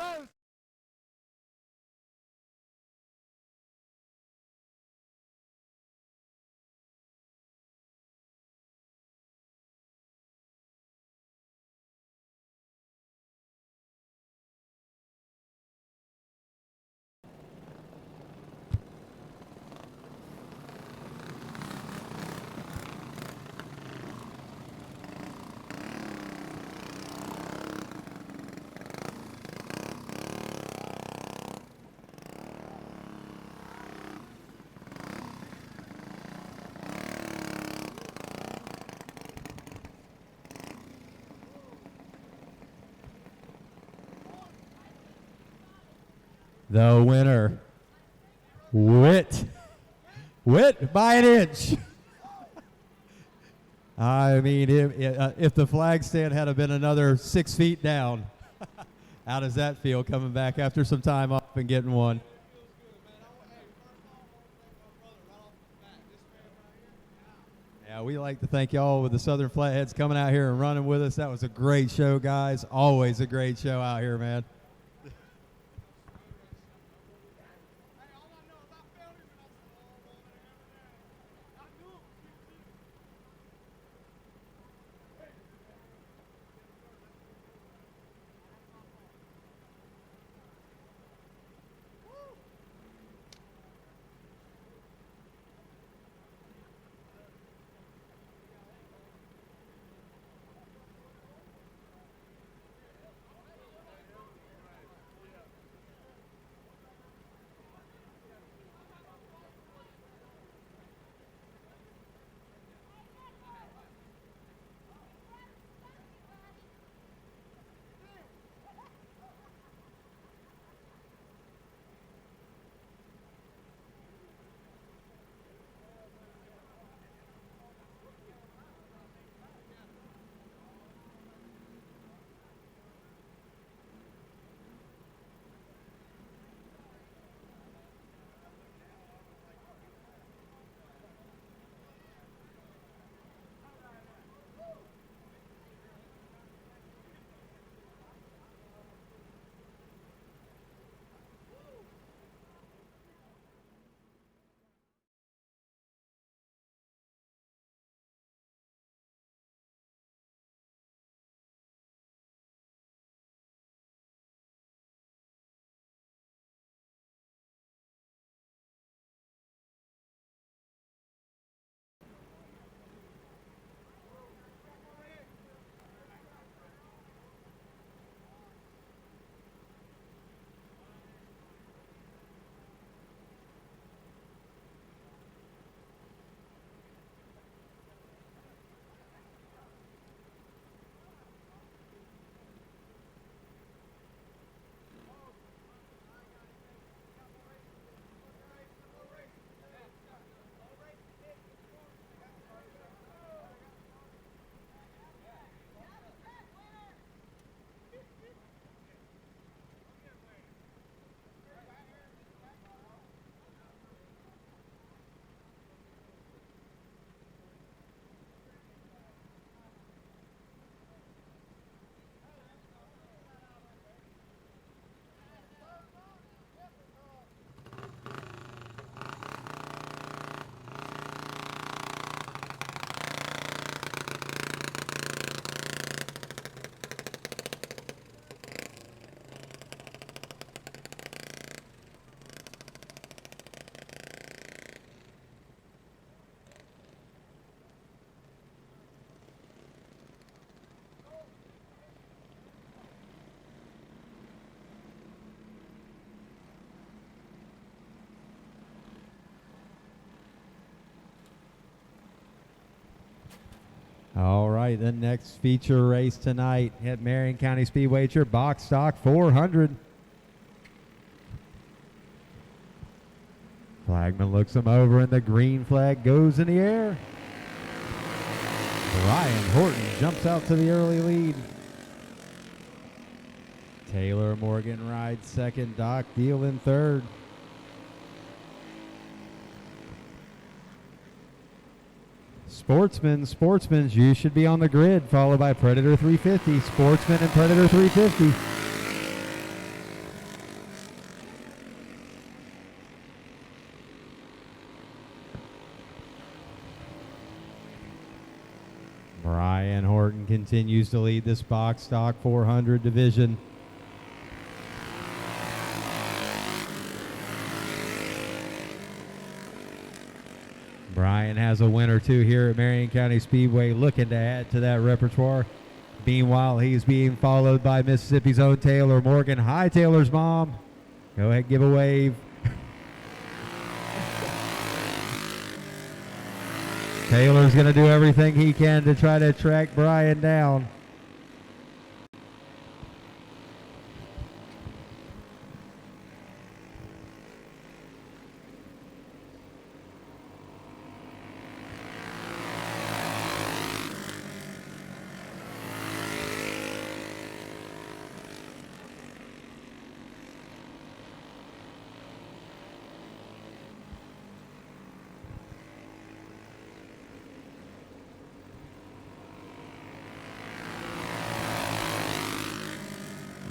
The winner, Witt. Witt by an inch. I mean, if the flag stand had been another 6 feet down, how does that feel coming back after some time off and getting one? Yeah, we like to thank y'all with the Southern Flatheads coming out here and running with us. That was a great show, guys. Always a great show out here, man. right, the next feature race tonight at Marion County Speedway. It's your box stock 400. Flagman looks him over and the green flag goes in the air. Ryan Horton jumps out to the early lead. Taylor Morgan rides second. Doc Deal in third. Sportsman's you should be on the grid, followed by Predator 350. Sportsman and Predator 350. Brian Horton continues to lead this box stock 400 division. Brian has a win or two here at Marion County Speedway, looking to add to that repertoire. Meanwhile, he's being followed by Mississippi's own Taylor Morgan. Hi, Taylor's mom. Go ahead, give a wave. Taylor's going to do everything he can to try to track Brian down.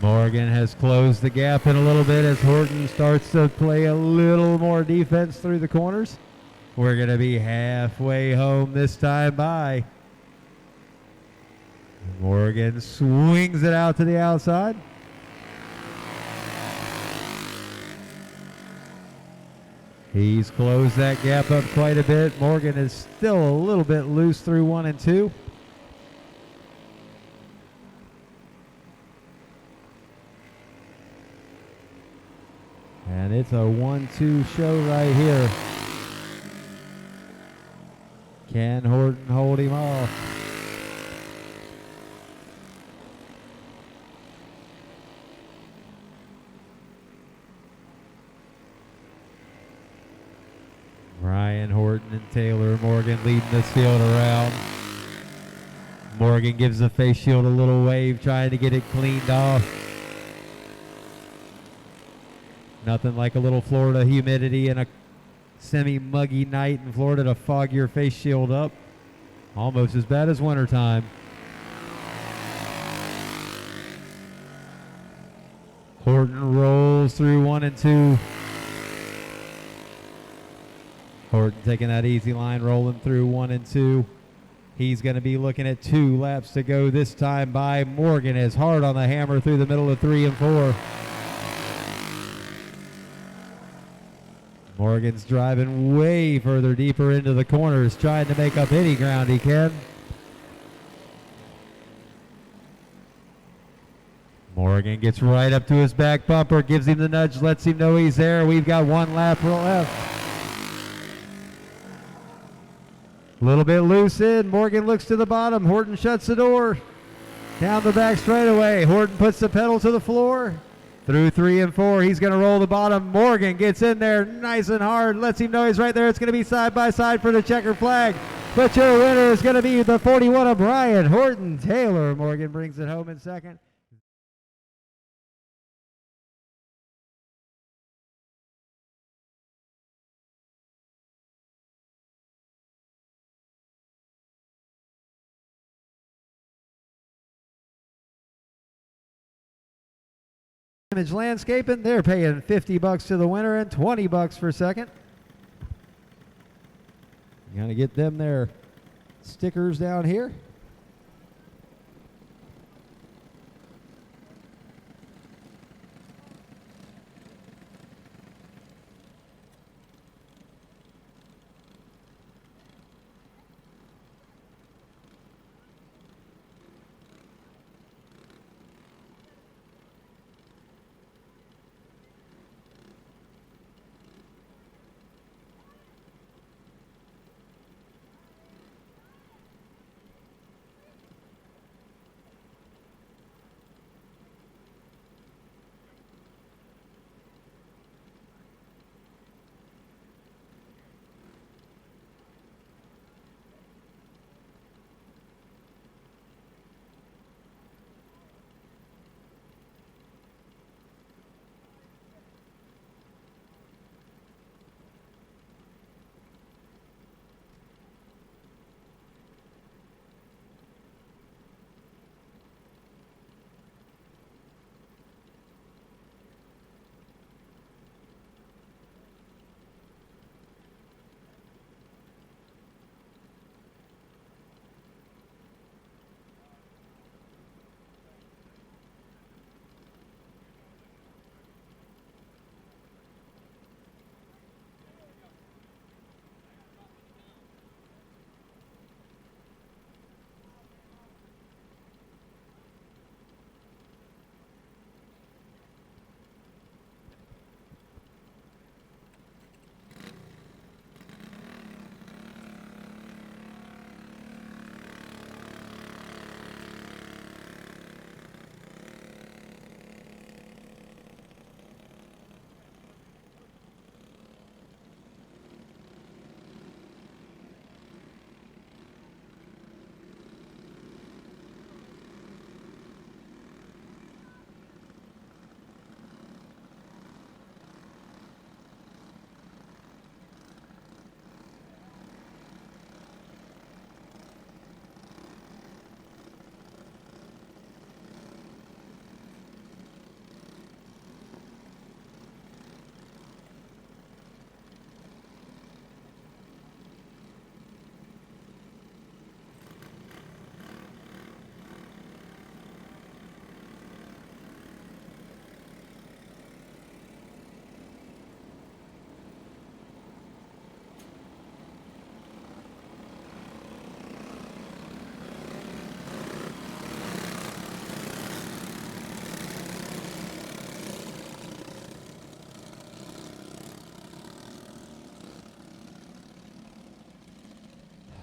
Morgan has closed the gap in a little bit as Horton starts to play a little more defense through the corners. We're going to be halfway home this time by. Morgan swings it out to the outside. He's closed that gap up quite a bit. Morgan is still a little bit loose through 1 and 2. And it's a 1-2 show right here. Can Horton hold him off? Ryan Horton and Taylor Morgan leading this field around. Morgan gives the face shield a little wave, trying to get it cleaned off. Nothing like a little Florida humidity and a semi-muggy night in Florida to fog your face shield up. Almost as bad as wintertime. Horton rolls through 1 and 2. Horton taking that easy line, rolling through 1 and 2. He's going to be looking at 2 laps to go this time by. Morgan is hard on the hammer through the middle of 3 and 4. Morgan's driving way further deeper into the corners, trying to make up any ground he can. Morgan gets right up to his back bumper, gives him the nudge, lets him know he's there. We've got 1 lap left. A little bit loose in. Morgan looks to the bottom. Horton shuts the door. Down the back straightaway. Horton puts the pedal to the floor. Through 3 and 4, he's going to roll the bottom. Morgan gets in there nice and hard, lets him know he's right there. It's going to be side by side for the checker flag. But your winner is going to be the 41 of Brian Horton. Taylor Morgan brings it home in second. Image Landscaping, they're paying $50 to the winner and $20 for second. You gotta get them their stickers down here.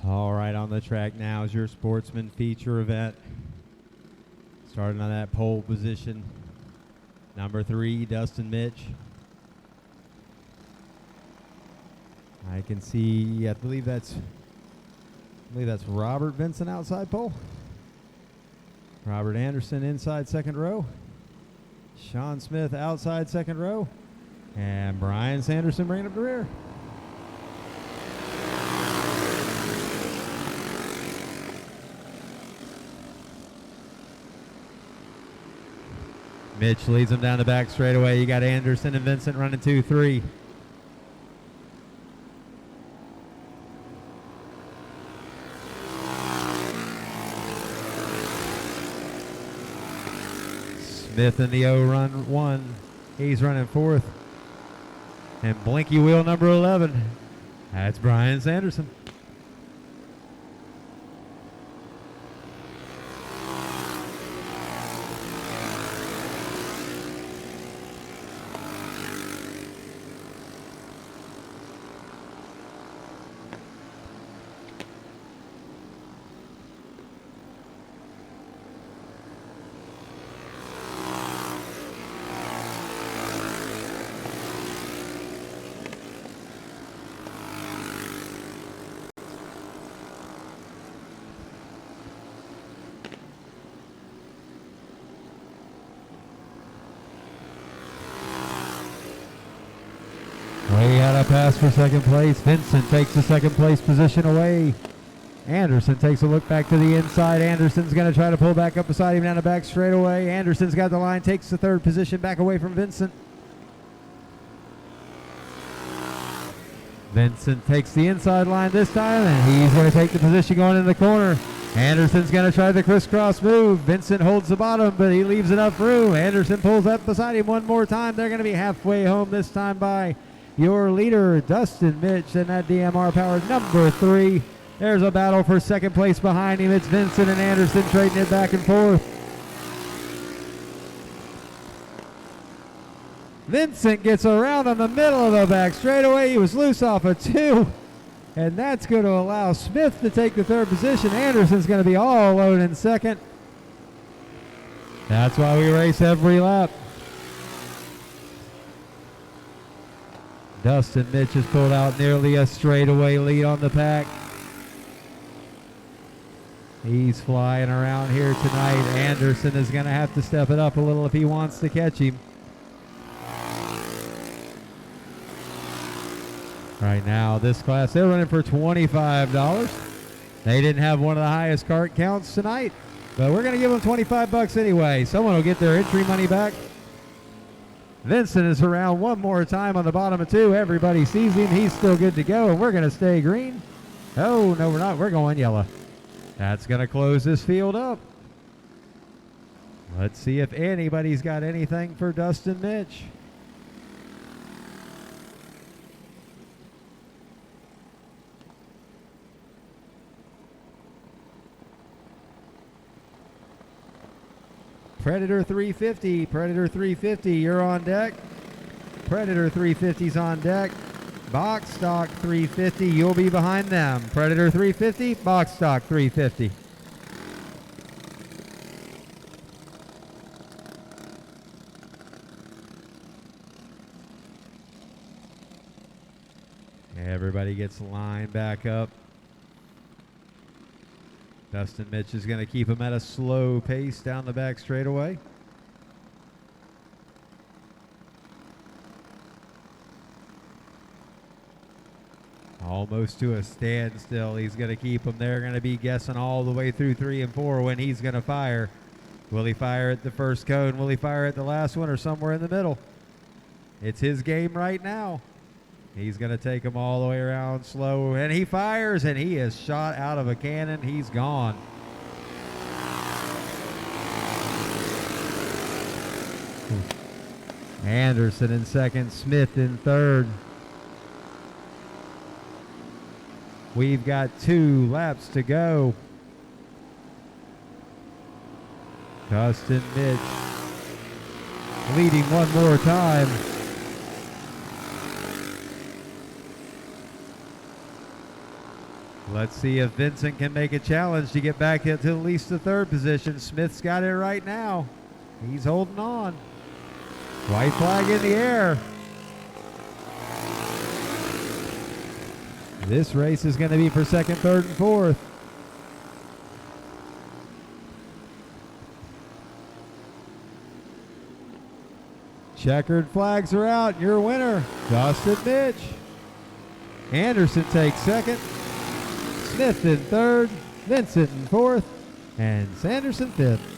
All right, on the track now is your Sportsman feature event. Starting on that pole position, number 3, Dustin Mitch. I can see, I believe that's Robert Vincent outside pole. Robert Anderson inside second row. Sean Smith outside second row. And Brian Sanderson bringing up the rear. Mitch leads them down the back straightaway. You got Anderson and Vincent running 2-3. Smith in the O run 1. He's running 4th. And blinky wheel number 11. That's Brian Sanderson. Way out of pass for second place. Vincent takes the second place position away. Anderson takes a look back to the inside. Anderson's going to try to pull back up beside him down the back straightaway. Anderson's got the line, takes the third position back away from Vincent. Vincent takes the inside line this time, and he's going to take the position going in the corner. Anderson's going to try the crisscross move. Vincent holds the bottom, but he leaves enough room. Anderson pulls up beside him one more time. They're going to be halfway home this time by your leader, Dustin Mitch, and that DMR-powered number 3. There's a battle for second place behind him. It's Vincent and Anderson trading it back and forth. Vincent gets around on the middle of the back straightaway. He was loose off a 2, and that's going to allow Smith to take the third position. Anderson's going to be all alone in second. That's why we race every lap. Dustin Mitch has pulled out nearly a straightaway lead on the pack. He's flying around here tonight. Anderson is going to have to step it up a little if he wants to catch him. Right now, this class, they're running for $25. They didn't have one of the highest cart counts tonight, but we're going to give them $25 anyway. Someone will get their entry money back. Vincent is around one more time on the bottom of 2. Everybody sees him. He's still good to go, and we're going to stay green. Oh, no, we're not. We're going yellow. That's going to close this field up. Let's see if anybody's got anything for Dustin Mitch. Predator 350, Predator 350, you're on deck. Predator 350's on deck. Box Stock 350, you'll be behind them. Predator 350, Box Stock 350. Everybody gets the line back up. Dustin Mitch is going to keep him at a slow pace down the back straightaway. Almost to a standstill. He's going to keep him there. Going to be guessing all the way through 3 and 4 when he's going to fire. Will he fire at the first cone? Will he fire at the last one or somewhere in the middle? It's his game right now. He's going to take him all the way around slow, and he fires, and he is shot out of a cannon. He's gone. Anderson in second, Smith in third. We've got 2 laps to go. Dustin Mitch leading one more time. Let's see if Vincent can make a challenge to get back to at least the third position. Smith's got it right now. He's holding on. White flag in the air. This race is going to be for second, third, and fourth. Checkered flags are out. Your winner, Dustin Mitch. Anderson takes second. Smith in third. Vincent in fourth. And Sanderson fifth.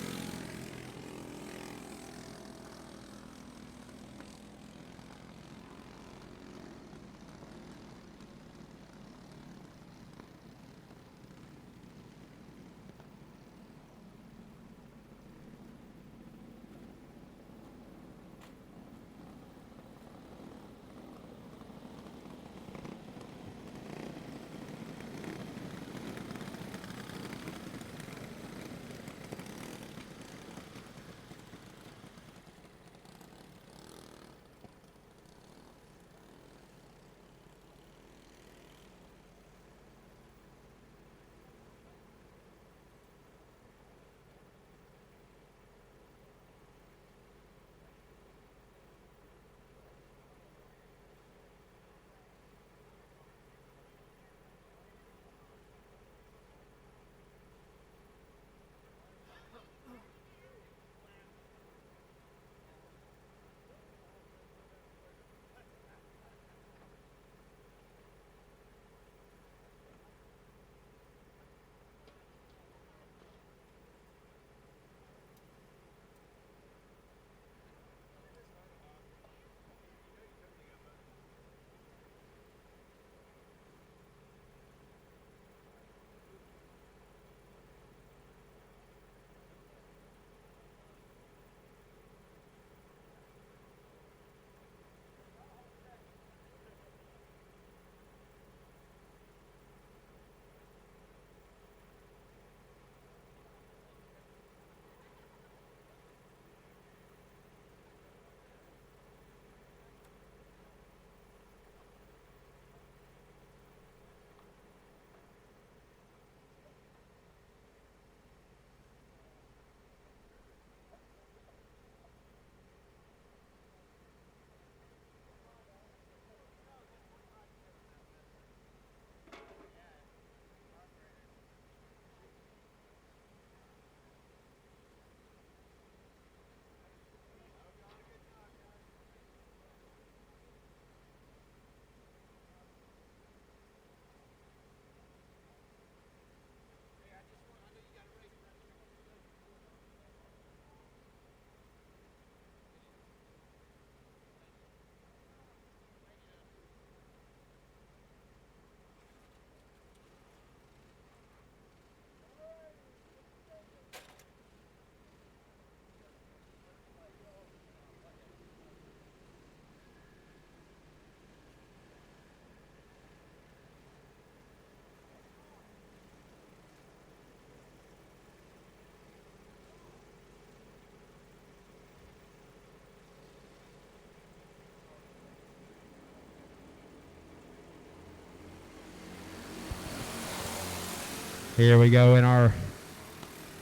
Here we go in our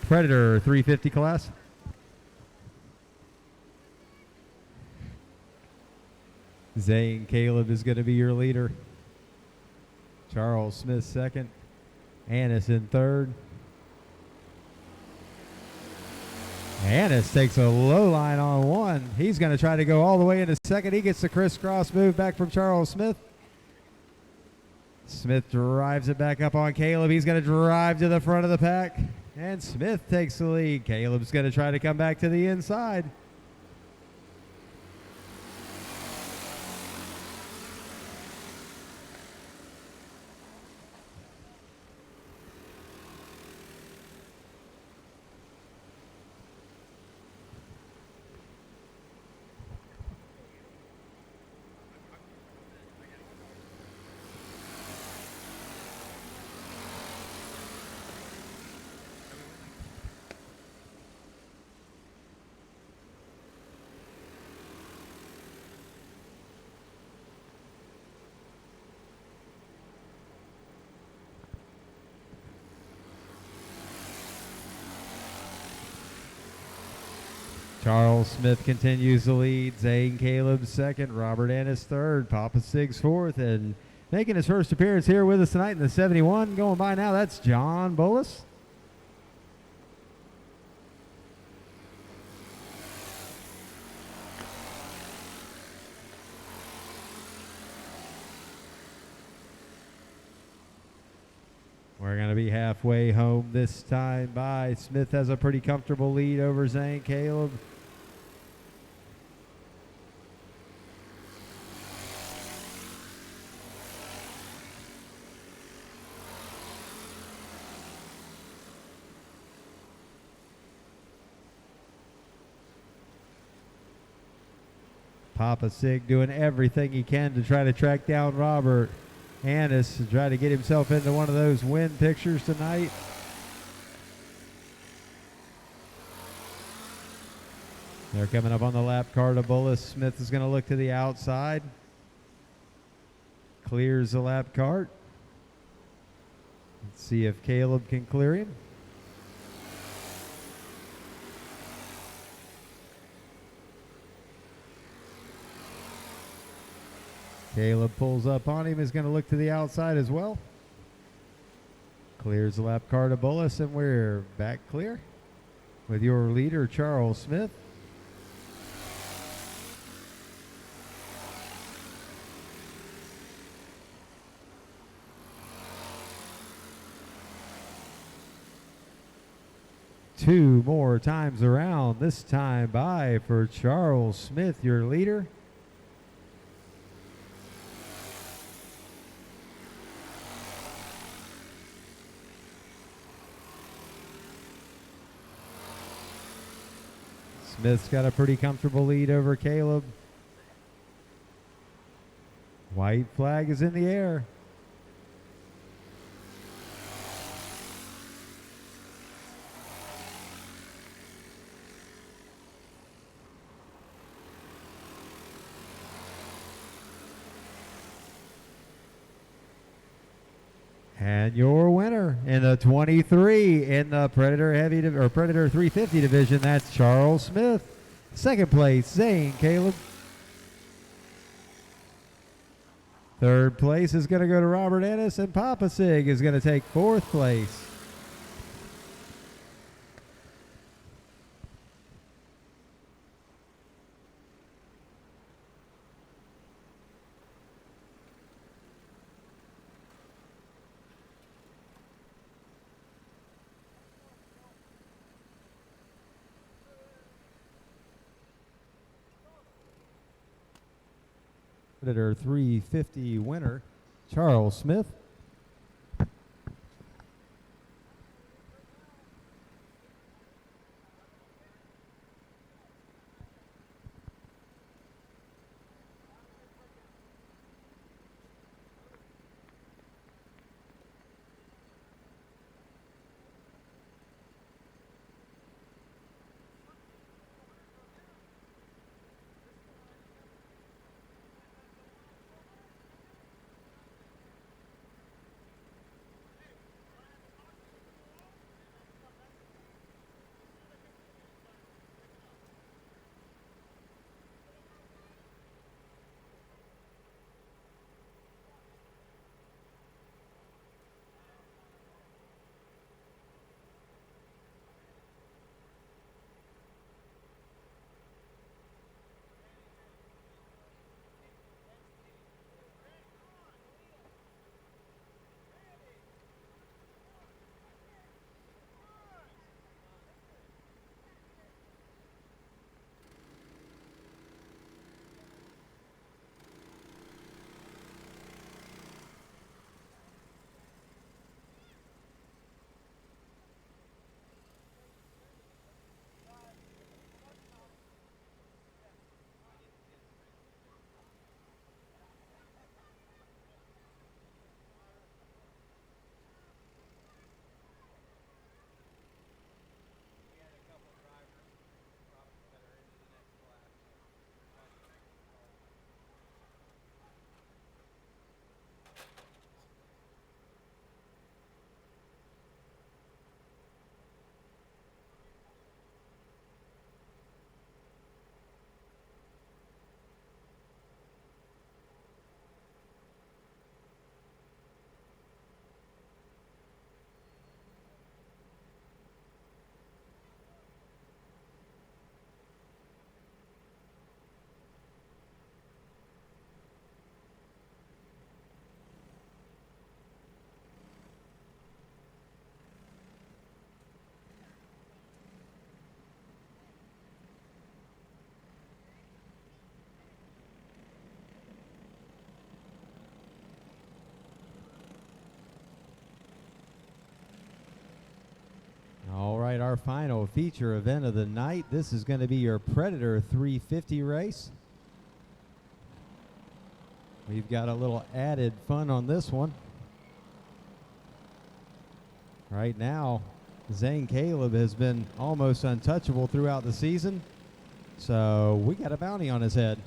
Predator 350 class. Zane Caleb is going to be your leader. Charles Smith second. Annis in third. Annis takes a low line on one. He's going to try to go all the way into second. He gets the crisscross move back from Charles Smith. Smith drives it back up on Caleb. He's going to drive to the front of the pack. And Smith takes the lead. Caleb's going to try to come back to the inside. Charles Smith continues to lead. Zane Caleb second. Robert Ennis third. Papa Sig's fourth. And making his first appearance here with us tonight in the 71. Going by now, that's John Bullis. We're going to be halfway home this time by. Smith has a pretty comfortable lead over Zane Caleb. Papa Sig doing everything he can to try to track down Robert Annis to try to get himself into one of those win pictures tonight. They're coming up on the lap car to Bullis. Smith is going to look to the outside. Clears the lap cart. Let's see if Caleb can clear him. Caleb pulls up on him, is going to look to the outside as well. Clears the lap car to Bullis, and we're back clear with your leader, Charles Smith. Two more times around, this time by for Charles Smith, your leader. Smith's got a pretty comfortable lead over Caleb. White flag is in the air. And your winner in the 23 in the Predator Predator 350 division, that's Charles Smith. Second place, Zane Caleb. Third place is going to go to Robert Ennis, and Papa Sig is going to take fourth place. Predator 350 winner, Charles Smith. final feature event of the night. This is going to be your Predator 350 race. We've got a little added fun on this one. Right now, Zane Caleb has been almost untouchable throughout the season, so we got a bounty on his head.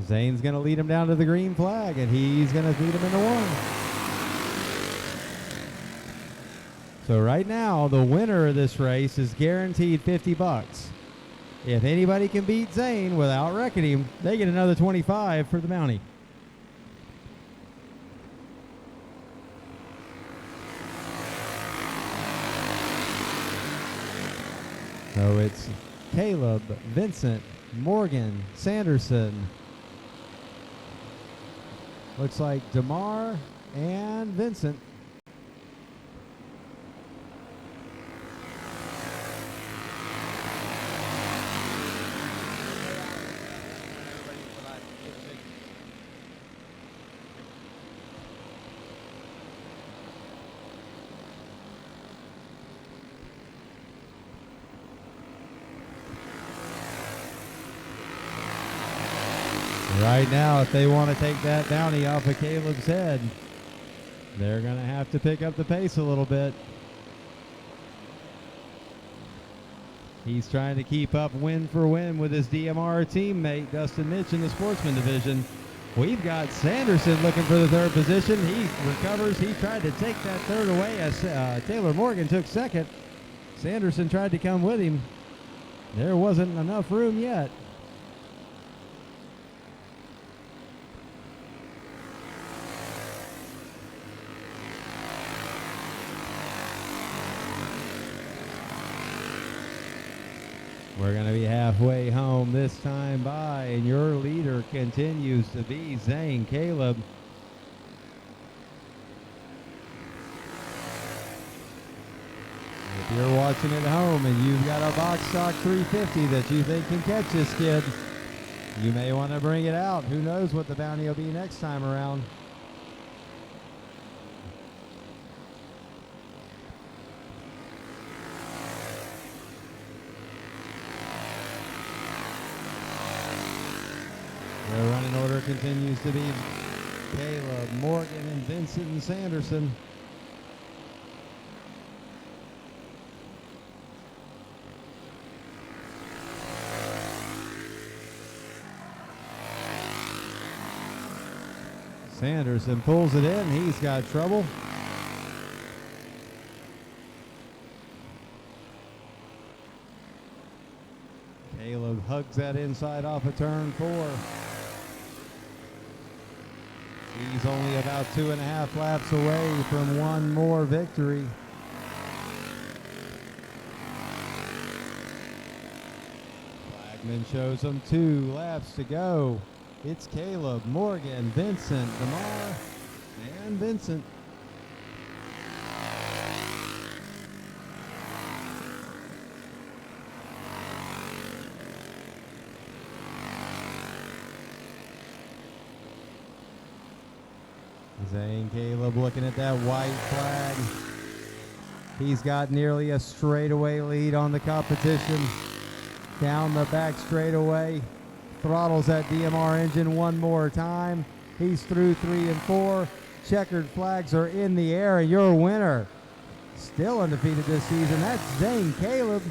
Zane's going to lead him down to the green flag, and he's going to lead him into one. So right now, the winner of this race is guaranteed $50. If anybody can beat Zane without wrecking him, they get another 25 for the bounty. So it's Caleb, Vincent, Morgan, Sanderson. Looks like DeMar and Vincent. Right now, if they want to take that bounty off of Caleb's head, they're going to have to pick up the pace a little bit. He's trying to keep up win for win with his DMR teammate, Dustin Mitch, in the Sportsman division. We've got Sanderson looking for the third position. He recovers. He tried to take that third away as Taylor Morgan took second. Sanderson tried to come with him. There wasn't enough room yet. We're going to be halfway home this time by, and your leader continues to be Zane Caleb. If you're watching at home and you've got a box stock 350 that you think can catch this kid, you may want to bring it out. Who knows what the bounty will be next time around. The running order continues to be Caleb, Morgan, and Vincent and Sanderson. Sanderson pulls it in. He's got trouble. Caleb hugs that inside off of turn 4. He's only about 2.5 laps away from one more victory. Flagman shows him 2 laps to go. It's Caleb, Morgan, Vincent, DeMar, and Vincent. Zane Caleb looking at that white flag. He's got nearly a straightaway lead on the competition. Down the back straightaway. Throttles that DMR engine one more time. He's through 3 and 4. Checkered flags are in the air, and your winner, still undefeated this season, that's Zane Caleb.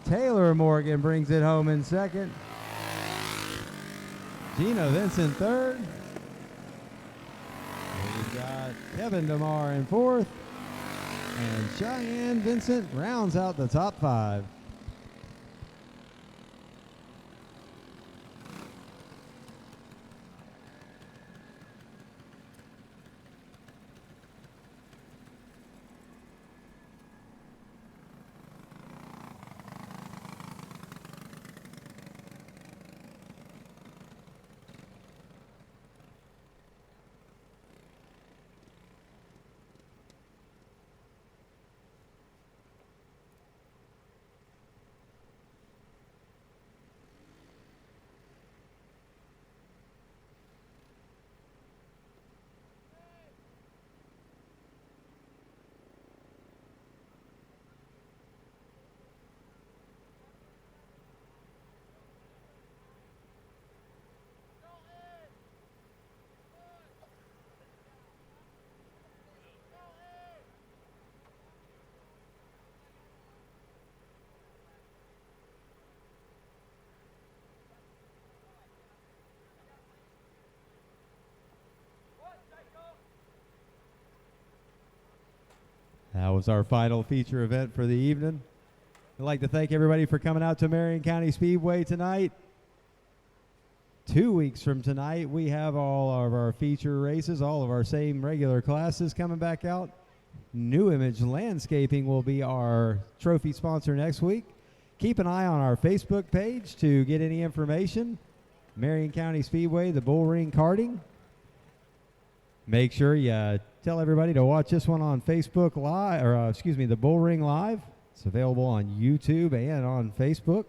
Taylor Morgan brings it home in second. Gina Vincent third. We've got Kevin DeMar in fourth. And Cheyenne Vincent rounds out the top 5. That was our final feature event for the evening. I'd like to thank everybody for coming out to Marion County Speedway tonight. 2 weeks from tonight, we have all of our feature races, all of our same regular classes coming back out. New Image Landscaping will be our trophy sponsor next week. Keep an eye on our Facebook page to get any information. Marion County Speedway, the Bullring Karting. Make sure you tell everybody to watch this one on Facebook Live, or the Bullring Live. It's available on YouTube and on Facebook.